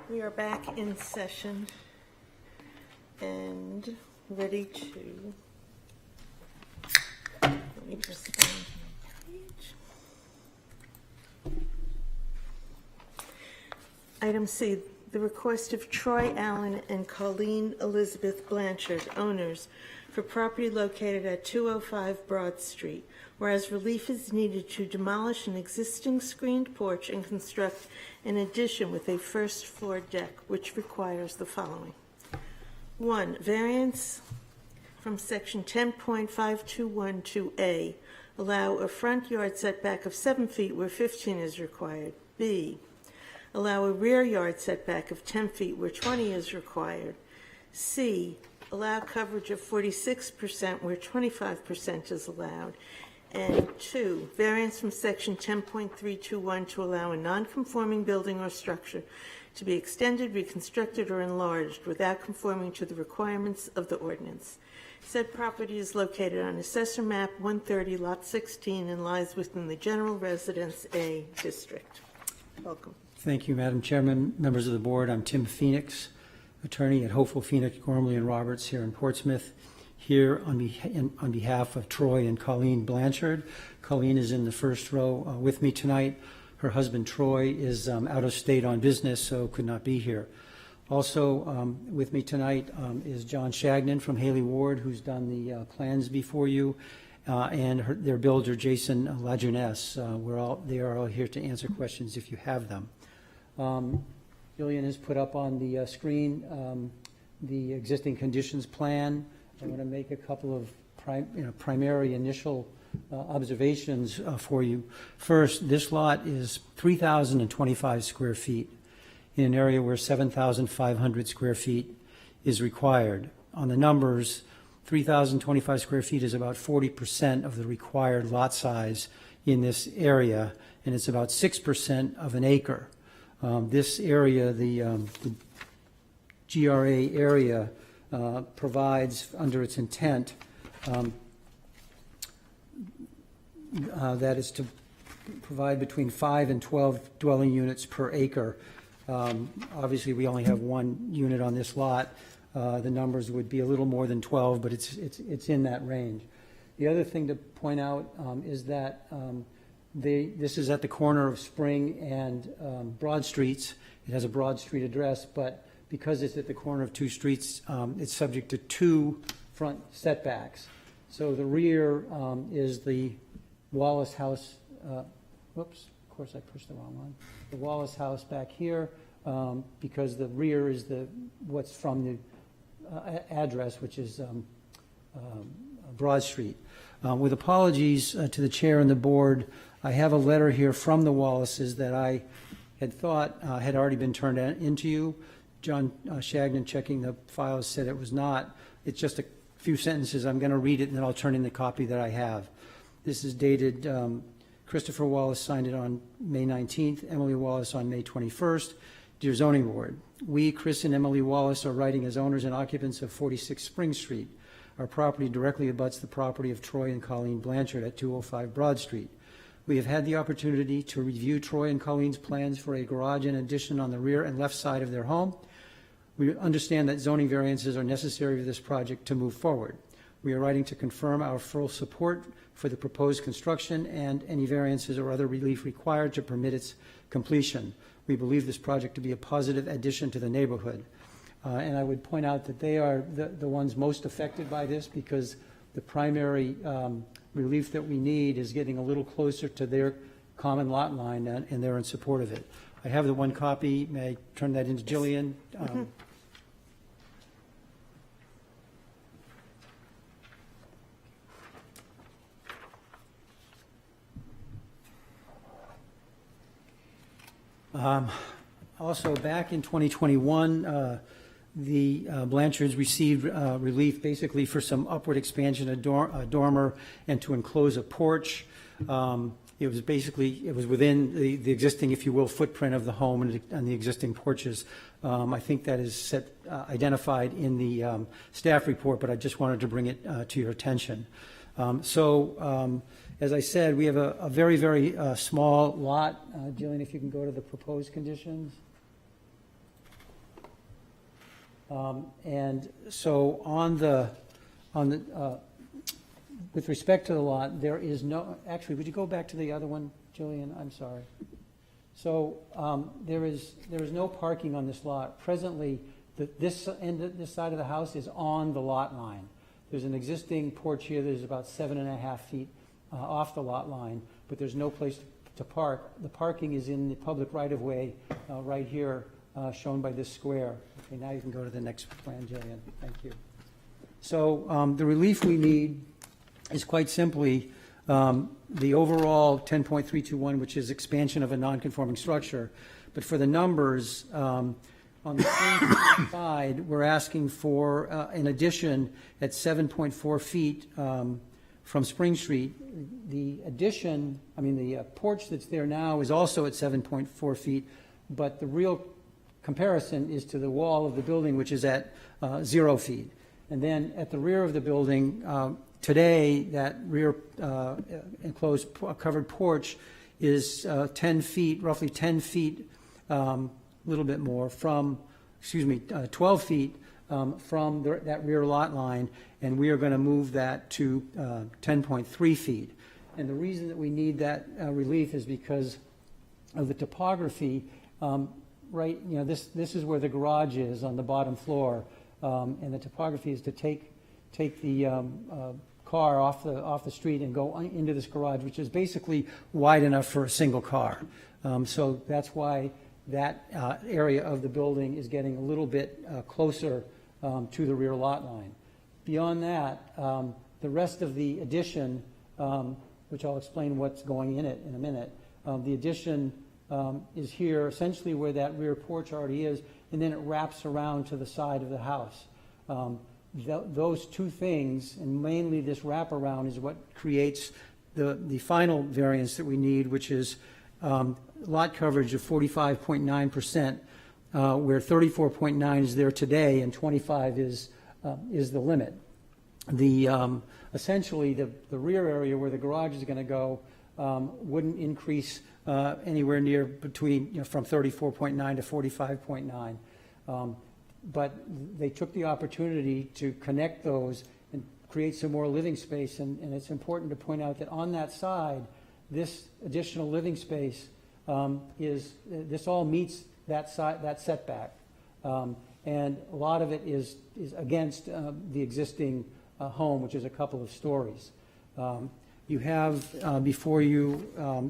we are back in session and ready to, let me just find my page. Item C, the request of Troy Allen and Colleen Elizabeth Blanchard, owners, for property located at 205 Broad Street, whereas relief is needed to demolish an existing screened porch and construct an addition with a first floor deck, which requires the following. 1, variance from section 10.5212A, allow a front yard setback of 7 feet where 15 is required. B, allow a rear yard setback of 10 feet where 20 is required. C, allow coverage of 46% where 25% is allowed. And 2, variance from section 10.321 to allow a non-conforming building or structure to be extended, reconstructed, or enlarged without conforming to the requirements of the ordinance. Said property is located on Assessor Map 130, Lot 16, and lies within the General Residence A District. Welcome. Thank you, Madam Chairman, members of the board. I'm Tim Phoenix, attorney at Hopeful Phoenix, Gormley and Roberts here in Portsmouth, here on behalf of Troy and Colleen Blanchard. Colleen is in the first row with me tonight. Her husband, Troy, is out of state on business, so could not be here. Also with me tonight is John Shagnon from Haley Ward, who's done the plans before you, and their builder, Jason Lajeunesse. They are all here to answer questions if you have them. Jillian has put up on the screen the existing conditions plan. I want to make a couple of primary initial observations for you. First, this lot is 3,025 square feet in an area where 7,500 square feet is required. On the numbers, 3,025 square feet is about 40% of the required lot size in this area, and it's about 6% of an acre. This area, the GRA area, provides under its intent that is to provide between 5 and 12 dwelling units per acre. Obviously, we only have one unit on this lot. The numbers would be a little more than 12, but it's in that range. The other thing to point out is that this is at the corner of Spring and Broad Streets. It has a Broad Street address, but because it's at the corner of two streets, it's subject to 2 front setbacks. So the rear is the Wallace House. Whoops, of course I pushed the wrong one. The Wallace House back here, because the rear is what's from the address, which is Broad Street. With apologies to the chair and the board, I have a letter here from the Wallaces that I had thought had already been turned into you. John Shagnon, checking the files, said it was not. It's just a few sentences. I'm going to read it, and then I'll turn in the copy that I have. This is dated, Christopher Wallace signed it on May 19th, Emily Wallace on May 21st. Dear Zoning Board, we, Chris and Emily Wallace, are writing as owners and occupants of 46 Spring Street. Our property directly abuts the property of Troy and Colleen Blanchard at 205 Broad Street. We have had the opportunity to review Troy and Colleen's plans for a garage and addition on the rear and left side of their home. We understand that zoning variances are necessary for this project to move forward. We are writing to confirm our full support for the proposed construction and any variances or other relief required to permit its completion. We believe this project to be a positive addition to the neighborhood. And I would point out that they are the ones most affected by this, because the primary relief that we need is getting a little closer to their common lot line, and they're in support of it. I have the one copy. May I turn that into Jillian? Also, back in 2021, the Blanchards received relief basically for some upward expansion of dormer and to enclose a porch. It was within the existing, if you will, footprint of the home and the existing porches. I think that is identified in the staff report, but I just wanted to bring it to your attention. As I said, we have a very, very small lot. Jillian, if you can go to the proposed conditions. And so with respect to the lot, there is no, actually, would you go back to the other one, Jillian? I'm sorry. So there is no parking on this lot. Presently, this side of the house is on the lot line. There's an existing porch here that is about 7.5 feet off the lot line, but there's no place to park. The parking is in the public right-of-way right here, shown by this square. Okay, now you can go to the next plan, Jillian. Thank you. So the relief we need is quite simply the overall 10.321, which is expansion of a non-conforming structure. But for the numbers, on the same side, we're asking for an addition at 7.4 feet from Spring Street. The addition, the porch that's there now is also at 7.4 feet, but the real comparison is to the wall of the building, which is at 0 feet. And then at the rear of the building, today, that rear enclosed covered porch is 10 feet, roughly 10 feet, a little bit more, 12 feet from that rear lot line, and we are going to move that to 10.3 feet. And the reason that we need that relief is because of the topography. This is where the garage is on the bottom floor, and the topography is to take the car off the street and go into this garage, which is basically wide enough for a single car. So that's why that area of the building is getting a little bit closer to the rear lot line. Beyond that, the rest of the addition, which I'll explain what's going in it in a minute, the addition is here essentially where that rear porch already is, and then it wraps around to the side of the house. Those two things, and mainly this wraparound, is what creates the final variance that we need, which is lot coverage of 45.9%, where 34.9 is there today and 25 is the limit. Essentially, the rear area where the garage is going to go wouldn't increase anywhere near between from 34.9 to 45.9. But they took the opportunity to connect those and create some more living space. And it's important to point out that on that side, this additional living space this all meets that setback. And a lot of it is against the existing home, which is a couple of stories. You have before you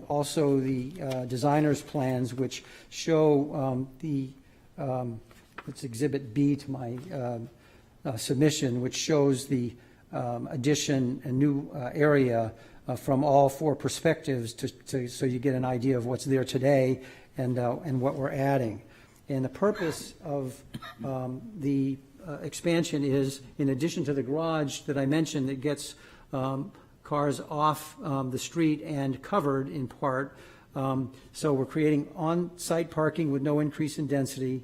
also the designer's plans, which show it's Exhibit B to my submission, which shows the addition and new area from all four perspectives, so you get an idea of what's there today and what we're adding. And the purpose of the expansion is, in addition to the garage that I mentioned that gets cars off the street and covered in part, so we're creating on-site parking with no increase in density.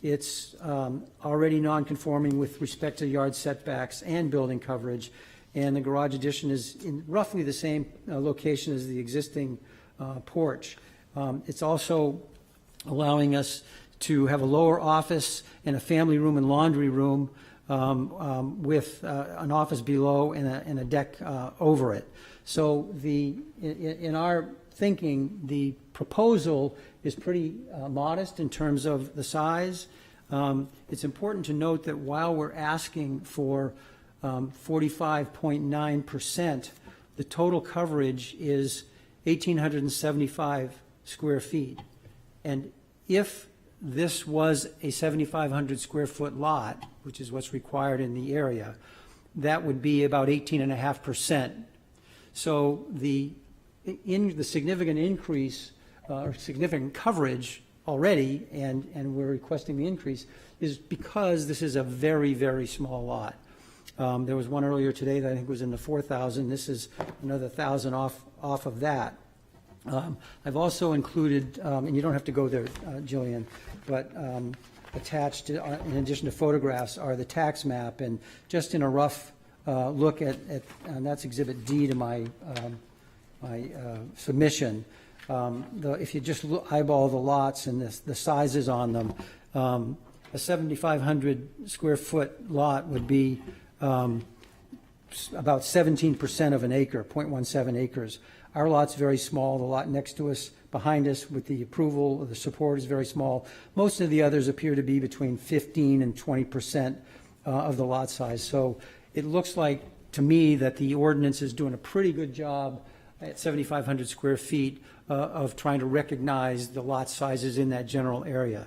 It's already non-conforming with respect to yard setbacks and building coverage, and the garage addition is in roughly the same location as the existing porch. It's also allowing us to have a lower office and a family room and laundry room with an office below and a deck over it. So in our thinking, the proposal is pretty modest in terms of the size. It's important to note that while we're asking for 45.9%, the total coverage is 1,875 square feet. And if this was a 7,500 square foot lot, which is what's required in the area, that would be about 18.5%. So the significant increase or significant coverage already, and we're requesting the increase, is because this is a very, very small lot. There was one earlier today that I think was in the 4,000. This is another 1,000 off of that. I've also included, and you don't have to go there, Jillian, but attached, in addition to photographs, are the tax map, and just in a rough look at and that's Exhibit D to my submission. If you just eyeball the lots and the sizes on them, a 7,500 square foot lot would be about 17% of an acre, 0.17 acres. Our lot's very small. The lot next to us, behind us, with the approval, the support is very small. Most of the others appear to be between 15 and 20% of the lot size. So it looks like, to me, that the ordinance is doing a pretty good job at 7,500 square feet of trying to recognize the lot sizes in that general area.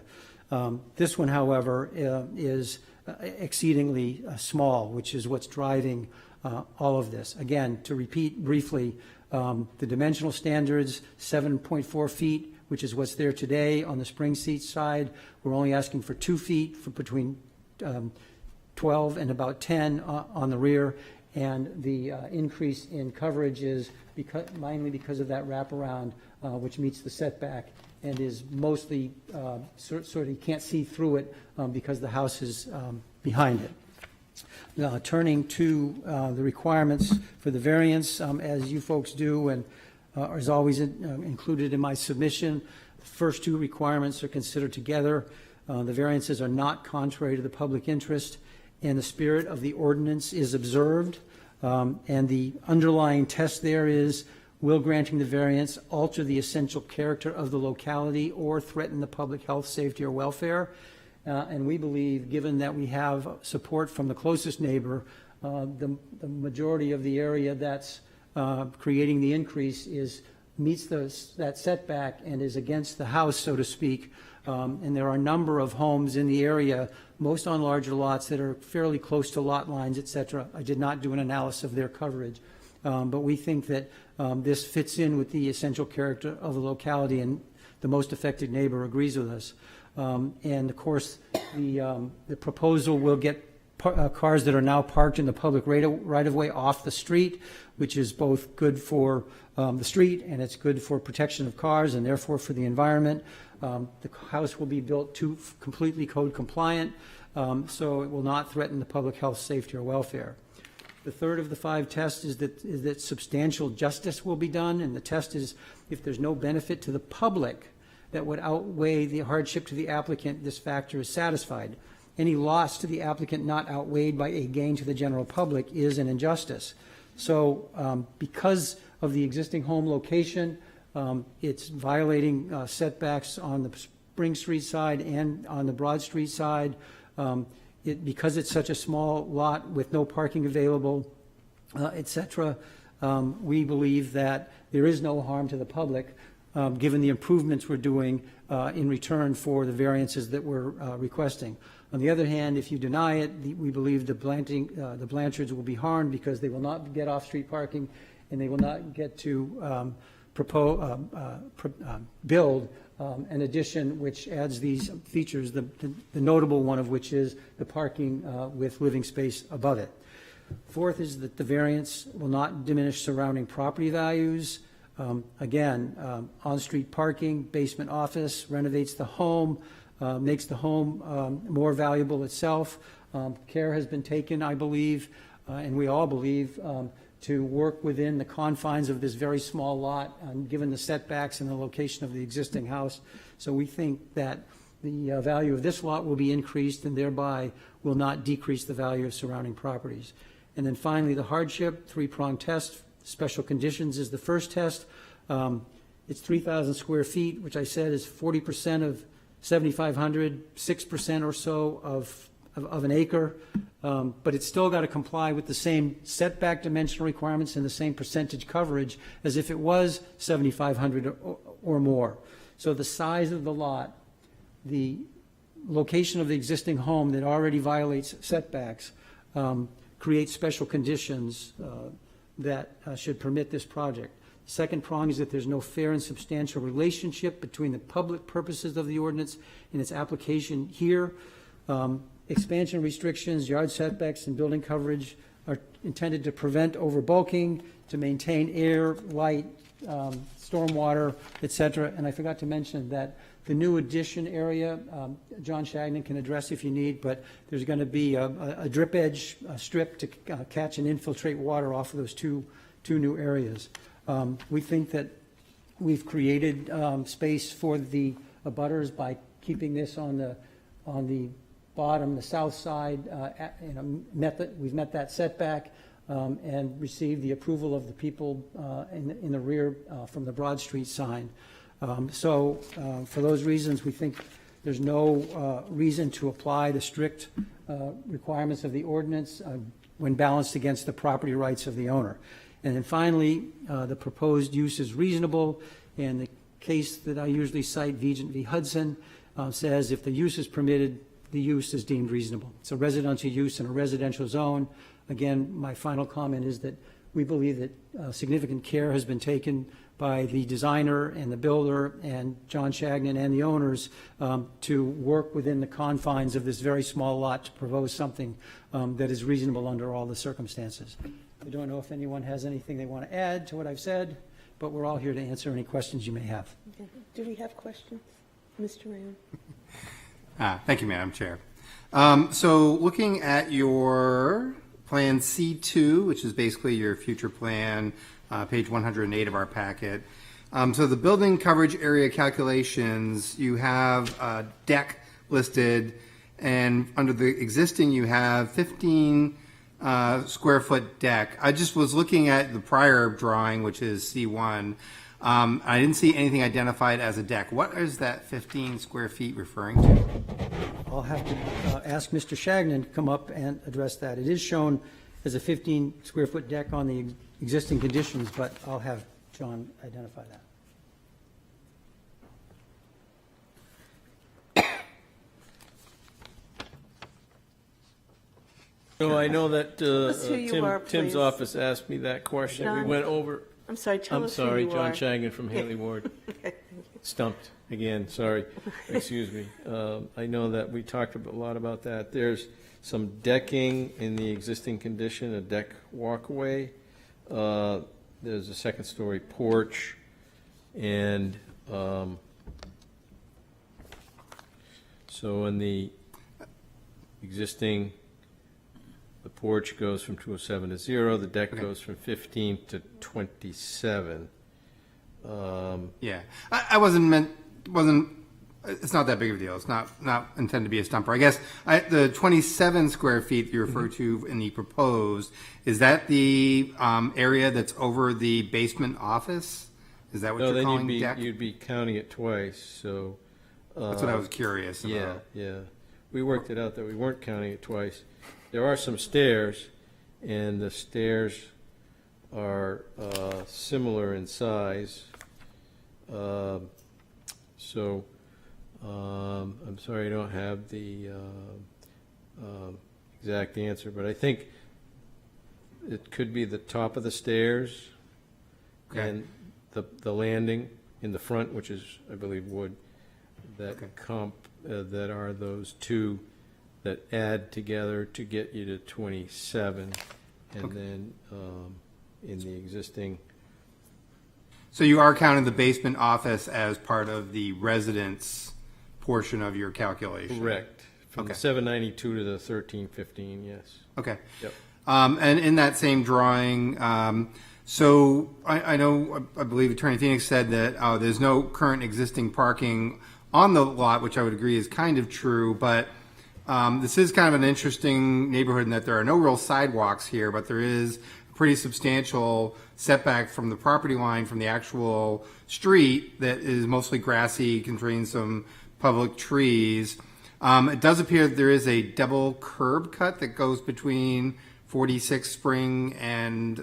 This one, however, is exceedingly small, which is what's driving all of this. Again, to repeat briefly, the dimensional standards, 7.4 feet, which is what's there today on the spring seat side. We're only asking for 2 feet for between 12 and about 10 on the rear. And the increase in coverage is mainly because of that wraparound, which meets the setback and is mostly sort of you can't see through it because the house is behind it. Now, turning to the requirements for the variance, as you folks do and is always included in my submission, the first two requirements are considered together. The variances are not contrary to the public interest, and the spirit of the ordinance is observed. And the underlying test there is, will granting the variance alter the essential character of the locality or threaten the public health, safety, or welfare? And we believe, given that we have support from the closest neighbor, the majority of the area that's creating the increase meets that setback and is against the house, so to speak. And there are a number of homes in the area, most on larger lots, that are fairly close to lot lines, et cetera. I did not do an analysis of their coverage. But we think that this fits in with the essential character of the locality, and the most affected neighbor agrees with us. And of course, the proposal will get cars that are now parked in the public right-of-way off the street, which is both good for the street and it's good for protection of cars and therefore for the environment. The house will be built completely code compliant, so it will not threaten the public health, safety, or welfare. The third of the 5 tests is that substantial justice will be done, and the test is if there's no benefit to the public that would outweigh the hardship to the applicant, this factor is satisfied. Any loss to the applicant not outweighed by a gain to the general public is an injustice. So because of the existing home location, it's violating setbacks on the Spring Street side and on the Broad Street side. Because it's such a small lot with no parking available, et cetera, we believe that there is no harm to the public, given the improvements we're doing in return for the variances that we're requesting. On the other hand, if you deny it, we believe the Blanchards will be harmed because they will not get off-street parking and they will not get to build an addition which adds these features, the notable one of which is the parking with living space above it. Fourth is that the variance will not diminish surrounding property values. Again, on-street parking, basement office, renovates the home, makes the home more valuable itself. Care has been taken, I believe, and we all believe, to work within the confines of this very small lot, given the setbacks and the location of the existing house. So we think that the value of this lot will be increased and thereby will not decrease the value of surrounding properties. And then finally, the hardship, 3-pronged test. Special conditions is the first test. It's 3,000 square feet, which I said is 40% of 7,500, 6% or so of an acre, but it's still got to comply with the same setback dimensional requirements and the same percentage coverage as if it was 7,500 or more. So the size of the lot, the location of the existing home that already violates setbacks, creates special conditions that should permit this project. Second prong is that there's no fair and substantial relationship between the public purposes of the ordinance and its application here. Expansion restrictions, yard setbacks, and building coverage are intended to prevent overbulking, to maintain air, light, stormwater, et cetera. And I forgot to mention that the new addition area, John Shagnon can address if you need, but there's going to be a drip edge strip to catch and infiltrate water off of those two new areas. We think that we've created space for the abutters by keeping this on the bottom, the south side, we've met that setback and received the approval of the people in the rear from the Broad Street sign. So for those reasons, we think there's no reason to apply the strict requirements of the ordinance when balanced against the property rights of the owner. And then finally, the proposed use is reasonable, and the case that I usually cite, Vigent v. Hudson, says if the use is permitted, the use is deemed reasonable. It's a residential use in a residential zone. Again, my final comment is that we believe that significant care has been taken by the designer and the builder and John Shagnon and the owners to work within the confines of this very small lot to propose something that is reasonable under all the circumstances. I don't know if anyone has anything they want to add to what I've said, but we're all here to answer any questions you may have. Okay. Do we have questions? Mr. Rand? Thank you, Madam Chair. So looking at your Plan C2, which is basically your future plan, page 108 of our packet. So the building coverage area calculations, you have a deck listed, and under the existing, you have 15 square foot deck. I just was looking at the prior drawing, which is C1. I didn't see anything identified as a deck. What is that 15 square feet referring to? I'll have to ask Mr. Shagnon to come up and address that. It is shown as a 15 square foot deck on the existing conditions, but I'll have John identify that. So I know that us who you are, Tim's please. office asked me that question. John? We went over. I'm sorry, tell I'm us who sorry, you John are. Shagnon from Haley Ward. Okay, thank you. Stumped again, sorry. Excuse me. I know that we talked a lot about that. There's some decking in the existing condition, a deck walkway. There's a second story porch, and so in the existing, the porch goes from 207 to 0, the deck goes from 15 to 27. Yeah, I it's not that big of a deal. It's not intended to be a stumper. I guess the 27 square feet you refer to in the proposed, is that the area that's over the basement office? Is that what you're calling deck? You'd be counting it twice, so. That's what I was curious about. Yeah, yeah. We worked it out that we weren't counting it twice. There are some stairs, and the stairs are similar in size. So I'm sorry I don't have the exact answer, but I think it could be the top of the stairs and the landing in the front, which is, I believe, wood, that that are those two that add together to get you to 27, and then in the existing. So you are counting the basement office as part of the residence portion of your calculation? Correct. From the 792 to the 1315, yes. Okay. Yep. And in that same drawing, so I know, I believe Attorney Phoenix said that there's no current existing parking on the lot, which I would agree is kind of true, but this is kind of an interesting neighborhood in that there are no real sidewalks here, but there is a pretty substantial setback from the property line from the actual street that is mostly grassy, contains some public trees. It does appear that there is a double curb cut that goes between 46 Spring and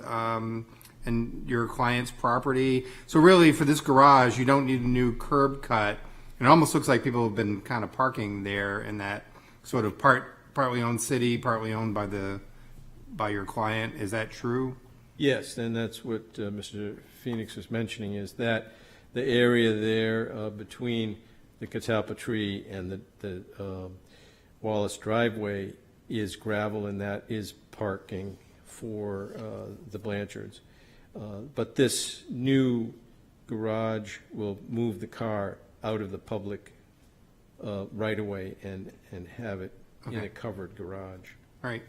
your client's property. So really, for this garage, you don't need a new curb cut. It almost looks like people have been kind of parking there in that sort of partly owned city, partly owned by your client. Is that true? Yes, and that's what Mr. Phoenix was mentioning, is that the area there between the catalpa tree and the Wallace driveway is gravel, and that is parking for the Blanchards. But this new garage will move the car out of the public right-of-way and have it in a covered garage. All right.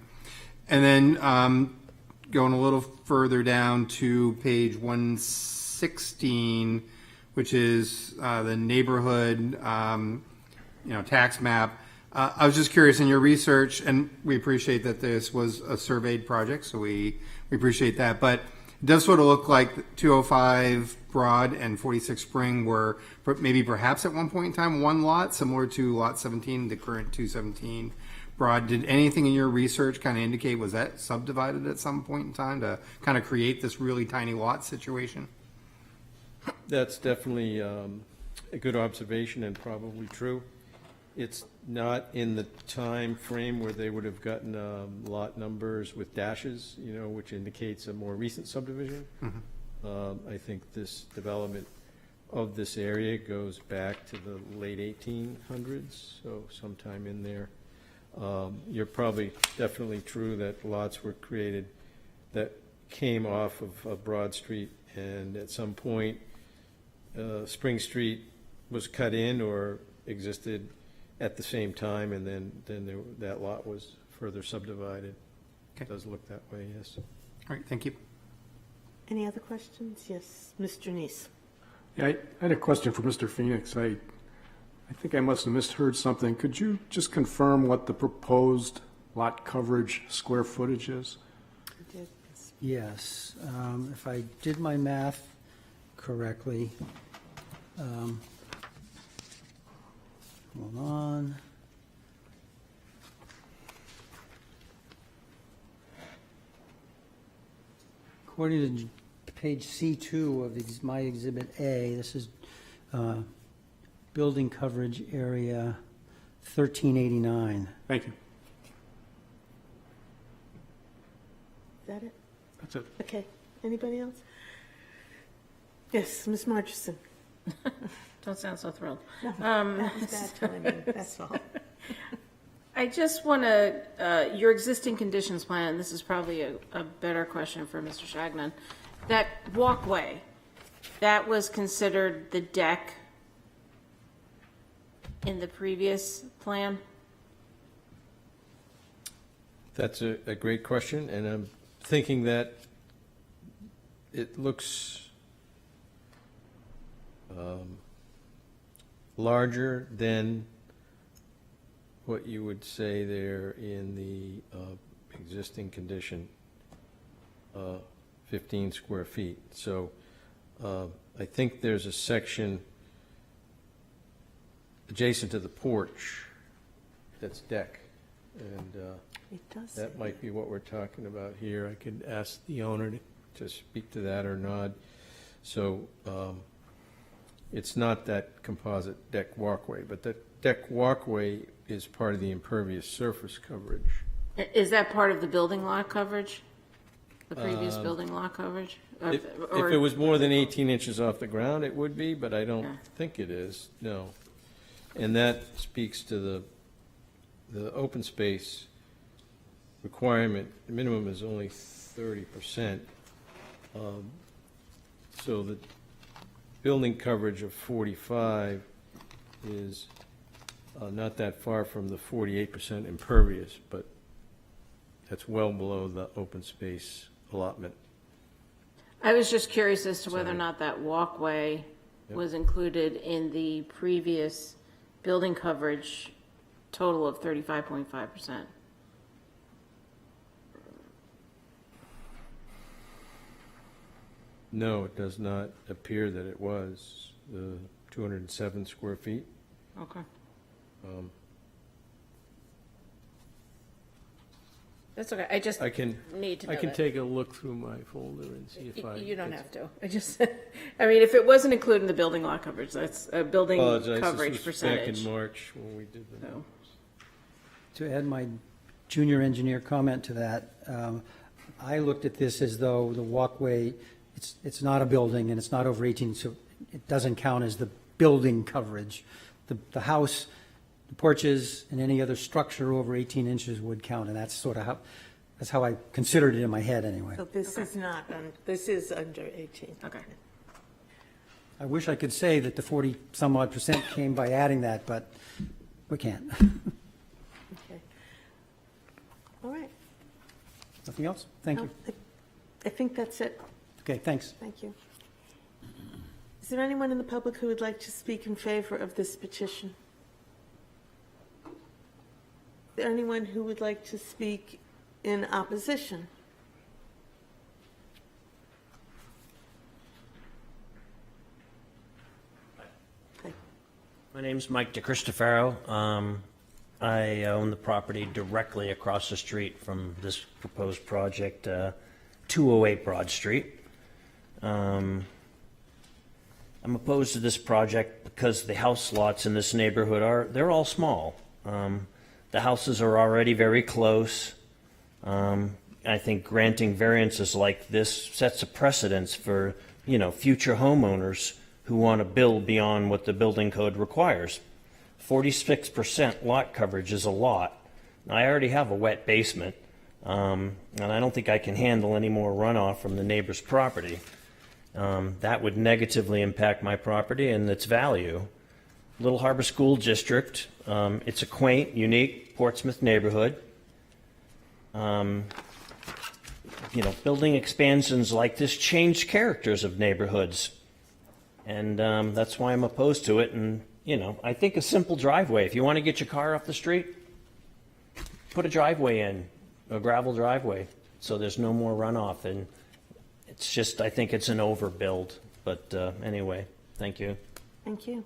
And then going a little further down to page 116, which is the neighborhood tax map. I was just curious in your research, and we appreciate that this was a surveyed project, so we appreciate that. But it does sort of look like 205 Broad and 46 Spring were maybe perhaps at one point in time one lot, similar to Lot 17, the current 217 Broad. Did anything in your research kind of indicate, was that subdivided at some point in time to kind of create this really tiny lot situation? That's definitely a good observation and probably true. It's not in the time frame where they would have gotten lot numbers with dashes, which indicates a more recent subdivision. I think this development of this area goes back to the late 1800s, so sometime in there. You're probably definitely true that lots were created that came off of Broad Street, and at some point Spring Street was cut in or existed at the same time, and then that lot was further subdivided. Okay. It does look that way, yes. All right, thank you. Any other questions? Yes, Mr. Neese. Yeah, I had a question for Mr. Phoenix. I think I must have misheard something. Could you just confirm what the proposed lot coverage square footage is? Yes, if I did my math correctly, hold on. According to page C2 of my Exhibit A, this is building coverage area 1389. Thank you. Is that it? That's it. Okay. Anybody else? Yes, Ms. Marchison. Don't sound so thrilled. That was bad timing, that's all. I just want to, your existing conditions plan, this is probably a better question for Mr. Shagnon. That walkway, that was considered the deck in the previous plan? That's a great question, and I'm thinking that it looks larger than what you would say there in the existing condition, 15 square feet. So I think there's a section adjacent to the porch that's deck, and It does. that might be what we're talking about here. I could ask the owner to speak to that or nod. So it's not that composite deck walkway, but that deck walkway is part of the impervious surface coverage. Is that part of the building lot coverage? The previous building lot coverage? If it was more than 18 inches off the ground, it would be, but I don't think it is, no. And that speaks to the open space requirement. The minimum is only 30%. So the building coverage of 45 is not that far from the 48% impervious, but that's well below the open space allotment. I was just curious as to whether or not that walkway was included in the previous building coverage total of 35.5%. No, it does not appear that it was. The 207 square feet. Okay. That's okay. I just I can need to know I can that. take a look through my folder and see if I. You don't have to. I just, I mean, if it wasn't included in the building lot coverage, that's a building Apologize. coverage This was percentage. back in March when we did the numbers. To add my junior engineer comment to that, I looked at this as though the walkway, it's not a building and it's not over 18, so it doesn't count as the building coverage. The house, the porches, and any other structure over 18 inches would count, and that's sort of that's how I considered it in my head anyway. So this is not, this is under 18. Okay. I wish I could say that the 40-some odd percent came by adding that, but we can't. Okay. All right. Nothing else? Thank you. No, I think that's it. Okay, thanks. Thank you. Is there anyone in the public who would like to speak in favor of this petition? there anyone who would like to speak in opposition? Okay. My name's Mike DeCristofaro. I own the property directly across the street from this proposed project, 208 Broad Street. I'm opposed to this project because the house lots in this neighborhood they're all small. The houses are already very close. I think granting variances like this sets a precedence for, future homeowners who want to build beyond what the building code requires. 46% lot coverage is a lot. I already have a wet basement, and I don't think I can handle any more runoff from the neighbor's property. That would negatively impact my property and its value. Little Harbor School District, it's a quaint, unique Portsmouth neighborhood. Building expansions like this change characters of neighborhoods. And that's why I'm opposed to it. And, I think a simple driveway, if you want to get your car off the street, put a driveway in, a gravel driveway, so there's no more runoff. And it's just, I think it's an overbuild. But anyway, thank you. Thank you.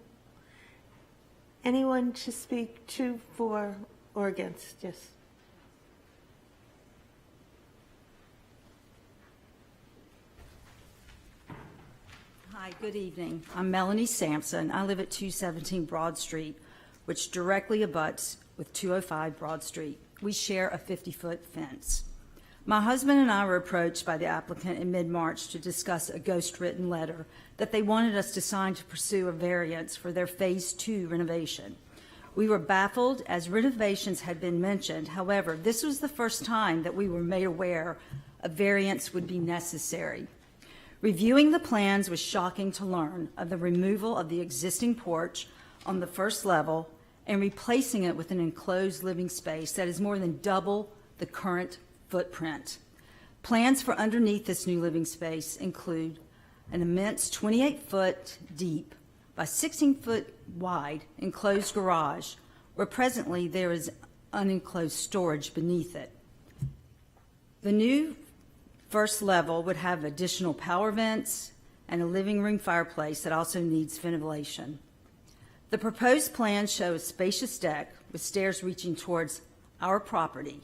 Anyone to speak to, for, or against? Yes. Hi, good evening. I'm Melanie Sampson. I live at 217 Broad Street, which directly abuts with 205 Broad Street. We share a 50-foot fence. My husband and I were approached by the applicant in mid-March to discuss a ghost-written letter that they wanted us to sign to pursue a variance for their Phase 2 renovation. We were baffled as renovations had been mentioned. However, this was the first time that we were made aware a variance would be necessary. Reviewing the plans was shocking to learn of the removal of the existing porch on the first level and replacing it with an enclosed living space that is more than double the current footprint. Plans for underneath this new living space include an immense 28-foot deep by 16-foot wide enclosed garage, where presently there is unenclosed storage beneath it. The new first level would have additional power vents and a living room fireplace that also needs ventilation. The proposed plans show a spacious deck with stairs reaching towards our property.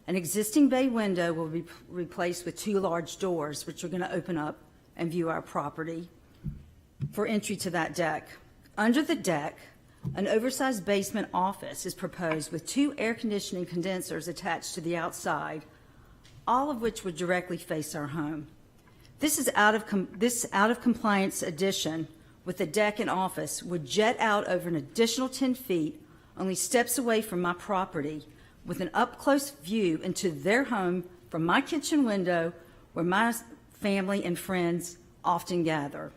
An existing bay window will be replaced with 2 large doors, which are going to open up and view our property for entry to that deck. Under the deck, an oversized basement office is proposed with 2 air conditioning condensers attached to the outside, all of which would directly face our home. This out of compliance addition with the deck and office would jet out over an additional 10 feet, only steps away from my property, with an up-close view into their home from my kitchen window, where my family and friends often gather.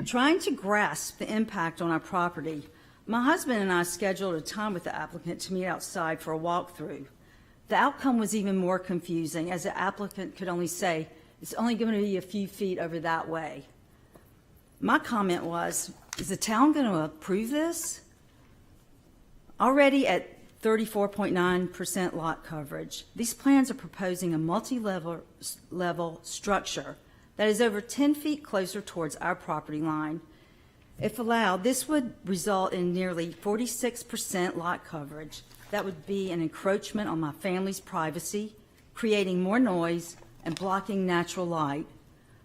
Trying to grasp the impact on our property, my husband and I scheduled a time with the applicant to meet outside for a walkthrough. The outcome was even more confusing, as the applicant could only say, it's only going to be a few feet over that way. My comment was, is the town going to approve this? Already at 34.9% lot coverage, these plans are proposing a multi-level structure that is over 10 feet closer towards our property line. If allowed, this would result in nearly 46% lot coverage. That would be an encroachment on my family's privacy, creating more noise and blocking natural light.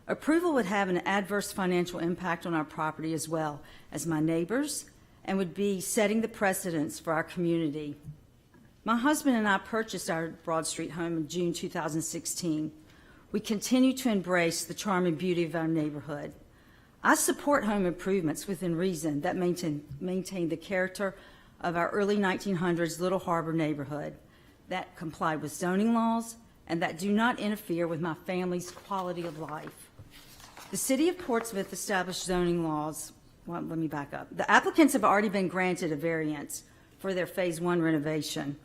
Approval would have an adverse financial impact on our property as well as my neighbors, and would be setting the precedence for our community. My husband and I purchased our Broad Street home in June 2016. We continue to embrace the charm and beauty of our neighborhood. I support home improvements within reason that maintain the character of our early 1900s Little Harbor neighborhood, that comply with zoning laws and that do not interfere with my family's quality of life. The City of Portsmouth established zoning laws. Well, let me back up. The applicants have already been granted a variance for their Phase 1 renovation,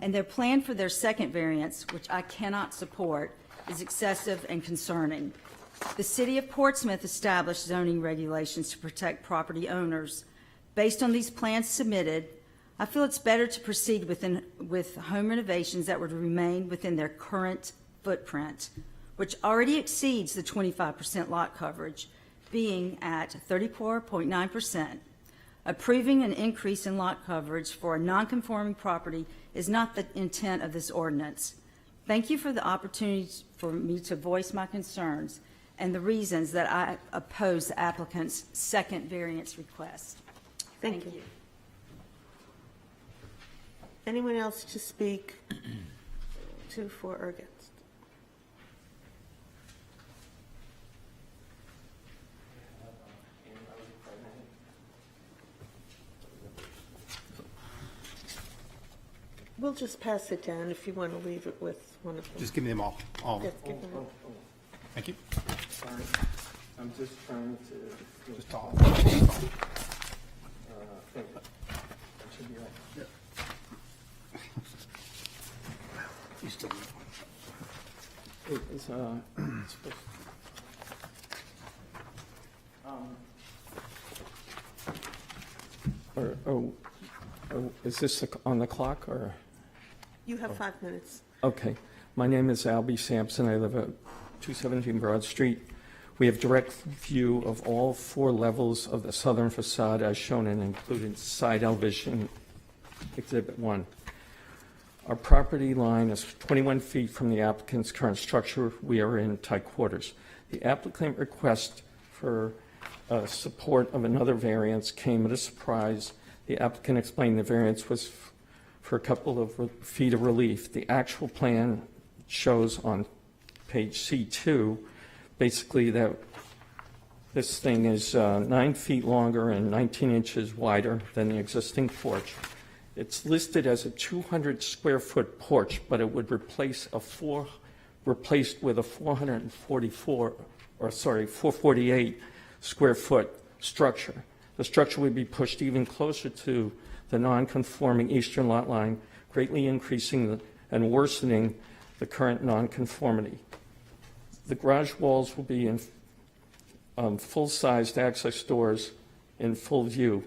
and their plan for their second variance, which I cannot support, is excessive and concerning. The City of Portsmouth established zoning regulations to protect property owners. Based on these plans submitted, I feel it's better to proceed with home renovations that would remain within their current footprint, which already exceeds the 25% lot coverage, being at 34.9%. Approving an increase in lot coverage for a non-conforming property is not the intent of this ordinance. Thank you for the opportunity for me to voice my concerns and the reasons that I oppose the applicant's second variance request. Thank you. Anyone else to speak to, for, or against? We'll just pass it down if you want to leave it with one of them. Just give me them all. Yes, give them all. Thank you. Sorry, I'm just trying to. Just talk. Should be right. You still need one. It is, supposed is this on the clock, or? You have 5 minutes. Okay. My name is Albie Sampson. I live at 217 Broad Street. We have direct view of all 4 levels of the southern facade as shown in included side elevation Exhibit 1. Our property line is 21 feet from the applicant's current structure. We are in tight quarters. The applicant request for support of another variance came at a surprise. The applicant explained the variance was for a couple of feet of relief. The actual plan shows on page C2 basically that this thing is 9 feet longer and 19 inches wider than the existing porch. It's listed as a 200 square foot porch, but it would replaced with a 448 square foot structure. The structure would be pushed even closer to the non-conforming eastern lot line, greatly increasing and worsening the current non-conformity. The garage walls will be in full-sized access doors in full view.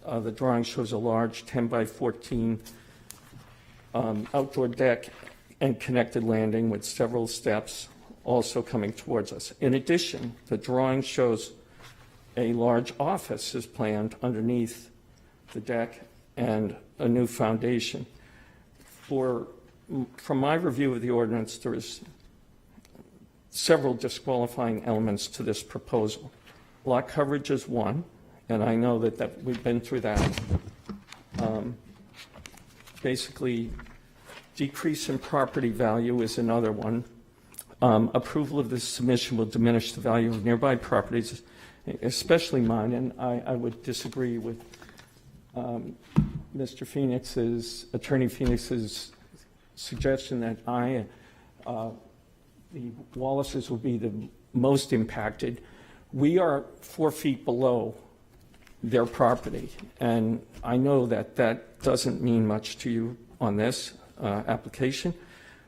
The drawing shows a large 10 by 14 outdoor deck and connected landing with several steps also coming towards us. In addition, the drawing shows a large office is planned underneath the deck and a new foundation. From my review of the ordinance, there is several disqualifying elements to this proposal. Lot coverage is one, and I know that we've been through that. Basically, decrease in property value is another one. Approval of this submission will diminish the value of nearby properties, especially mine, and I would disagree with Mr. Phoenix's, Attorney Phoenix's suggestion that the Wallaces will be the most impacted. We are 4 feet below their property, and I know that that doesn't mean much to you on this application,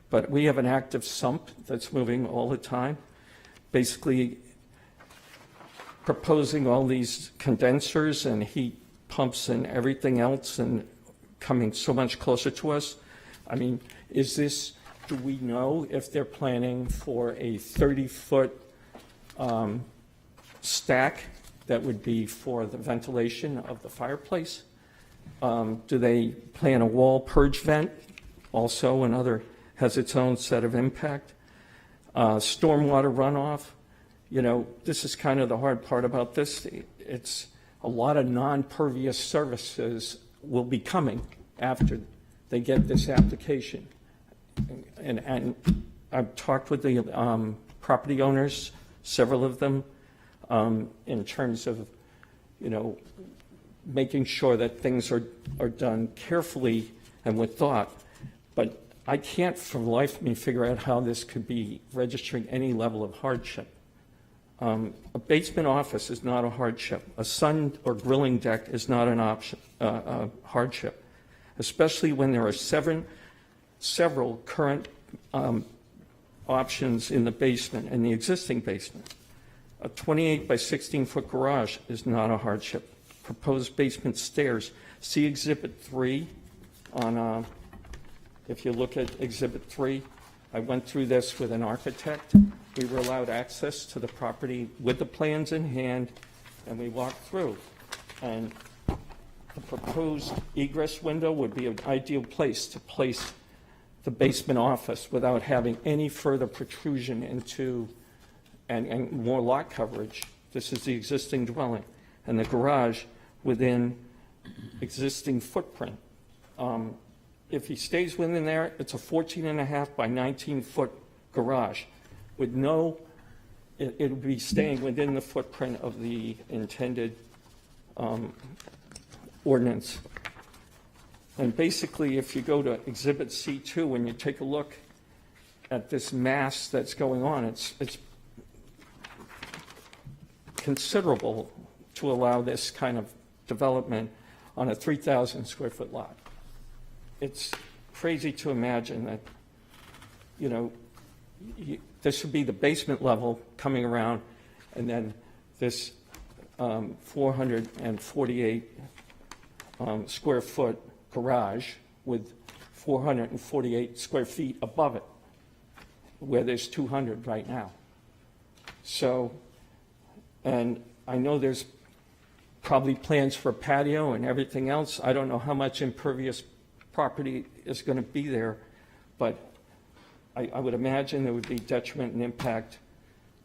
but we have an active sump that's moving all the time, basically proposing all these condensers and heat pumps and everything else and coming so much closer to us. I mean, do we know if they're planning for a 30-foot stack that would be for the ventilation of the fireplace? Do they plan a wall purge vent? Also, has its own set of impact. Stormwater runoff. You know, this is kind of the hard part about this. It's a lot of non-pervious services will be coming after they get this application. And I've talked with the property owners, several of them, in terms of, you know, making sure that things are done carefully and with thought. But I can't for the life of me figure out how this could be registering any level of hardship. A basement office is not a hardship. A sun or grilling deck is not an option, hardship, especially when there are several current options in the basement, in the existing basement. A 28 by 16 foot garage is not a hardship. Proposed basement stairs See Exhibit 3 on, if you look at Exhibit 3, I went through this with an architect. We were allowed access to the property with the plans in hand, and we walked through. And the proposed egress window would be an ideal place to place the basement office without having any further protrusion into, and more lot coverage. This is the existing dwelling, and the garage within existing footprint. If he stays within there, it's a 14.5 by 19-foot garage with no, it would be staying within the footprint of the intended ordinance. And basically, if you go to Exhibit C2 and you take a look at this mass that's going on, it's considerable to allow this kind of development on a 3,000 square foot lot. It's crazy to imagine that, you know, this would be the basement level coming around, and then this 448 square foot garage with 448 square feet above it, where there's 200 right now. So, and I know there's probably plans for patio and everything else. I don't know how much impervious property is going to be there, but I would imagine there would be detriment and impact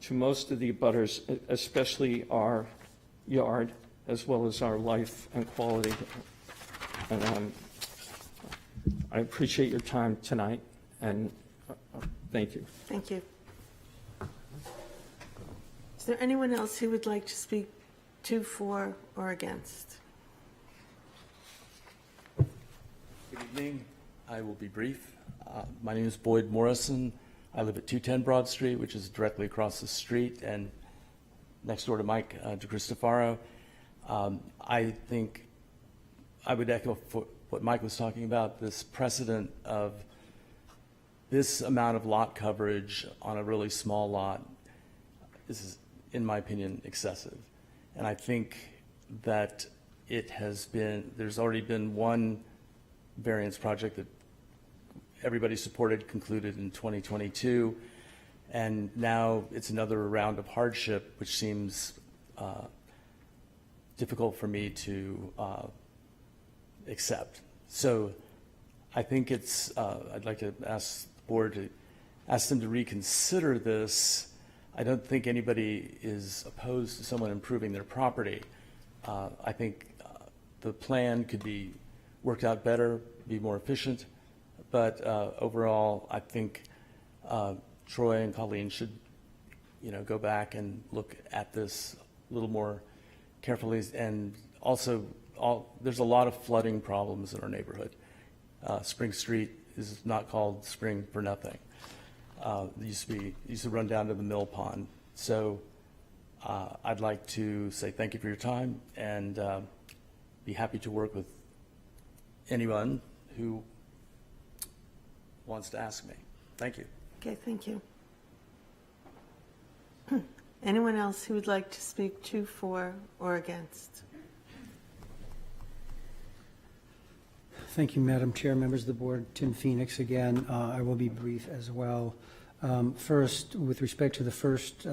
to most of the abutters, especially our yard, as well as our life and quality. And I appreciate your time tonight, and thank you. Thank you. Is there anyone else who would like to speak to, for, or against? Good evening. I will be brief. My name is Boyd Morrison. I live at 210 Broad Street, which is directly across the street and next door to Mike DeCristofaro. I think I would echo what Mike was talking about, this precedent of this amount of lot coverage on a really small lot. This is, in my opinion, excessive. And I think that there's already been one variance project that everybody supported, concluded in 2022, and now it's another round of hardship, which seems difficult for me to accept. So I think I'd like to ask the board to ask them to reconsider this. I don't think anybody is opposed to someone improving their property. I think the plan could be worked out better, be more efficient, but overall, I think Troy and Colleen should, go back and look at this a little more carefully. And also, there's a lot of flooding problems in our neighborhood. Spring Street is not called Spring for nothing. It used to run down to the mill pond. So I'd like to say thank you for your time, and be happy to work with anyone who wants to ask me. Thank you. Okay, thank you. Anyone else who would like to speak to, for, or against? Thank you, Madam Chair, members of the board. Tim Phoenix again. I will be brief as well. First, with respect to the first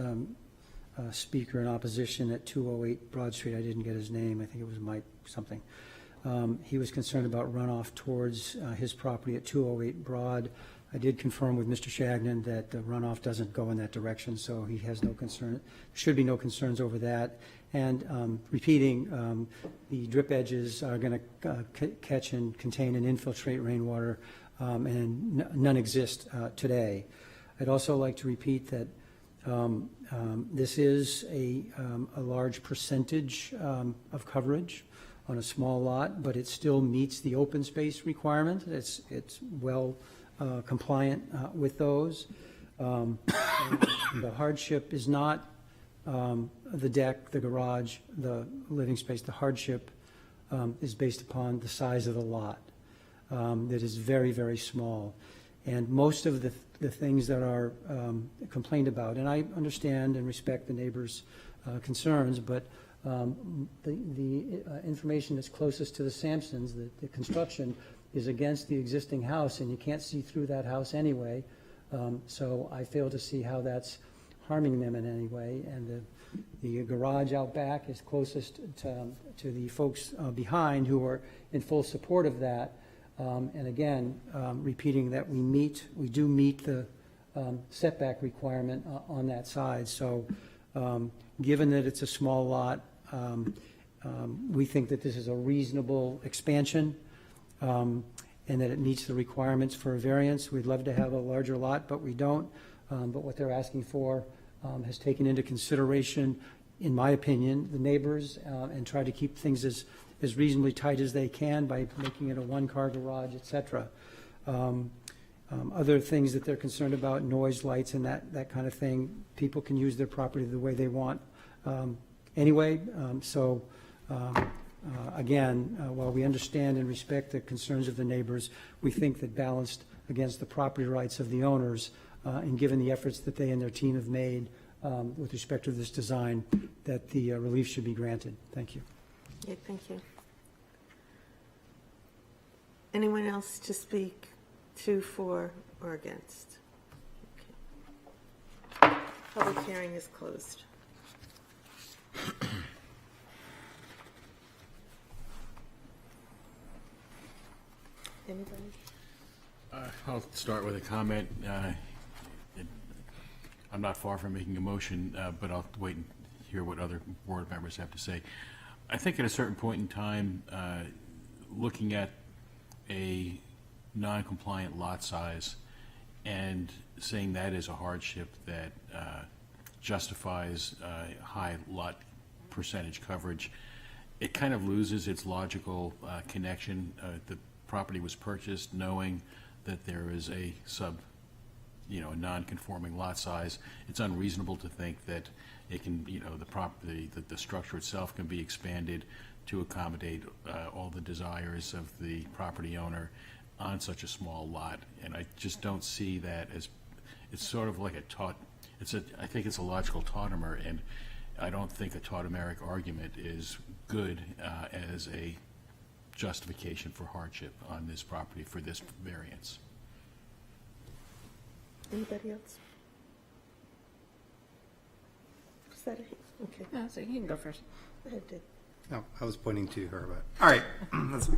speaker in opposition at 208 Broad Street, I didn't get his name. I think it was Mike something. He was concerned about runoff towards his property at 208 Broad. I did confirm with Mr. Shagnon that the runoff doesn't go in that direction, so he has no concern. Should be no concerns over that. And repeating, the drip edges are going to catch and contain and infiltrate rainwater, and none exist today. I'd also like to repeat that this is a large percentage of coverage on a small lot, but it still meets the open space requirement. It's well compliant with those. The hardship is not the deck, the garage, the living space. The hardship is based upon the size of the lot that is very, very small. And most of the things that are complained about, and I understand and respect the neighbors' concerns, but The information that's closest to the Sampsons, the construction, is against the existing house, and you can't see through that house anyway. So I fail to see how that's harming them in any way. And the garage out back is closest to the folks behind who are in full support of that. And again, repeating that we do meet the setback requirement on that side. So given that it's a small lot, we think that this is a reasonable expansion and that it meets the requirements for a variance. We'd love to have a larger lot, but we don't. But what they're asking for has taken into consideration, in my opinion, the neighbors and tried to keep things as reasonably tight as they can by making it a one-car garage, et cetera. Other things that they're concerned about, noise, lights, and that kind of thing, people can use their property the way they want anyway. Again, while we understand and respect the concerns of the neighbors, we think that balanced against the property rights of the owners, and given the efforts that they and their team have made with respect to this design, that the relief should be granted. Thank you. Yeah, thank you. Anyone else to speak to, for, or against? Okay. Public hearing is closed. Anybody? I'll start with a comment. I'm not far from making a motion, but I'll wait and hear what other board members have to say. I think at a certain point in time, looking at a non-compliant lot size and saying that is a hardship that justifies high lot percentage coverage, it kind of loses its logical connection. The property was purchased knowing that there is a a non-conforming lot size. It's unreasonable to think that it can, the structure itself can be expanded to accommodate all the desires of the property owner on such a small lot. And I just don't see that as, it's sort of like I think it's a logical tautomer, and I don't think a tautomeric argument is good as a justification for hardship on this property for this variance. Anybody else? Was that it? Okay. No, so you can go first. Go ahead, Dick. No, I was pointing to her, but, all right. That's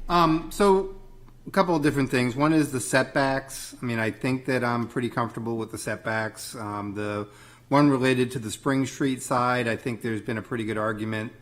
fine. So a couple of different things. One is the setbacks. I mean, I think that I'm pretty comfortable with the setbacks. The one related to the Spring Street side, I think there's been a pretty good argument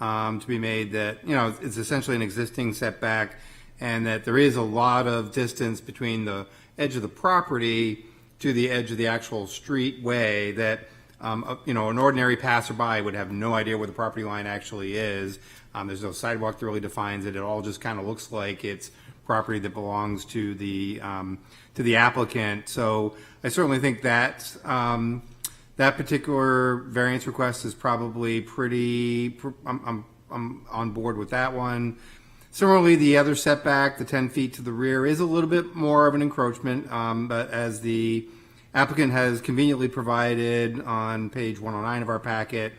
to be made that, it's essentially an existing setback and that there is a lot of distance between the edge of the property to the edge of the actual street way that, an ordinary passerby would have no idea where the property line actually is. There's no sidewalk that really defines it. It all just kind of looks like it's property that belongs to the applicant. So I certainly think that that particular variance request is probably pretty. I'm on board with that one. Similarly, the other setback, the 10 feet to the rear, is a little bit more of an encroachment, but as the applicant has conveniently provided on page 109 of our packet,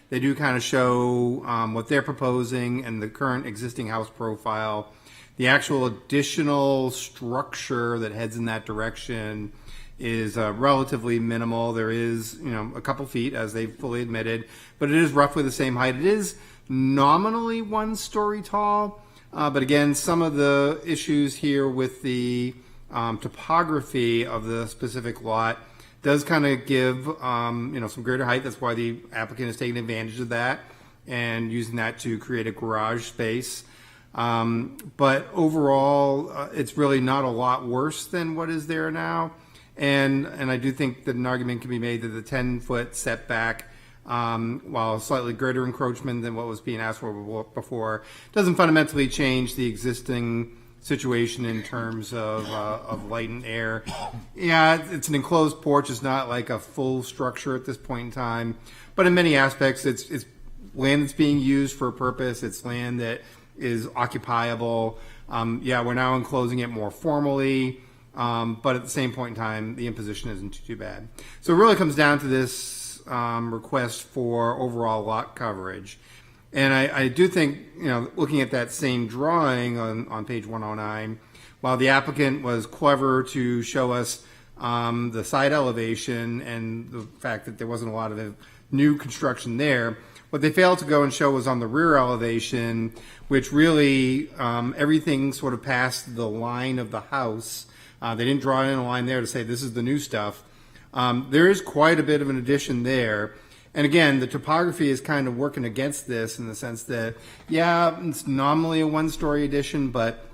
they do kind of show what they're proposing and the current existing house profile. The actual additional structure that heads in that direction is relatively minimal. There is, a couple feet, as they've fully admitted, but it is roughly the same height. It is nominally 1 story tall. But again, some of the issues here with the topography of the specific lot does kind of give, some greater height. That's why the applicant is taking advantage of that and using that to create a garage space. But overall, it's really not a lot worse than what is there now. And I do think that an argument can be made that the 10-foot setback, while slightly greater encroachment than what was being asked for before, doesn't fundamentally change the existing situation in terms of light and air. Yeah, it's an enclosed porch. It's not like a full structure at this point in time, but in many aspects, it's land that's being used for a purpose. It's land that is occupiable. We're now enclosing it more formally, but at the same point in time, the imposition isn't too bad. So it really comes down to this request for overall lot coverage. And I do think, looking at that same drawing on page 109, while the applicant was clever to show us the side elevation and the fact that there wasn't a lot of new construction there, what they failed to go and show was on the rear elevation, which really everything sort of passed the line of the house. They didn't draw in a line there to say this is the new stuff. There is quite a bit of an addition there. And again, the topography is kind of working against this in the sense that, yeah, it's nominally a one-story addition, but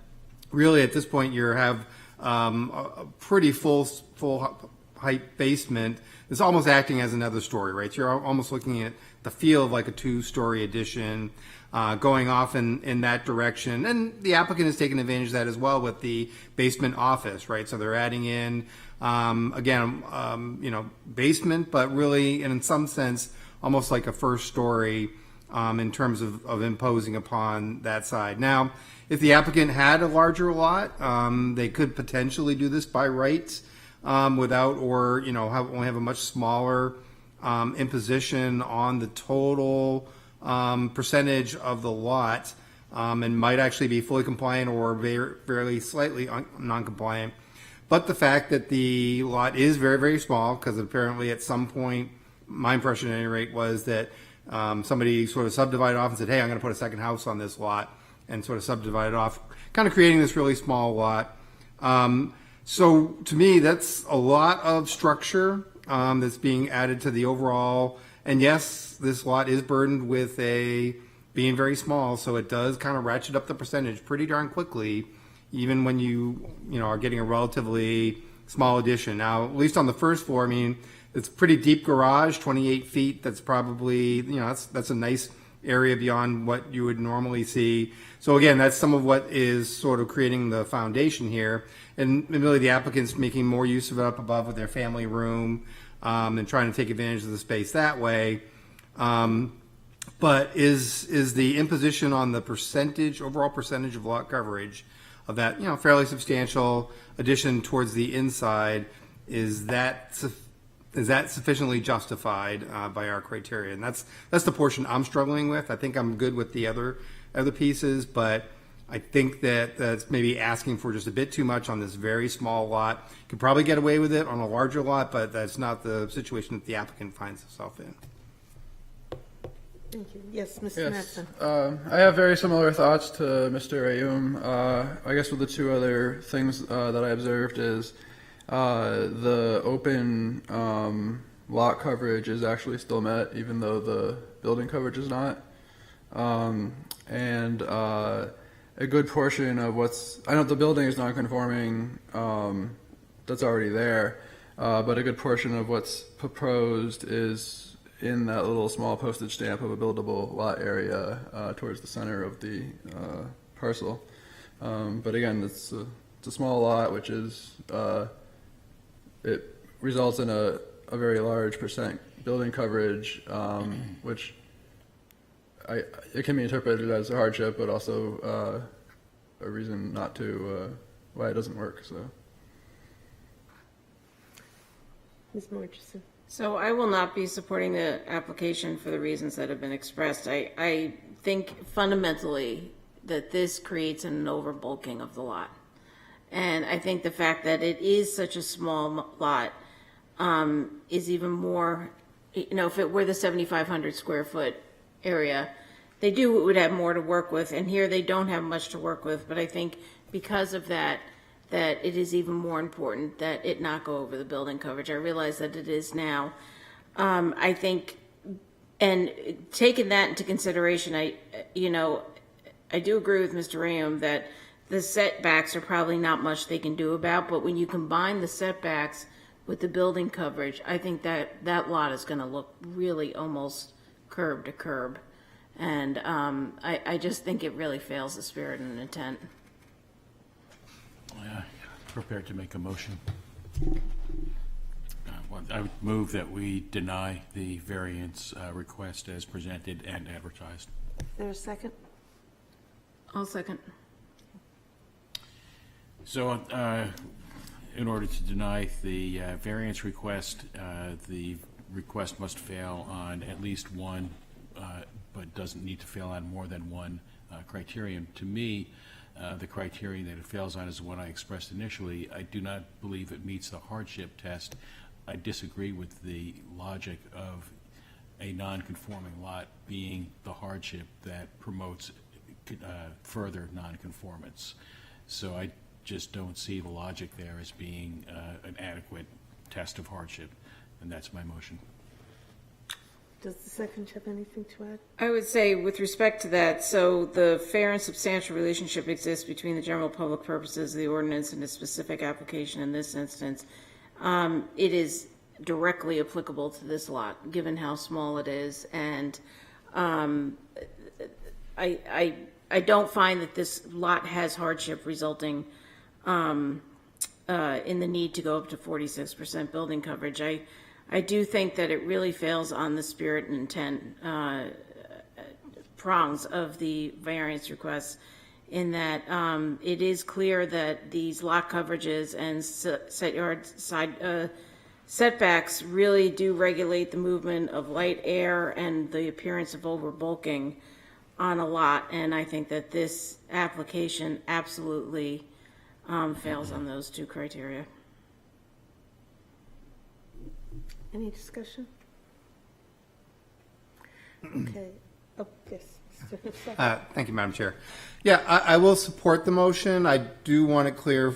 really at this point you have a pretty full height basement. It's almost acting as another story, right? You're almost looking at the feel of like a two-story addition going off in that direction. And the applicant has taken advantage of that as well with the basement office, right? So they're adding in, basement, but really, and in some sense, almost like a first story in terms of imposing upon that side. Now, if the applicant had a larger lot, they could potentially do this by rights without, or, only have a much smaller imposition on the total percentage of the lot, and might actually be fully compliant or very slightly non-compliant. But the fact that the lot is very, very small, because apparently at some point, my impression at any rate was that somebody sort of subdivided off and said, hey, I'm going to put a second house on this lot, and sort of subdivided off, kind of creating this really small lot. So to me, that's a lot of structure that's being added to the overall. And yes, this lot is burdened with being very small, so it does kind of ratchet up the percentage pretty darn quickly, even when you are getting a relatively small addition. Now, at least on the first floor, I mean, it's a pretty deep garage, 28 feet. That's probably, that's a nice area beyond what you would normally see. So again, that's some of what is sort of creating the foundation here. And really the applicant's making more use of it up above with their family room and trying to take advantage of the space that way. But is the imposition on the overall percentage of lot coverage of that, fairly substantial addition towards the inside, is that sufficiently justified by our criteria? And that's the portion I'm struggling with. I think I'm good with the other pieces, but I think that's maybe asking for just a bit too much on this very small lot. Could probably get away with it on a larger lot, but that's not the situation that the applicant finds himself in. Thank you. Yes, Mr. Mattson. I have very similar thoughts to Mr. Ayum. I guess with the two other things that I observed is the open lot coverage is actually still met, even though the building coverage is not. And a good portion of I know the building is non-conforming, that's already there, but a good portion of what's proposed is in that little small postage stamp of a buildable lot area towards the center of the parcel. But again, it's a small lot, which is, it results in a very large percent building coverage, which it can be interpreted as a hardship, but also a reason not to, why it doesn't work, so. Ms. Murchison. So I will not be supporting the application for the reasons that have been expressed. I think fundamentally that this creates an overbulking of the lot. And I think the fact that it is such a small lot is even more, if it were the 7,500 square foot area, they would have more to work with. And here they don't have much to work with. But I think because of that it is even more important that it not go over the building coverage. I realize that it is now. I think, and taking that into consideration, I do agree with Mr. Rayum that the setbacks are probably not much they can do about, but when you combine the setbacks with the building coverage, I think that lot is going to look really almost curb to curb. And I just think it really fails the spirit and intent. Prepared to make a motion. I would move that we deny the variance request as presented and advertised. Is there a second? I'll second. So in order to deny the variance request, the request must fail on at least one, but doesn't need to fail on more than one criterion. To me, the criterion that it fails on is the one I expressed initially. I do not believe it meets the hardship test. I disagree with the logic of a non-conforming lot being the hardship that promotes further non-conformance. So I just don't see the logic there as being an adequate test of hardship, and that's my motion. Does the second have anything to add? I would say with respect to that, so the fair and substantial relationship exists between the general public purposes of the ordinance and the specific application in this instance. It is directly applicable to this lot, given how small it is, and I don't find that this lot has hardship resulting in the need to go up to 46% building coverage. I do think that it really fails on the spirit and intent prongs of the variance request, in that it is clear that these lot coverages and set yard side setbacks really do regulate the movement of light, air, and the appearance of overbulking on a lot, and I think that this application absolutely fails on those two criteria. Any discussion? Okay. Oh, yes. Mr. Hussack. Thank you, Madam Chair. Yeah, I will support the motion. I do want it clear,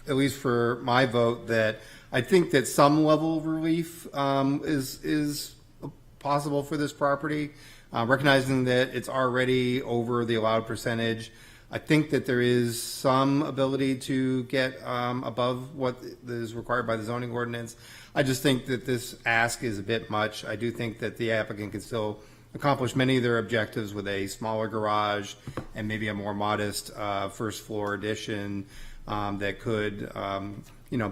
at least for my vote, that I think that some level of relief is possible for this property, recognizing that it's already over the allowed percentage. I think that there is some ability to get above what is required by the zoning ordinance. I just think that this ask is a bit much. I do think that the applicant can still accomplish many of their objectives with a smaller garage and maybe a more modest first floor addition that could,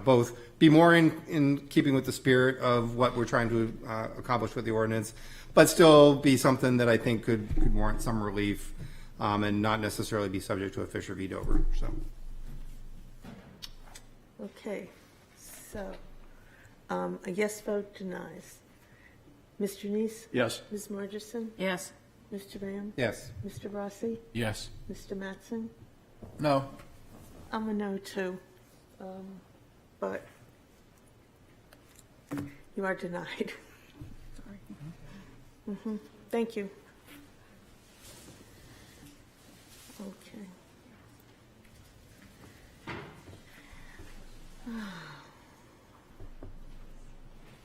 both be more in keeping with the spirit of what we're trying to accomplish with the ordinance, but still be something that I think could warrant some relief and not necessarily be subject to a Fisher v. Dover. So. Okay, so a yes vote denies. Mr. Neese? Yes. Ms. Margerson? Yes. Mr. Ram? Yes. Mr. Rossi? Yes. Mr. Mattson? No. I'm a no too, but you are denied. Sorry. Thank you. Okay.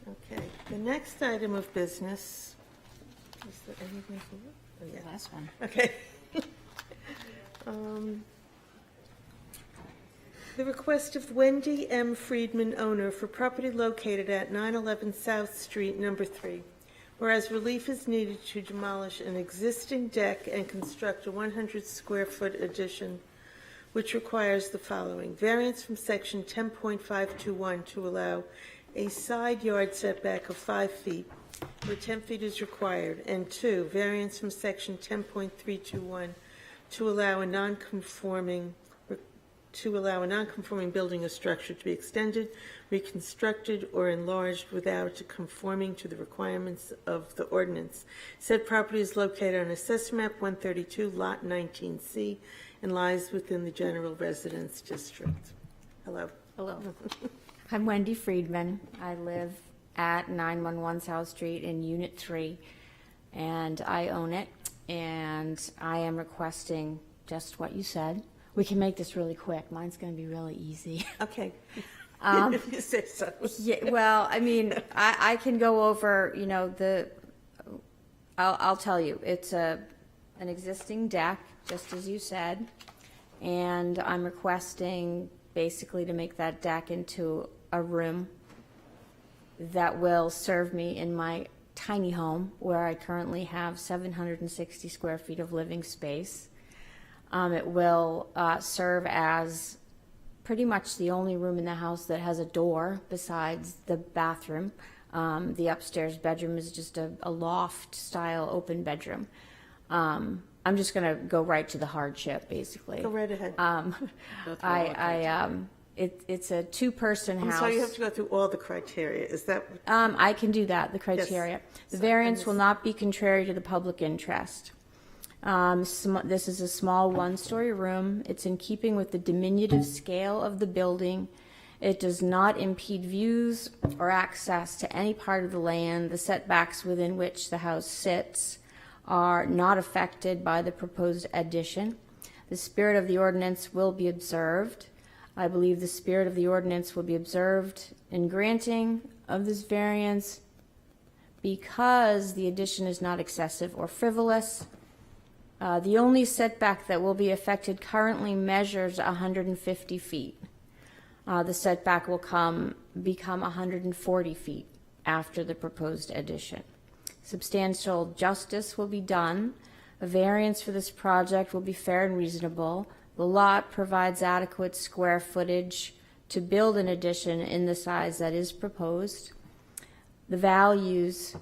Okay, the next item of business, is there anything for it? Oh, yeah. Last one. Okay. The request of Wendy M. Friedman, owner, for property located at 911 South Street, number 3, whereas relief is needed to demolish an existing deck and construct a 100-square-foot addition, which requires the following: variance from section 10.521 to allow a side yard setback of 5 feet, where 10 feet is required, and 2, variance from section 10.321 to allow a non-conforming building or structure to be extended, reconstructed, or enlarged without conforming to the requirements of the ordinance. Said property is located on Assessor Map 132, Lot 19C, and lies within the general residence district. Hello. Hello. I'm Wendy Friedman. I live at 911 South Street in Unit 3, and I own it, and I am requesting just what you said. We can make this really quick. Mine's going to be really easy. Okay. If you say so. Yeah, well, I mean, I can go over, I'll tell you, it's an existing deck, just as you said, and I'm requesting basically to make that deck into a room that will serve me in my tiny home, where I currently have 760 square feet of living space. It will serve as pretty much the only room in the house that has a door besides the bathroom. The upstairs bedroom is just a loft-style open bedroom. I'm just going to go right to the hardship, basically. Go right ahead. It's a two-person I'm house. sorry, you have to go through all the criteria. Is that, I can do that, the criteria. The variance will not be contrary to the public interest. This is a small one-story room. It's in keeping with the diminutive scale of the building. It does not impede views or access to any part of the land. The setbacks within which the house sits are not affected by the proposed addition. The spirit of the ordinance will be observed. I believe the spirit of the ordinance will be observed in granting of this variance because the addition is not excessive or frivolous. The only setback that will be affected currently measures 150 feet. The setback will become 140 feet after the proposed addition. Substantial justice will be done. A variance for this project will be fair and reasonable. The lot provides adequate square footage to build an addition in the size that is proposed. The values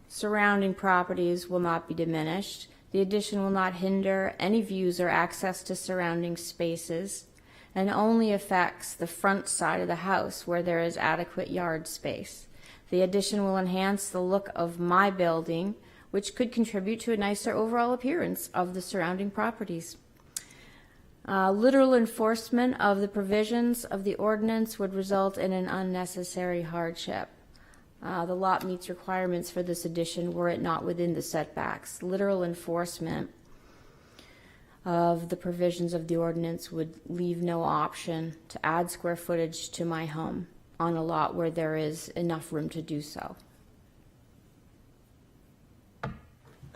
surrounding properties will not be diminished. The addition will not hinder any views or access to surrounding spaces, and only affects the front side of the house where there is adequate yard space. The addition will enhance the look of my building, which could contribute to a nicer overall appearance of the surrounding properties. Literal enforcement of the provisions of the ordinance would result in an unnecessary hardship. The lot meets requirements for this addition were it not within the setbacks. Literal enforcement of the provisions of the ordinance would leave no option to add square footage to my home on a lot where there is enough room to do so.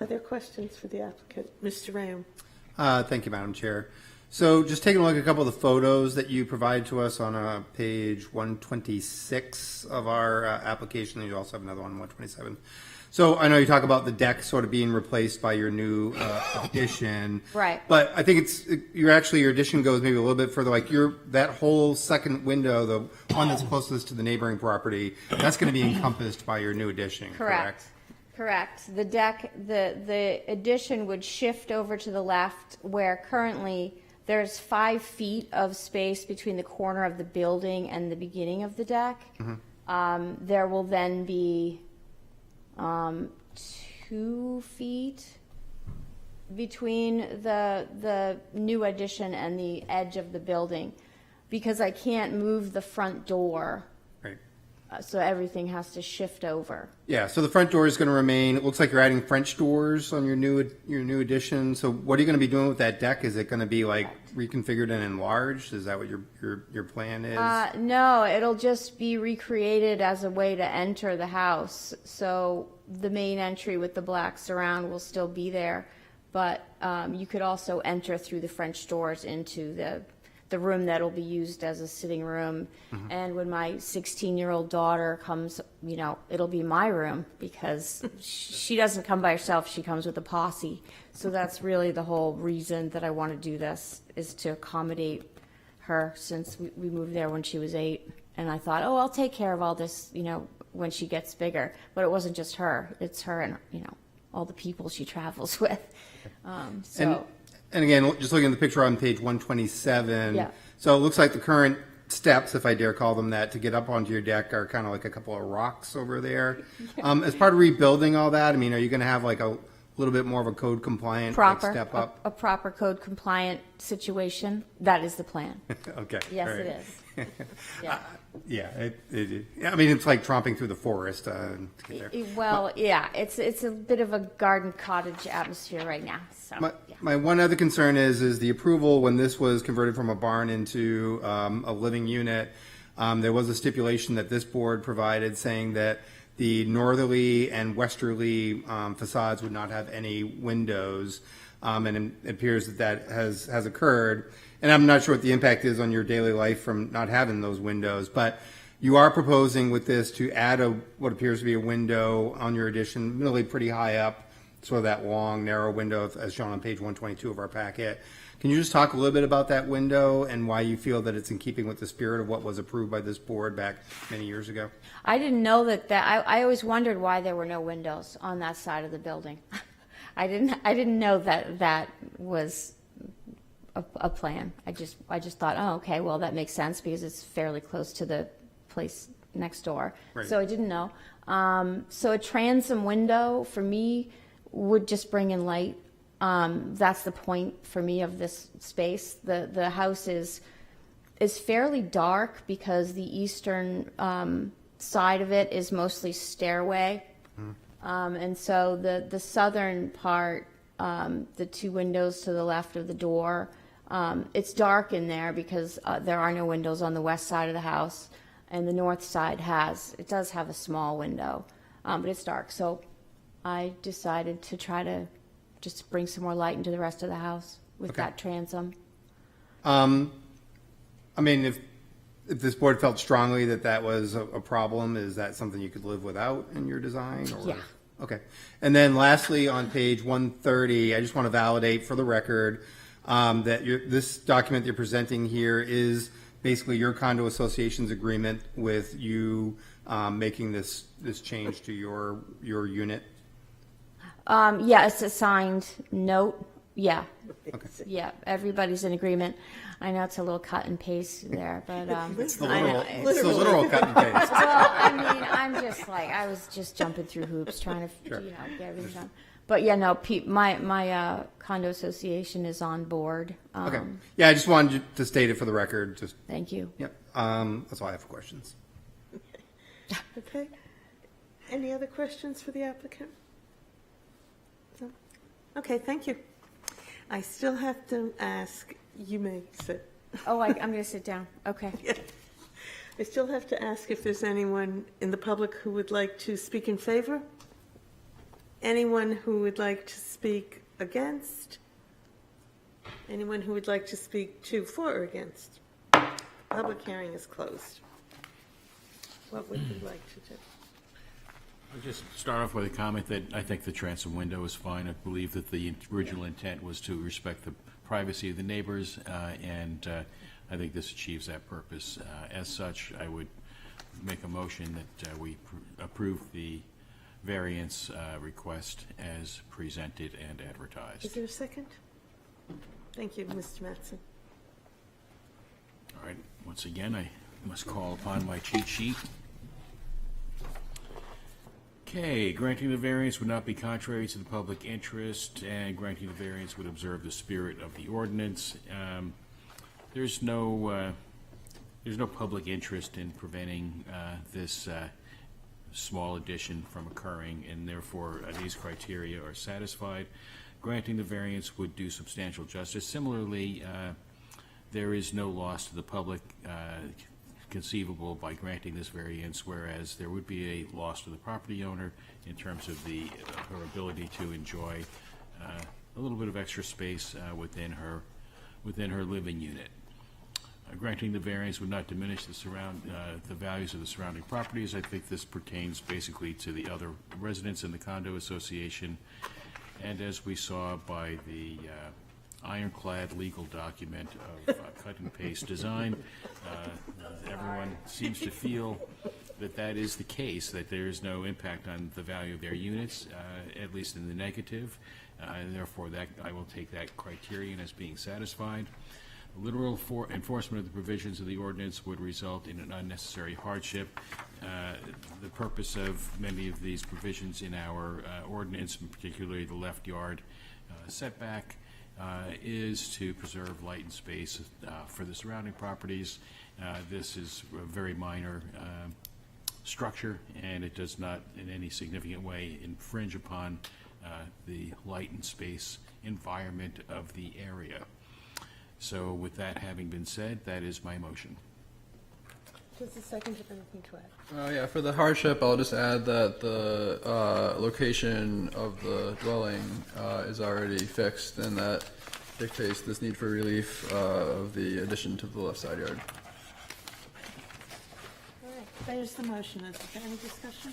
are there questions for the applicant? Mr. Ram? Thank you, Madam Chair. So just taking a look at a couple of the photos that you provide to us on page 126 of our application, and you also have another one on 127. So I know you talk about the deck sort of being replaced by your new addition. Right. But I think your addition goes maybe a little bit further. Like that whole second window, the one that's closest to the neighboring property, that's going to be encompassed by your new addition, correct? Correct. The deck, the addition would shift over to the left where currently there's 5 feet of space between the corner of the building and the beginning of the deck. Mm-hmm. There will then be 2 feet between the new addition and the edge of the building because I can't move the front door. Right. So everything has to shift over. Yeah, so the front door is going to remain. It looks like you're adding French doors on your new addition. So what are you going to be doing with that deck? Is it going to be like reconfigured and enlarged? Is that what your plan is? No, it'll just be recreated as a way to enter the house. So the main entry with the black surround will still be there, but you could also enter through the French doors into the room that'll be used as a sitting room. Mm-hmm. And when my 16-year-old daughter comes, it'll be my room because she doesn't come by herself. She comes with a posse. So that's really the whole reason that I want to do this, is to accommodate her, since we moved there when she was 8. And I thought, I'll take care of all this, when she gets bigger. But it wasn't just her. It's her and, all the people she travels with. And again, just looking at the picture on page 127, Yeah. So it looks like the current steps, if I dare call them that, to get up onto your deck are kind of like a couple of rocks over there. As part of rebuilding all that, are you going to have like a little bit more of a code compliant step up? A proper code compliant situation. That is the plan. Okay. Yes, right. it is. Yeah. Yeah, it's like tromping through the forest to get there. Well, yeah, it's a bit of a garden cottage atmosphere right now. So, My one other concern is the approval when this was converted from a barn into a living unit. There was a stipulation that this board provided saying that the northerly and westerly facades would not have any windows, and it appears that has occurred. And I'm not sure what the impact is on your daily life from not having those windows, but you are proposing with this to add what appears to be a window on your addition, really pretty high up, sort of that long, narrow window as shown on page 122 of our packet. Can you just talk a little bit about that window and why you feel that it's in keeping with the spirit of what was approved by this board back many years ago? I didn't know that I always wondered why there were no windows on that side of the building. I didn't know that was a plan. I just thought, oh, okay, well, that makes sense because it's fairly close to the place next door. Right. So I didn't know. So a transom window for me would just bring in light. That's the point for me of this space. The house is fairly dark because the eastern side of it is mostly stairway. And so the southern part, the two windows to the left of the door, it's dark in there because there are no windows on the west side of the house, and the north side does have a small window, but it's dark. So I decided to try to just bring some more light into the rest of the house with Okay. that transom. I mean, if this board felt strongly that that was a problem, is that something you could live without in your design? Or? Yeah. Okay. And then lastly, on page 130, I just want to validate for the record that this document you're presenting here is basically your condo association's agreement with you making this change to your unit. Yeah, it's a signed note. Yeah. Okay. Yeah, everybody's in agreement. I know it's a little cut and paste there, but It's the I know, it's the literal cut and paste. well, I mean, I was just jumping through hoops trying to, Sure. get everything done. But yeah, no, my condo association is on board. Okay. Yeah, I just wanted you to state it for the record. Just Thank you. Yep. That's all I have for questions. Okay. Any other questions for the applicant? No? Okay, thank you. I still have to ask, you may sit. Oh, I'm going to sit down. Okay. I still have to ask if there's anyone in the public who would like to speak in favor? Anyone who would like to speak against? Anyone who would like to speak for or against? Public hearing is closed. What would you like to do? I'll just start off with a comment that I think the transom window is fine. I believe that the original intent was to respect the privacy of the neighbors, and I think this achieves that purpose. As such, I would make a motion that we approve the variance request as presented and advertised. Is there a second? Thank you, Mr. Mattson. All right, once again, I must call upon my cheat sheet. Okay, granting the variance would not be contrary to the public interest, and granting the variance would observe the spirit of the ordinance. There's no public interest in preventing this small addition from occurring, and therefore these criteria are satisfied. Granting the variance would do substantial justice. Similarly, there is no loss to the public conceivable by granting this variance, whereas there would be a loss to the property owner in terms of her ability to enjoy a little bit of extra space within her living unit. Granting the variance would not diminish the values of the surrounding properties. I think this pertains basically to the other residents in the condo association, and as we saw by the ironclad legal document of cut and paste design, everyone seems to feel that is the case, that there is no impact on the value of their units, at least in the negative, and therefore I will take that criterion as being satisfied. Literal enforcement of the provisions of the ordinance would result in an unnecessary hardship. The purpose of many of these provisions in our ordinance, particularly the left yard setback, is to preserve light and space for the surrounding properties. This is a very minor structure, and it does not in any significant way infringe upon the light and space environment of the area. So with that having been said, that is my motion. Does the second have anything to add? Yeah, for the hardship, I'll just add that the location of the dwelling is already fixed, and that dictates this need for relief of the addition to the left side yard. All right, there's the motion. Is there any discussion?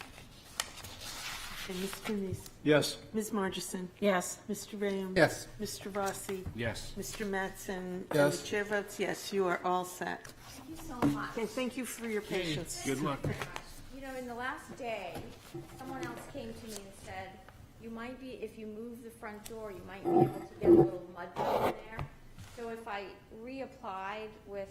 Okay, Mr. Denise. Yes. Ms. Margison. Yes. Mr. Graham. Yes. Mr. Rossi. Yes. Mr. Mattson. Yes. And the chair votes yes. You are all set. Thank you so much. Okay, thank you for your patience. Good luck. You know, in the last day, someone else came to me and said, you might be, if you move the front door, you might be able to get a little mud put in there. So if I reapplied with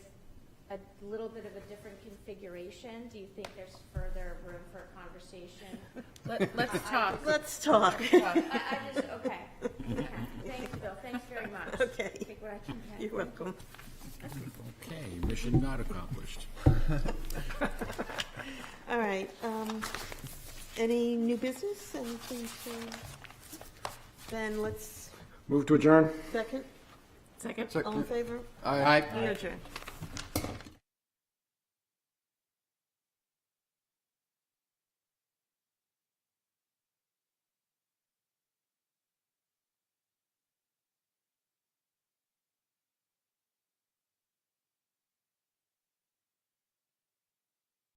a little bit of a different configuration, do you think there's further room for a conversation? Let's talk. Let's talk. I just, okay. Thank you, Bill. Thanks very much. Okay. Take what I can get. You're welcome. Okay, mission not accomplished. All right, any new business, anything to, then let's, Move to adjourn? second? Second. All in favor? Aye. We adjourn.